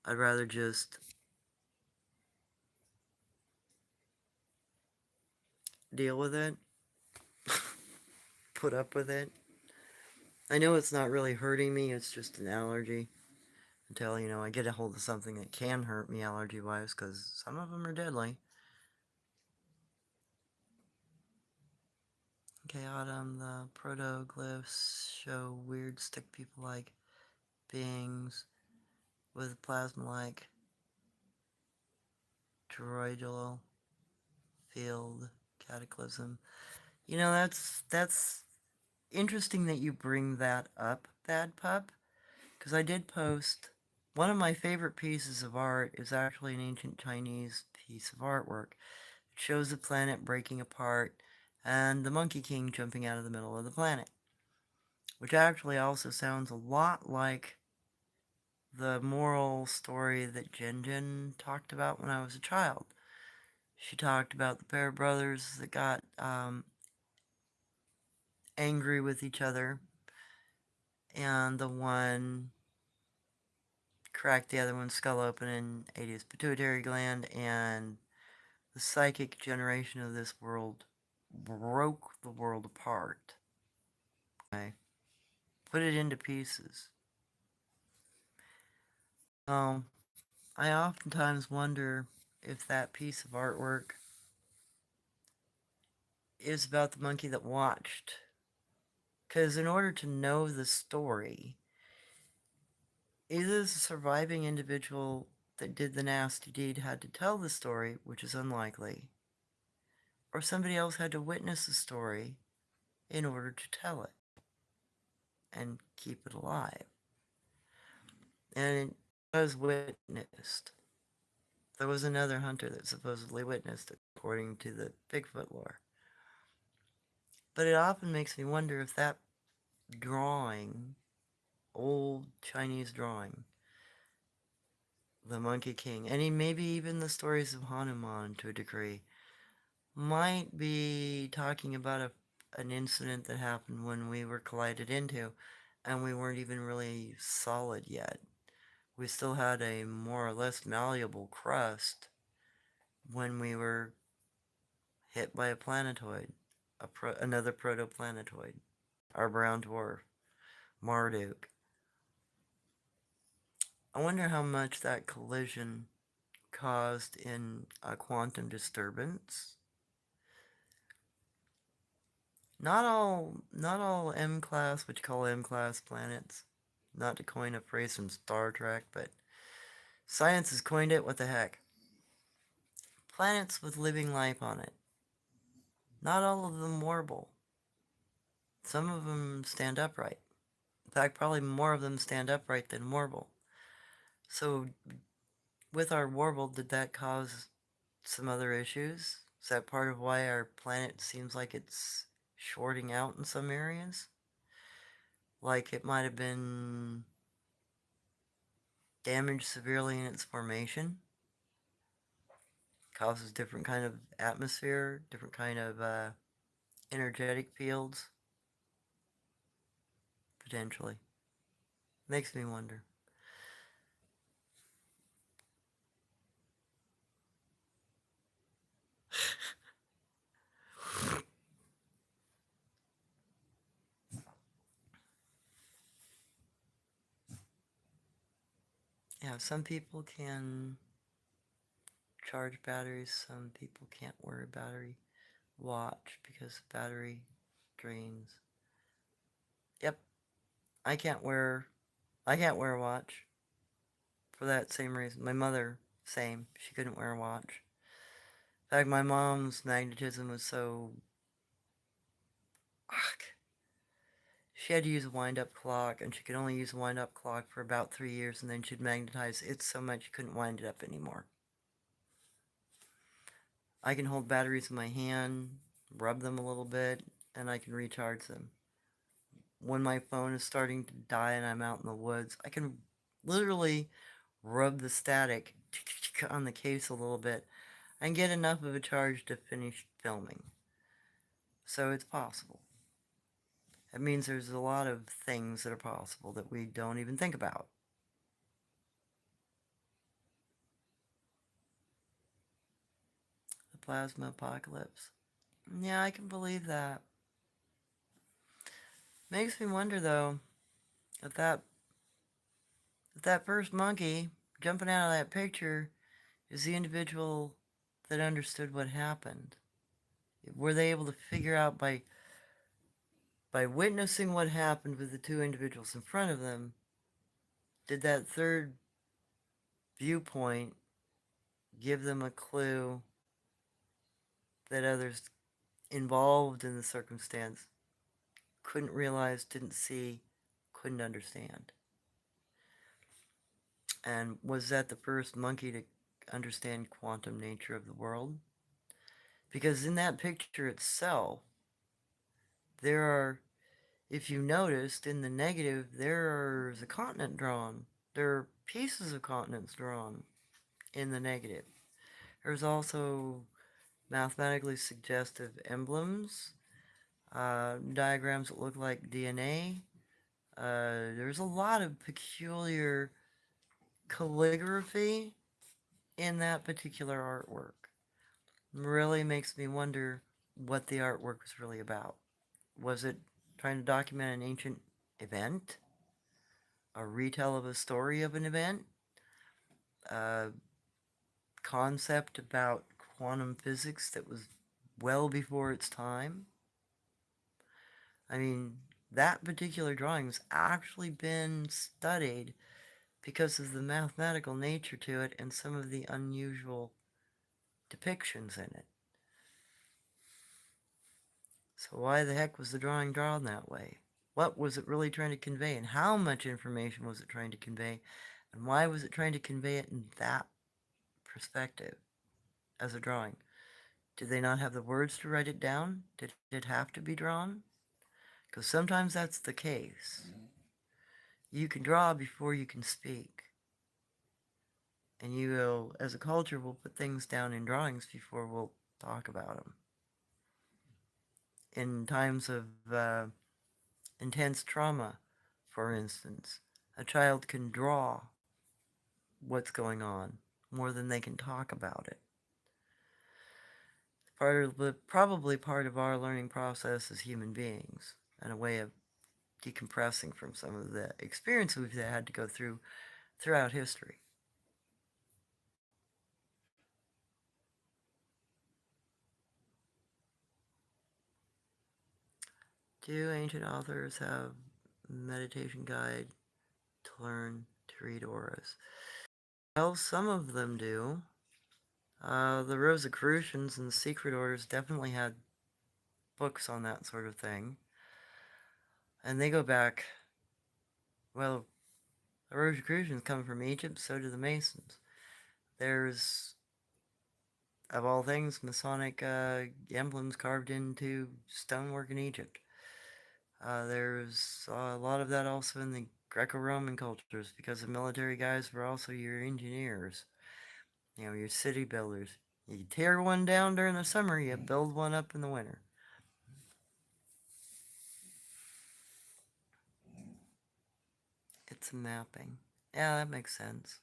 I'd rather just deal with it, put up with it. I know it's not really hurting me, it's just an allergy. Until, I get a hold of something that can hurt me allergy-wise, because some of them are deadly. Okay, Autumn, the protoglyphs show weird stick people-like beings with plasma-like toroidal field cataclysm. That's interesting that you bring that up, Bad Pup, because I did post one of my favorite pieces of art is actually an ancient Chinese piece of artwork. It shows the planet breaking apart and the Monkey King jumping out of the middle of the planet, which actually also sounds a lot like the moral story that Jen talked about when I was a child. She talked about the pair of brothers that got angry with each other, and the one cracked the other one's skull open and ate his pituitary gland, and the psychic generation of this world broke the world apart. I put it into pieces. I oftentimes wonder if that piece of artwork is about the monkey that watched. Because in order to know the story, either the surviving individual that did the nasty deed had to tell the story, which is unlikely, or somebody else had to witness the story in order to tell it and keep it alive. And it was witnessed. There was another hunter that supposedly witnessed it, according to the Bigfoot lore. But it often makes me wonder if that drawing, old Chinese drawing, the Monkey King, and maybe even the stories of Hanuman to a degree, might be talking about an incident that happened when we were collided into, and we weren't even really solid yet. We still had a more or less malleable crust when we were hit by a planetoid, another protoplanetoid, our brown dwarf, Marduk. I wonder how much that collision caused in a quantum disturbance. Not all M-class, what you call M-class planets, not to coin a phrase from Star Trek, but science has coined it, what the heck. Planets with living life on it. Not all of them warble. Some of them stand upright. In fact, probably more of them stand upright than warble. So, with our warble, did that cause some other issues? Is that part of why our planet seems like it's shorting out in some areas? Like it might have been damaged severely in its formation? Causes different kind of atmosphere, different kind of energetic fields? Potentially. Makes me wonder. Yeah, some people can charge batteries, some people can't wear a battery watch because the battery drains. Yep, I can't wear a watch for that same reason. My mother, same. She couldn't wear a watch. In fact, my mom's magnetism was so... She had to use a wind-up clock, and she could only use a wind-up clock for about 3 years, and then she'd magnetize it so much she couldn't wind it up anymore. I can hold batteries in my hand, rub them a little bit, and I can recharge them. When my phone is starting to die and I'm out in the woods, I can literally rub the static on the case a little bit and get enough of a charge to finish filming. So it's possible. It means there's a lot of things that are possible that we don't even think about. The plasma apocalypse. Yeah, I can believe that. Makes me wonder though, if that first monkey jumping out of that picture is the individual that understood what happened. Were they able to figure out by witnessing what happened with the two individuals in front of them, did that third viewpoint give them a clue that others involved in the circumstance couldn't realize, didn't see, couldn't understand? And was that the first monkey to understand quantum nature of the world? Because in that picture itself, there are, if you noticed, in the negative, there's a continent drawn. There are pieces of continents drawn in the negative. There's also mathematically suggestive emblems, diagrams that look like DNA. There's a lot of peculiar calligraphy in that particular artwork. Really makes me wonder what the artwork was really about. Was it trying to document an ancient event? A retell of a story of an event? A concept about quantum physics that was well before its time? I mean, that particular drawing's actually been studied because of the mathematical nature to it and some of the unusual depictions in it. So why the heck was the drawing drawn that way? What was it really trying to convey, and how much information was it trying to convey, and why was it trying to convey it in that perspective as a drawing? Did they not have the words to write it down? Did it have to be drawn? Because sometimes that's the case. You can draw before you can speak. And you will, as a culture, will put things down in drawings before we'll talk about them. In times of intense trauma, for instance, a child can draw what's going on more than they can talk about it. Probably part of our learning process as human beings, and a way of decompressing from some of the experience we've had to go through throughout history. Do ancient authors have meditation guide to learn to read auras? Well, some of them do. The Rosicrucians and the Secret Orders definitely had books on that sort of thing. And they go back, well, the Rosicrucians come from Egypt, so do the Masons. There's, of all things, Masonic emblems carved into stonework in Egypt. There's a lot of that also in the Greco-Roman cultures, because the military guys were also your engineers, your city builders. You tear one down during the summer, you build one up in the winter. It's a mapping. Yeah, that makes sense.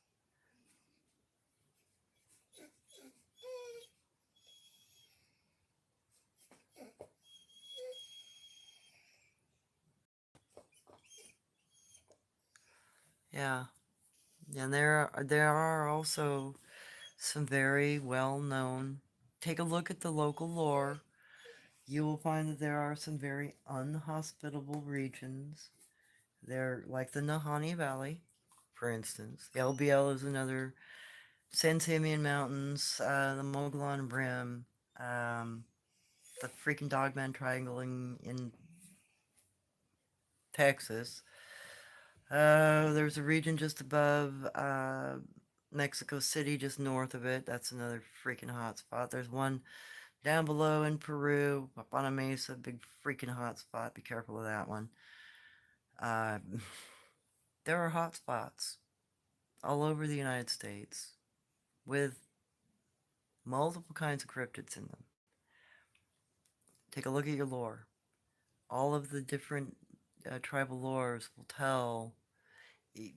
Yeah, And there are also some very well known. Take a look at the local lore. You will find that there are some very unhospitable regions. They're like the Nahanni Valley, for instance. The LBL is another. San Simeon Mountains, the Mogollon Rim, um, the freaking Dogman Triangle in Texas. There's a region just above Mexico City, just north of it. That's another freaking hot spot. There's one down below in Peru, up on a mesa, big freaking hot spot. Be careful of that one. Uh, there are hot spots all over the United States with multiple kinds of cryptids in them. Take a look at your lore. All of the different tribal lores will tell, e-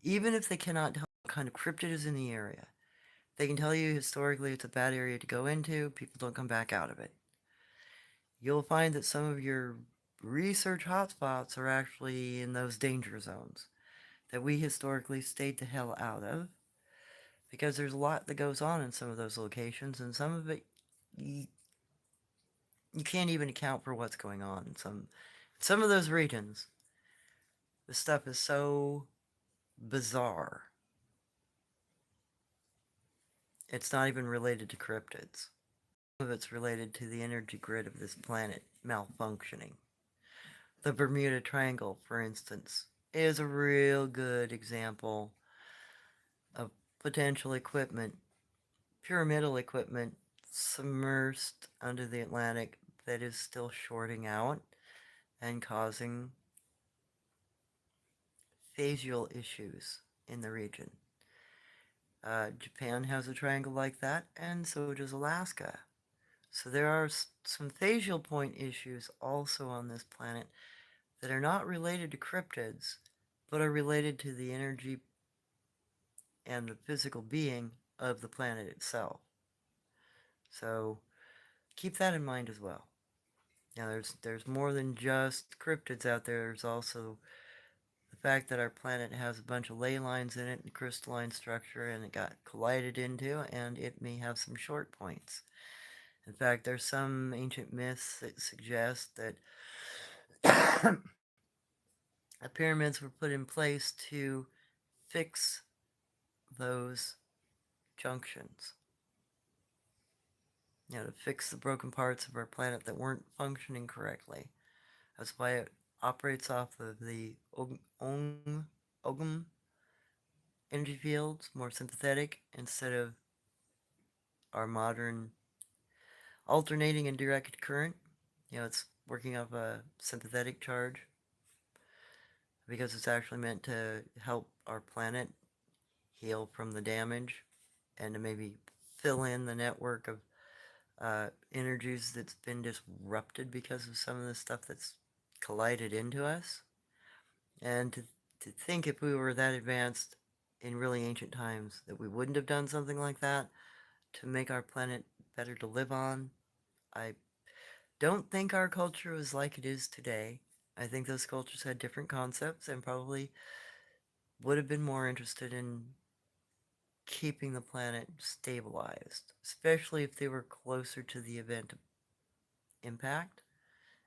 even if they cannot tell what kind of cryptid is in the area, they can tell you historically it's a bad area to go into, people don't come back out of it. You'll find that some of your research hotspots are actually in those danger zones that we historically stayed the hell out of because there's a lot that goes on in some of those locations, and some of it you, you can't even account for what's going on in some of those regions. The stuff is so bizarre. It's not even related to cryptids. Some of it's related to the energy grid of this planet malfunctioning. The Bermuda Triangle, for instance, is a real good example of potential equipment, pyramidal equipment, submersed under the Atlantic that is still shorting out and causing phasial issues in the region. Japan has a triangle like that, and so does Alaska. So there are some phasial point issues also on this planet that are not related to cryptids, but are related to the energy and the physical being of the planet itself. So keep that in mind as well. Now there's more than just cryptids out there. There's also the fact that our planet has a bunch of ley lines in it and crystalline structure, and it got collided into, and it may have some short points. In fact, there's some ancient myths that suggest that the pyramids were put in place to fix those junctions. To fix the broken parts of our planet that weren't functioning correctly. That's why it operates off of the Ogum energy fields, more sympathetic, instead of our modern alternating and directed current. It's working off a sympathetic charge because it's actually meant to help our planet heal from the damage and to maybe fill in the network of energies that's been disrupted because of some of the stuff that's collided into us. And to think if we were that advanced in really ancient times that we wouldn't have done something like that to make our planet better to live on. I don't think our culture was like it is today. I think those cultures had different concepts and probably would have been more interested in keeping the planet stabilized, especially if they were closer to the event of impact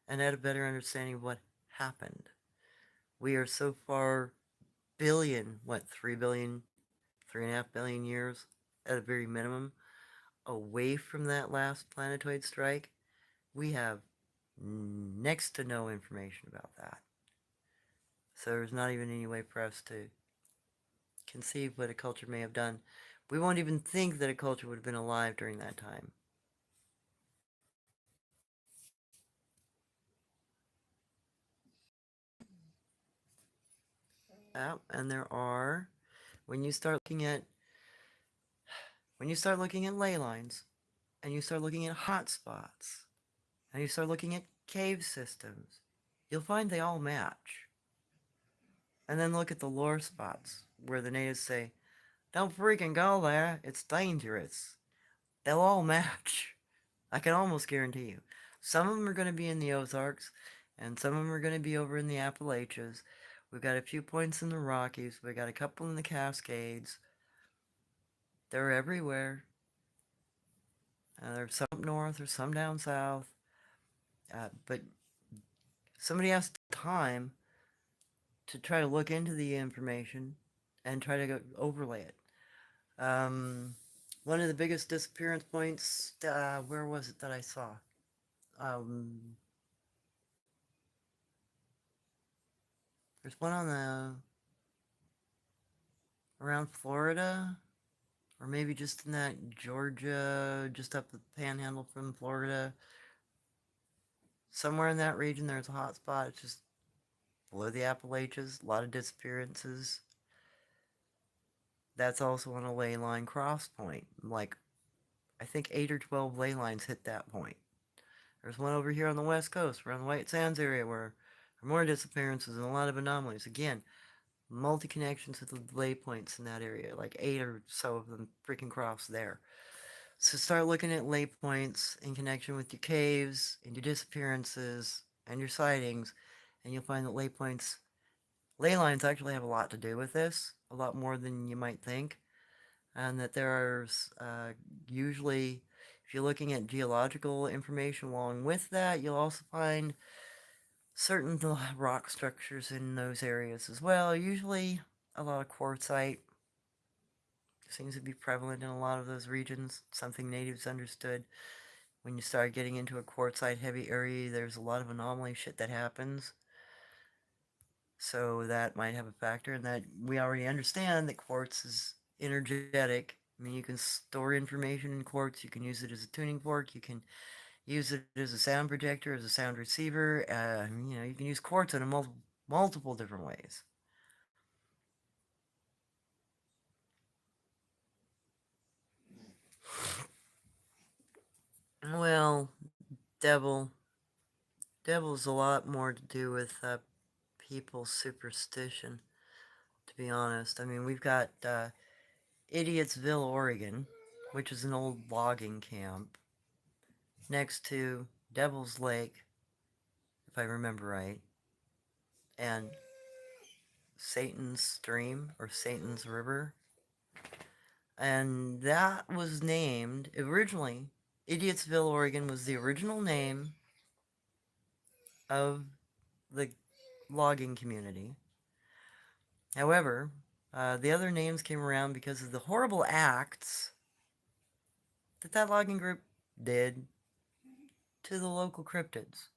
and had a better understanding of what happened. We are so far billion, 3 billion, 3.5 billion years at a very minimum away from that last planetoid strike. We have next to no information about that. So there's not even any way for us to conceive what a culture may have done. We won't even think that a culture would have been alive during that time. And there are, when you start looking at ley lines, and you start looking at hot spots, and you start looking at cave systems, you'll find they all match. And then look at the lore spots where the natives say, "Don't freaking go there, it's dangerous." They'll all match. I can almost guarantee you. Some of them are going to be in the Ozarks, and some of them are going to be over in the Appalachians, We've got a few points in the Rockies. We got a couple in the Cascades. They're everywhere. There's some up north, there's some down south. But somebody has time to try to look into the information and try to overlay it. One of the biggest disappearance points, where was it that I saw? Um, there's one on around Florida, or maybe just in that Georgia, just up the panhandle from Florida. Somewhere in that region, there's a hot spot. It's just below the Appalachians, a lot of disappearances. That's also on a ley line cross point. Like, I think 8 or 12 ley lines hit that point. There's one over here on the west coast, around the White Sands area, where there are more disappearances and a lot of anomalies. Again, multi-connections with the ley points in that area, like 8 or so of them freaking cross there. So start looking at ley points in connection with your caves and your disappearances and your sightings, and you'll find that ley lines actually have a lot to do with this, a lot more than you might think, and that there's usually, if you're looking at geological information along with that, you'll also find certain rock structures in those areas as well. Usually a lot of quartzite seems to be prevalent in a lot of those regions, something natives understood. When you start getting into a quartzite heavy area, there's a lot of anomaly shit that happens. So that might have a factor, and that we already understand that quartz is energetic. I mean, you can store information in quartz, you can use it as a tuning fork, you can use it as a sound projector, as a sound receiver. You can use quartz in multiple different ways. Well, devil. Devil's a lot more to do with people's superstition, to be honest. I mean, we've got Idiotsville, Oregon, which is an old logging camp, next to Devil's Lake, if I remember right, and Satan's Stream, or Satan's River. And that was named, originally, Idiotsville, Oregon was the original name of the logging community. However, the other names came around because of the horrible acts that logging group did to the local cryptids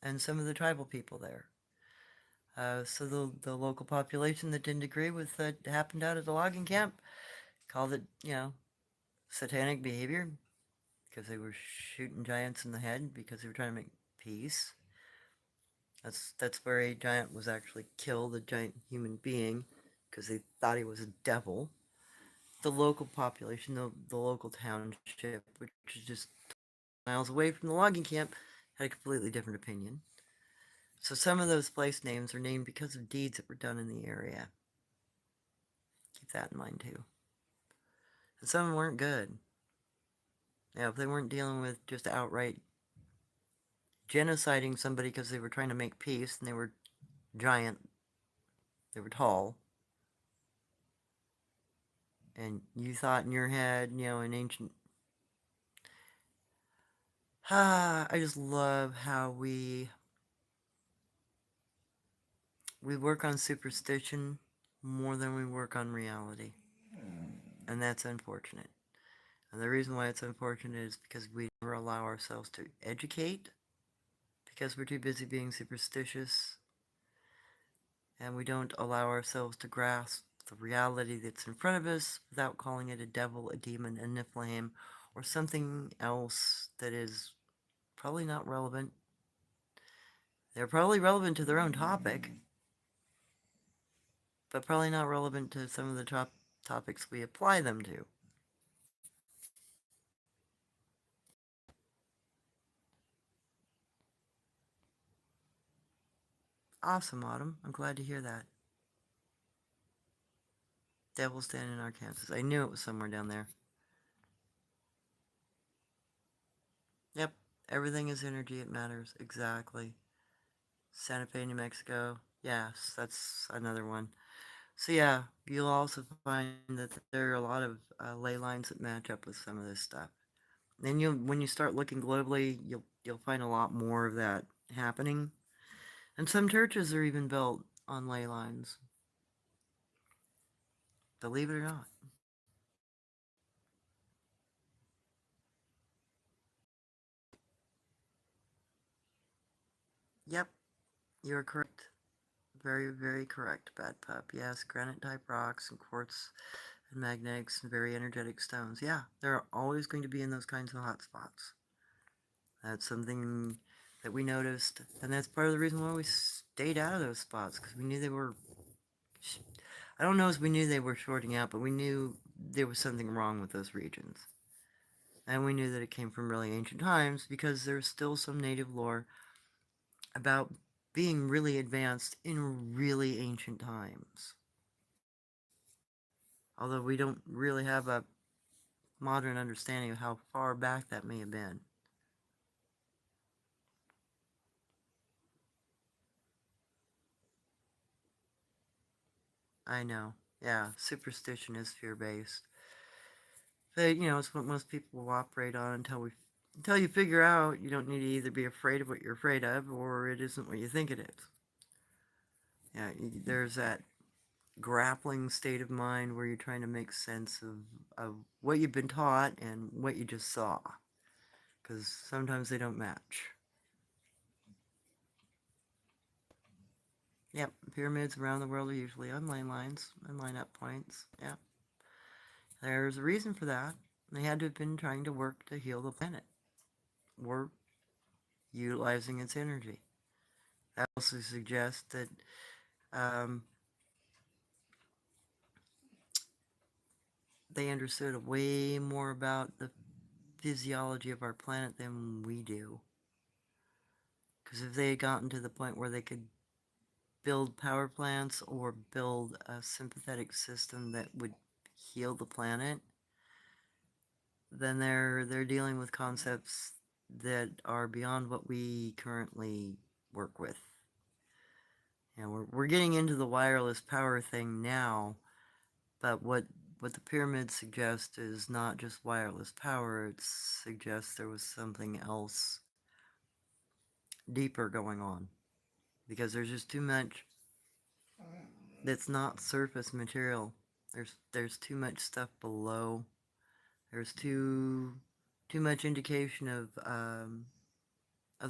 and some of the tribal people there. So the local population that didn't agree with what happened out at the logging camp called it, satanic behavior, because they were shooting giants in the head because they were trying to make peace. That's where a giant was actually killed, a giant human being, because they thought he was a devil. The local population, the local township, which is just miles away from the logging camp, had a completely different opinion. So some of those place names are named because of deeds that were done in the area. Keep that in mind too. And some of them weren't good. Now, if they weren't dealing with just outright genociding somebody because they were trying to make peace and they were giant, they were tall, and you thought in your head, an ancient... I just love how we work on superstition more than we work on reality. And that's unfortunate. And the reason why it's unfortunate is because we never allow ourselves to educate, because we're too busy being superstitious, and we don't allow ourselves to grasp the reality that's in front of us without calling it a devil, a demon, a Niflheim, or something else that is probably not relevant. They're probably relevant to their own topic, but probably not relevant to some of the topics we apply them to. Awesome, Autumn. I'm glad to hear that. Devil's Den in Arkansas. I knew it was somewhere down there. Yep, everything is energy. It matters. Exactly. Santa Fe, New Mexico. Yes, that's another one. So yeah, you'll also find that there are a lot of ley lines that match up with some of this stuff. Then you'll, when you start looking globally, you'll find a lot more of that happening. And some churches are even built on ley lines, believe it or not. Yep, you're correct. Very, very correct, Bad Pup. Yes, granite type rocks and quartz and magnetics and very energetic stones. Yeah, they're always going to be in those kinds of hot spots. That's something that we noticed, and that's part of the reason why we stayed out of those spots, because we knew they were. I don't know if we knew they were shorting out, but we knew there was something wrong with those regions. And we knew that it came from really ancient times because there's still some native lore about being really advanced in really ancient times. Although we don't really have a modern understanding of how far back that may have been. I know. Yeah, superstition is fear-based. But, it's what most people will operate on until you figure out you don't need to either be afraid of what you're afraid of or it isn't what you think it is. Yeah, there's that grappling state of mind where you're trying to make sense of what you've been taught and what you just saw. Because sometimes they don't match. Yep, pyramids around the world are usually on ley lines and line up points. Yep. There's a reason for that. They had to have been trying to work to heal the planet or utilizing its energy. That also suggests that um, they understood way more about the physiology of our planet than we do. Because if they had gotten to the point where they could build power plants or build a sympathetic system that would heal the planet, then they're dealing with concepts that are beyond what we currently work with. And we're getting into the wireless power thing now, but what the pyramids suggest is not just wireless power, it suggests there was something else deeper going on. Because there's just too much that's not surface material. There's too much stuff below. There's too much indication of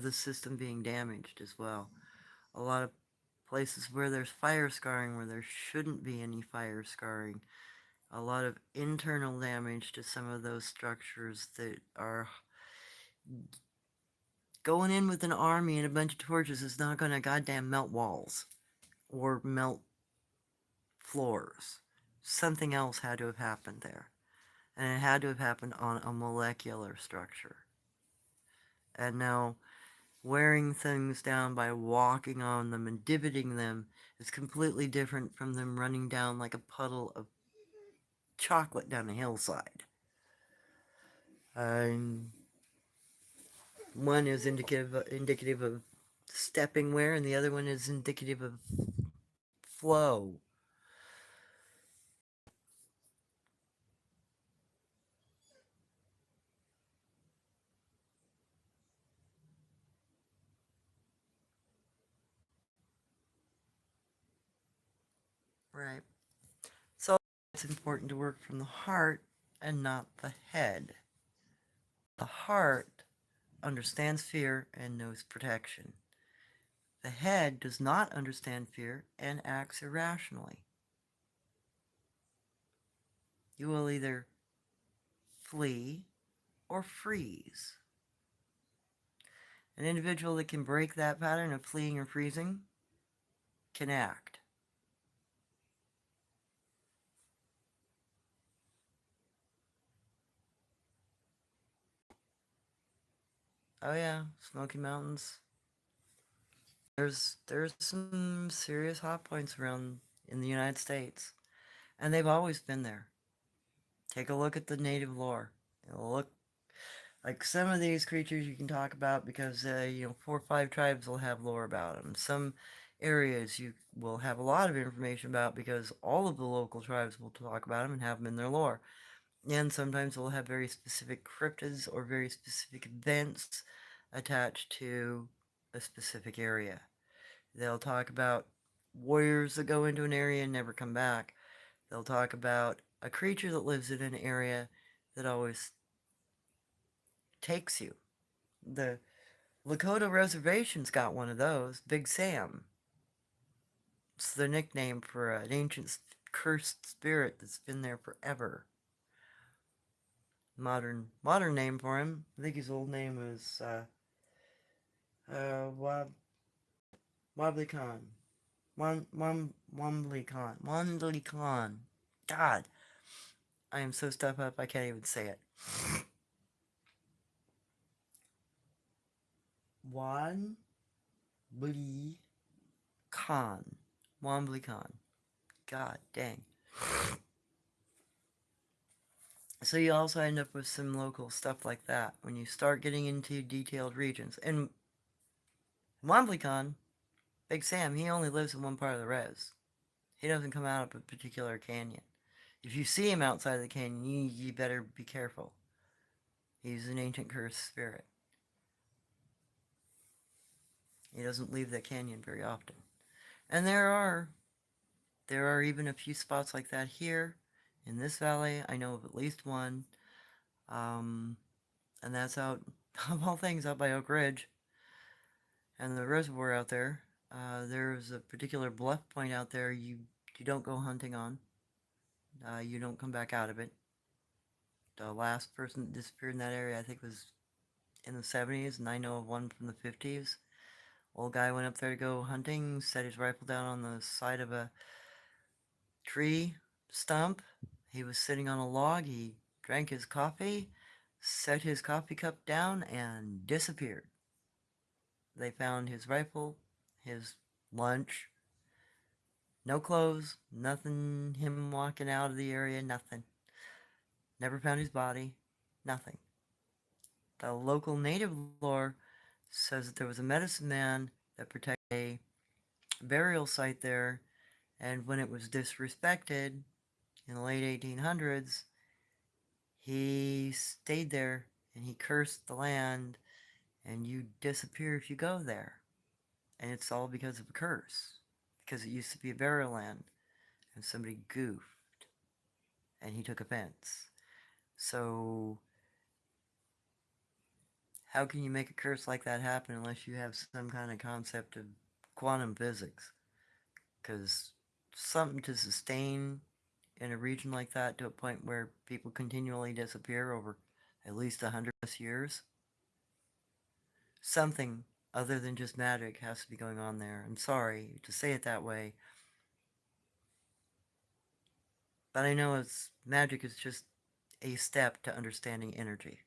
the system being damaged as well. A lot of places where there's fire scarring where there shouldn't be any fire scarring. A lot of internal damage to some of those structures that are going in with an army and a bunch of torches is not going to goddamn melt walls or melt floors. Something else had to have happened there. And it had to have happened on a molecular structure. And now, wearing things down by walking on them and divoting them is completely different from them running down like a puddle of chocolate down a hillside. Um, One is indicative of stepping wear, and the other one is indicative of flow. Right. So it's important to work from the heart and not the head. The heart understands fear and knows protection. The head does not understand fear and acts irrationally. You will either flee or freeze. An individual that can break that pattern of fleeing or freezing can act. Oh yeah, Smoky Mountains. There's some serious hot points around in the United States, and they've always been there. Take a look at the native lore. Look, like some of these creatures you can talk about because 4 or 5 tribes will have lore about them. Some areas you will have a lot of information about because all of the local tribes will talk about them and have them in their lore. And sometimes they'll have very specific cryptids or very specific events attached to a specific area. They'll talk about warriors that go into an area and never come back. They'll talk about a creature that lives in an area that always takes you. The Lakota Reservation's got one of those, Big Sam. It's the nickname for an ancient cursed spirit that's been there forever. Modern name for him. I think his old name was Wab Wobbly Khan. Wombly Khan. Wandly Khan. God, I am so stuffed up I can't even say it. Wombly Khan. Wombly Khan. God dang. So you also end up with some local stuff like that when you start getting into detailed regions. And WomblyCon, Big Sam, he only lives in one part of the res. He doesn't come out of a particular canyon. If you see him outside of the canyon, you better be careful. He's an ancient cursed spirit. He doesn't leave the canyon very often. And there are even a few spots like that here in this valley. I know of at least one. And that's out, of all things, out by Oak Ridge and the reservoir out there. There's a particular bluff point out there you don't go hunting on. You don't come back out of it. The last person that disappeared in that area, I think, was in the 70s, and I know of one from the 50s. Old guy went up there to go hunting, set his rifle down on the side of a tree stump. He was sitting on a log. He drank his coffee, set his coffee cup down, and disappeared. They found his rifle, his lunch, no clothes, nothing, him walking out of the area, nothing. Never found his body, nothing. The local native lore says that there was a medicine man that protected a burial site there, and when it was disrespected in the late 1800s, he stayed there and he cursed the land, and you disappear if you go there. And it's all because of a curse, because it used to be a burial land, and somebody goofed, and he took offense. So how can you make a curse like that happen unless you have some kind of concept of quantum physics? Because something to sustain in a region like that to a point where people continually disappear over at least 100 plus years, something other than just magic has to be going on there. I'm sorry to say it that way, but I know magic is just a step to understanding energy.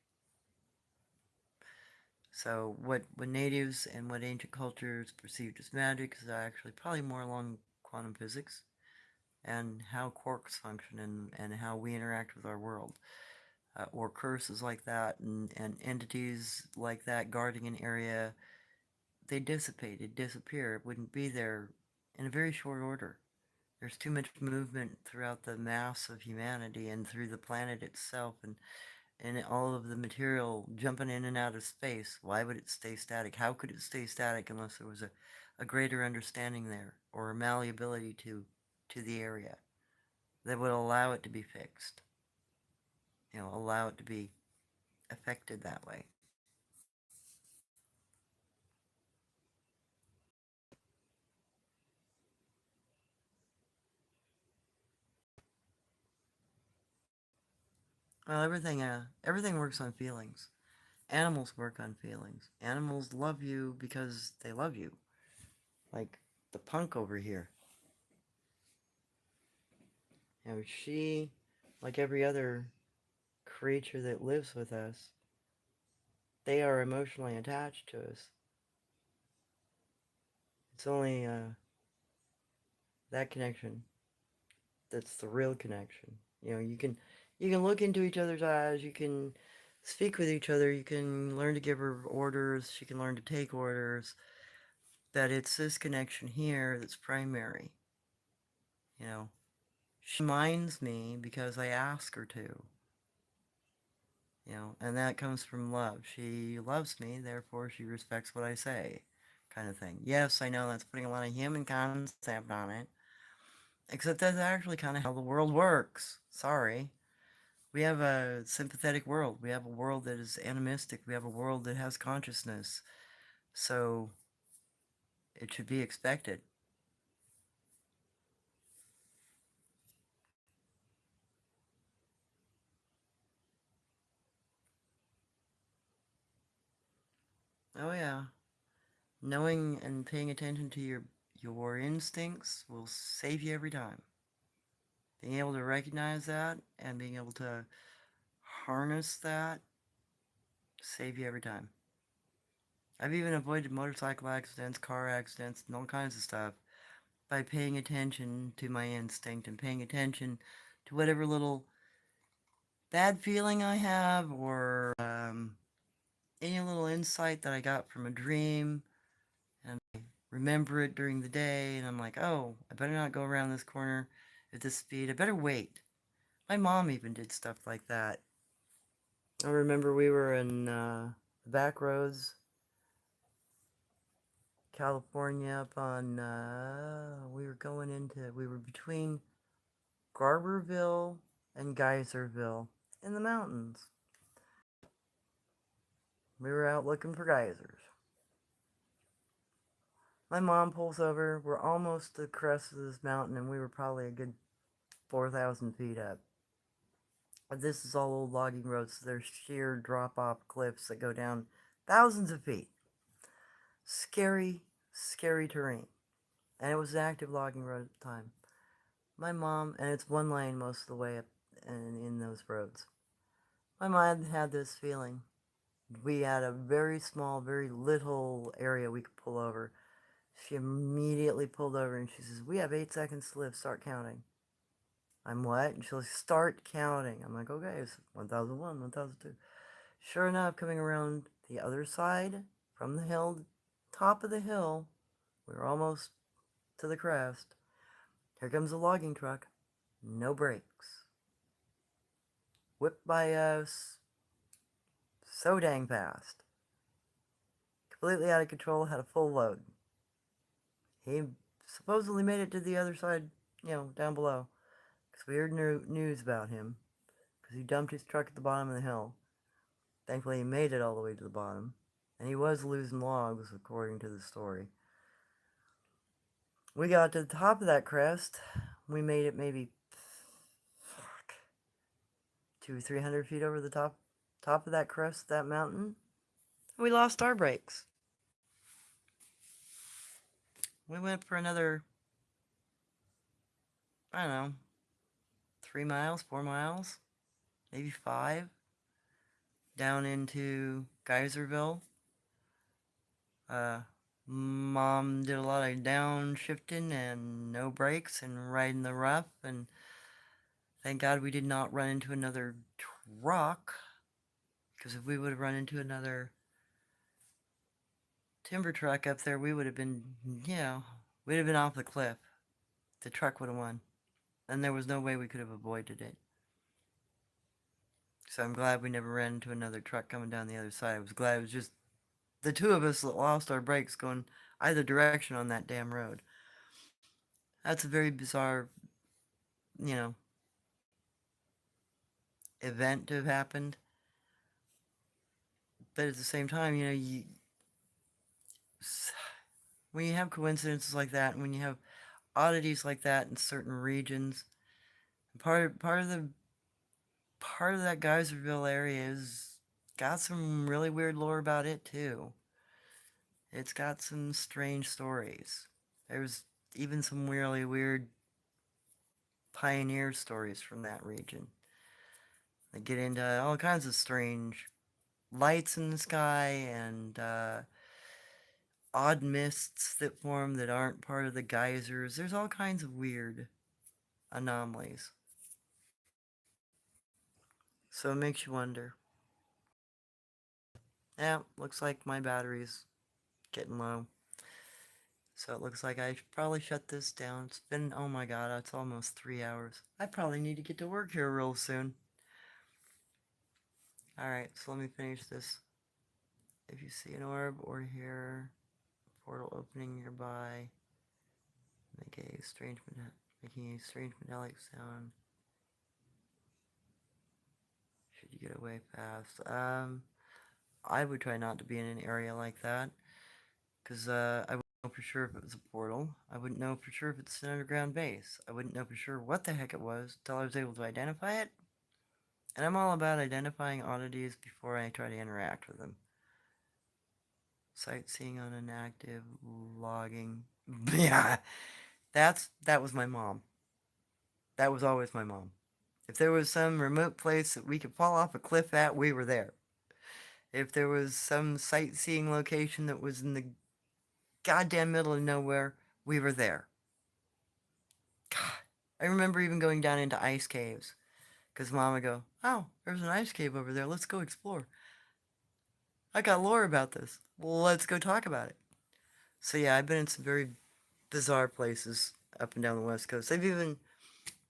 So what natives and what ancient cultures perceived as magic is actually probably more along quantum physics and how quarks function and how we interact with our world. Or curses like that and entities like that guarding an area, they dissipate, disappear. It wouldn't be there in a very short order. There's too much movement throughout the mass of humanity and through the planet itself, and all of the material jumping in and out of space. Why would it stay static? How could it stay static unless there was a greater understanding there or a malleability to the area that would allow it to be fixed? Allow it to be affected that way. Well, everything works on feelings. Animals work on feelings. Animals love you because they love you. Like the punk over here. She, like every other creature that lives with us, they are emotionally attached to us. It's only that connection that's the real connection. You can look into each other's eyes, you can speak with each other, you can learn to give her orders, she can learn to take orders, that it's this connection here that's primary. You know, she minds me because I ask her to. And that comes from love. She loves me, therefore she respects what I say, kind of thing. Yes, I know that's putting a lot of human concept on it, except that's actually kind of how the world works. Sorry. We have a sympathetic world. We have a world that is animistic. We have a world that has consciousness. So it should be expected. Oh yeah. Knowing and paying attention to your instincts will save you every time. Being able to recognize that and being able to harness that save you every time. I've even avoided motorcycle accidents, car accidents, and all kinds of stuff by paying attention to my instinct and paying attention to whatever little bad feeling I have or any little insight that I got from a dream, and I remember it during the day, and I'm like, oh, I better not go around this corner at this speed. I better wait. My mom even did stuff like that. I remember we were in the back roads, California, up on, we were between Garberville and Geyserville in the mountains. We were out looking for geysers. My mom pulls over. We're almost to the crest of this mountain, and we were probably a good 4,000 feet up. This is all old logging roads, so there's sheer drop-off cliffs that go down thousands of feet. Scary, scary terrain. And it was an active logging road at the time. My mom, and it's one lane most of the way up in those roads. My mom had this feeling. We had a very small, very little area we could pull over. She immediately pulled over and she says, we have 8 seconds to live, start counting. I'm what? And she'll start counting. I'm like, okay, it's 1001, 1002. Sure enough, coming around the other side from the hill, top of the hill, we were almost to the crest. Here comes a logging truck. No brakes. Whipped by us so dang fast. Completely out of control, had a full load. He supposedly made it to the other side, down below. Because we heard news about him. Because he dumped his truck at the bottom of the hill. Thankfully, he made it all the way to the bottom. And he was losing logs, according to the story. We got to the top of that crest. We made it maybe 200-300 feet over the top of that crest, that mountain. We lost our brakes. We went for another, I don't know, 3 miles, 4 miles, maybe 5, down into Geyserville. Mom did a lot of downshifting and no brakes and riding the rough, and thank God we did not run into another truck, because if we would have run into another timber truck up there, we would have been, we'd have been off the cliff. The truck would have won. And there was no way we could have avoided it. So I'm glad we never ran into another truck coming down the other side. I was glad it was just the two of us that lost our brakes going either direction on that damn road. That's a very bizarre, you know, event to have happened. But at the same time, when you have coincidences like that, and when you have oddities like that in certain regions, part of that Geyserville area has got some really weird lore about it too. It's got some strange stories. There's even some really weird pioneer stories from that region. They get into all kinds of strange lights in the sky and odd mists that form that aren't part of the geysers. There's all kinds of weird anomalies. So it makes you wonder. Yeah, looks like my battery's getting low. So it looks like I should probably shut this down. It's been, oh my god, it's almost 3 hours. I probably need to get to work here real soon. Alright, so let me finish this. If you see an orb or hear a portal opening nearby, making a strange metallic sound. Should you get away fast? I would try not to be in an area like that, because I wouldn't know for sure if it was a portal. I wouldn't know for sure if it's an underground base. I wouldn't know for sure what the heck it was until I was able to identify it. And I'm all about identifying oddities before I try to interact with them. Sightseeing on an active logging. Yeah, that was my mom. That was always my mom. If there was some remote place that we could fall off a cliff at, we were there. If there was some sightseeing location that was in the goddamn middle of nowhere, we were there. God, I remember even going down into ice caves. Because Mom would go, oh, there's an ice cave over there. Let's go explore. I got lore about this. Well, let's go talk about it. So yeah, I've been in some very bizarre places up and down the West Coast. I've even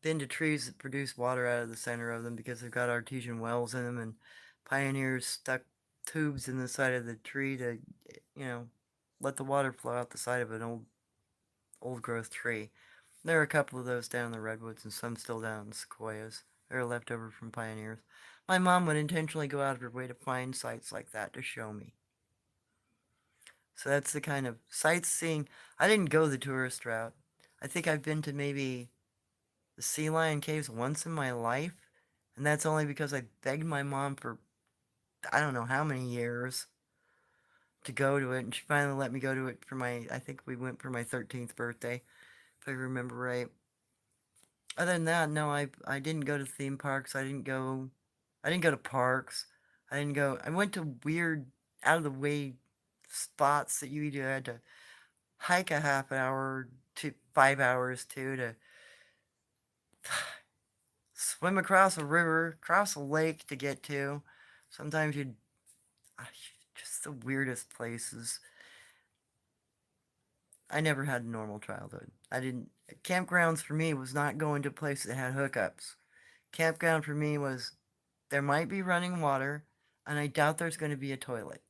been to trees that produce water out of the center of them because they've got artesian wells in them, and pioneers stuck tubes in the side of the tree to, you know, let the water flow out the side of an old growth tree. There are a couple of those down in the redwoods and some still down in the sequoias. They're left over from pioneers. My mom would intentionally go out of her way to find sites like that to show me. So that's the kind of sightseeing. I didn't go the tourist route. I think I've been to maybe the Sea Lion Caves once in my life, and that's only because I begged my mom for I don't know how many years to go to it, and she finally let me go to it for I think we went for my 13th birthday, if I remember right. Other than that, no, I didn't go to theme parks. I didn't go to parks. I went to weird, out of the way spots that you either had to hike a half an hour to 5 hours to swim across a river, cross a lake to get to. Sometimes you'd, just the weirdest places. I never had a normal childhood. Campgrounds for me was not going to places that had hookups. Campground for me was, there might be running water, and I doubt there's going to be a toilet.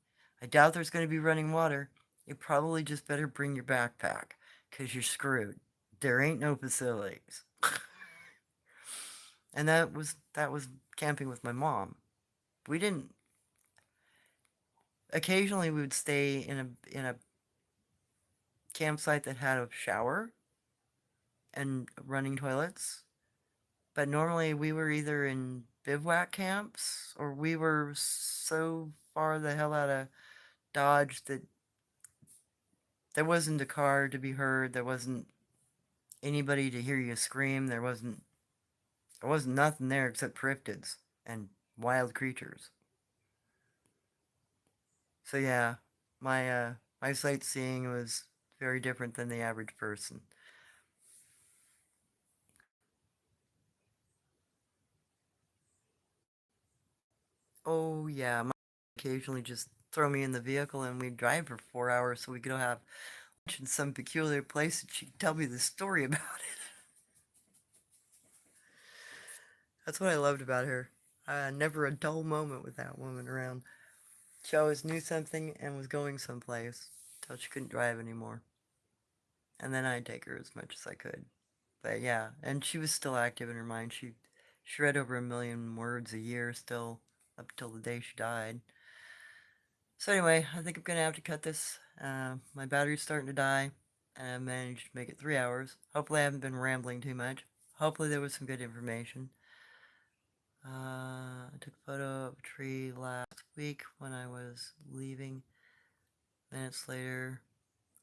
I doubt there's going to be running water. You probably just better bring your backpack, because you're screwed. There ain't no facilities. And that was camping with my mom. We didn't. Occasionally, we would stay in a campsite that had a shower and running toilets. But normally, we were either in bivouac camps or we were so far the hell out of Dodge that there wasn't a car to be heard. There wasn't anybody to hear you scream. There wasn't nothing there except cryptids and wild creatures. So yeah, my sightseeing was very different than the average person. Oh yeah, my occasionally just throw me in the vehicle and we'd drive for 4 hours so we could have lunch in some peculiar place and she'd tell me the story about it. That's what I loved about her. Never a dull moment with that woman around. She always knew something and was going someplace till she couldn't drive anymore. And then I'd take her as much as I could. But yeah, and she was still active in her mind. She read over 1 million words a year still up till the day she died. So anyway, I think I'm gonna have to cut this. My battery's starting to die, and I managed to make it 3 hours. Hopefully I haven't been rambling too much. Hopefully there was some good information. I took a photo of a tree last week when I was leaving. Minutes later,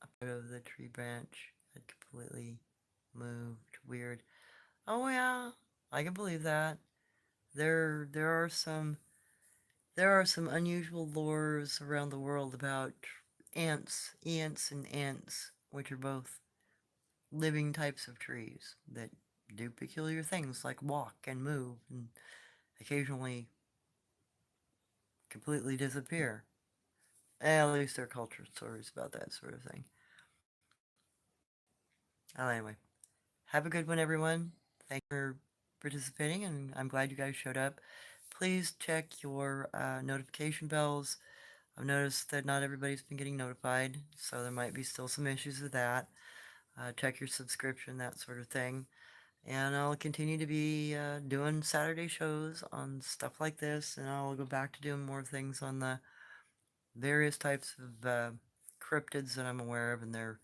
a photo of the tree branch had completely moved. Weird. Oh yeah, I can believe that. There are some unusual lores around the world about ants and ants, which are both living types of trees that do peculiar things like walk and move and occasionally completely disappear. At least there are cultural stories about that sort of thing. Well, anyway, have a good one, everyone. Thank you for participating, and I'm glad you guys showed up. Please check your notification bells. I've noticed that not everybody's been getting notified, so there might be still some issues with that. Check your subscription, that sort of thing. And I'll continue to be doing Saturday shows on stuff like this, and I'll go back to doing more things on the various types of cryptids that I'm aware of and their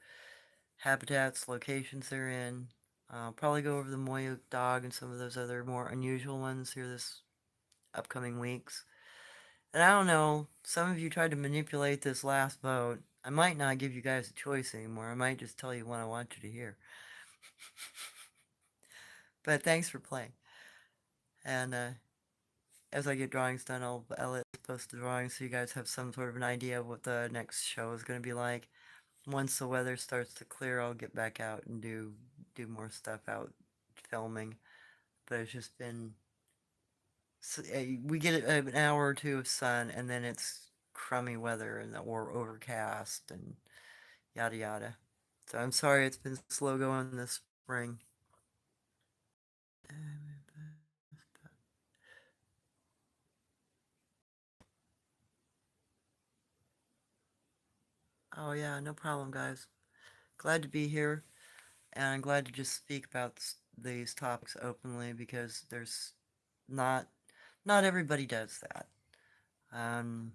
habitats, locations they're in. I'll probably go over the Moyuk dog and some of those other more unusual ones here this upcoming weeks. And I don't know, some of you tried to manipulate this last vote. I might not give you guys a choice anymore. I might just tell you what I want you to hear. But thanks for playing. And as I get drawings done, I'll post the drawings so you guys have some sort of an idea of what the next show is going to be like. Once the weather starts to clear, I'll get back out and do more stuff out filming. But it's just been we get an hour or two of sun, and then it's crummy weather or overcast and yada yada. So I'm sorry it's been slow going this spring. Oh yeah, no problem, guys. Glad to be here, and I'm glad to just speak about these topics openly because there's not not everybody does that. Um,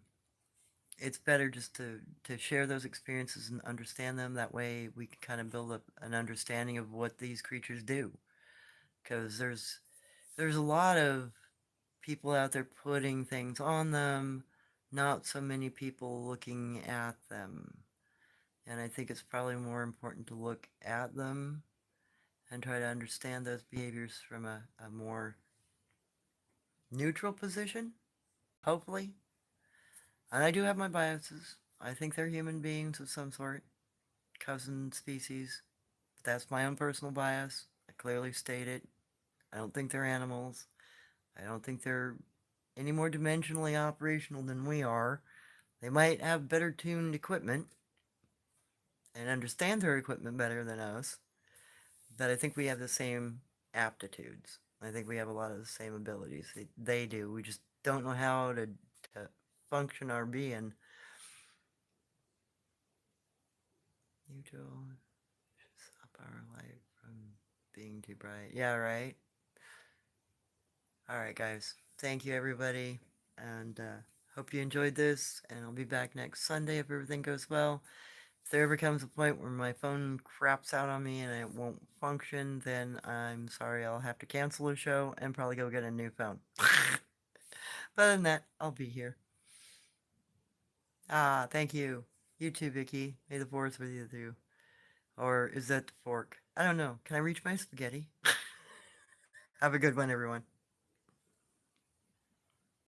it's better just to share those experiences and understand them. That way we can kind of build up an understanding of what these creatures do. Because there's a lot of people out there putting things on them, not so many people looking at them. And I think it's probably more important to look at them and try to understand those behaviors from a more neutral position, hopefully. And I do have my biases. I think they're human beings of some sort, cousin species. But that's my own personal bias. I clearly state it. I don't think they're animals. I don't think they're any more dimensionally operational than we are. They might have better tuned equipment and understand their equipment better than us, but I think we have the same aptitudes. I think we have a lot of the same abilities. They do. We just don't know how to function our being. Neutral stop our light from being too bright. Yeah, right. All right, guys. Thank you, everybody, and hope you enjoyed this. And I'll be back next Sunday if everything goes well. If there ever comes a point where my phone craps out on me and it won't function, then I'm sorry, I'll have to cancel the show and probably go get a new phone. But other than that, I'll be here. Ah, thank you. You too, Vicky. May the force with you too. Or is that the fork? I don't know. Can I reach my spaghetti? Have a good one, everyone.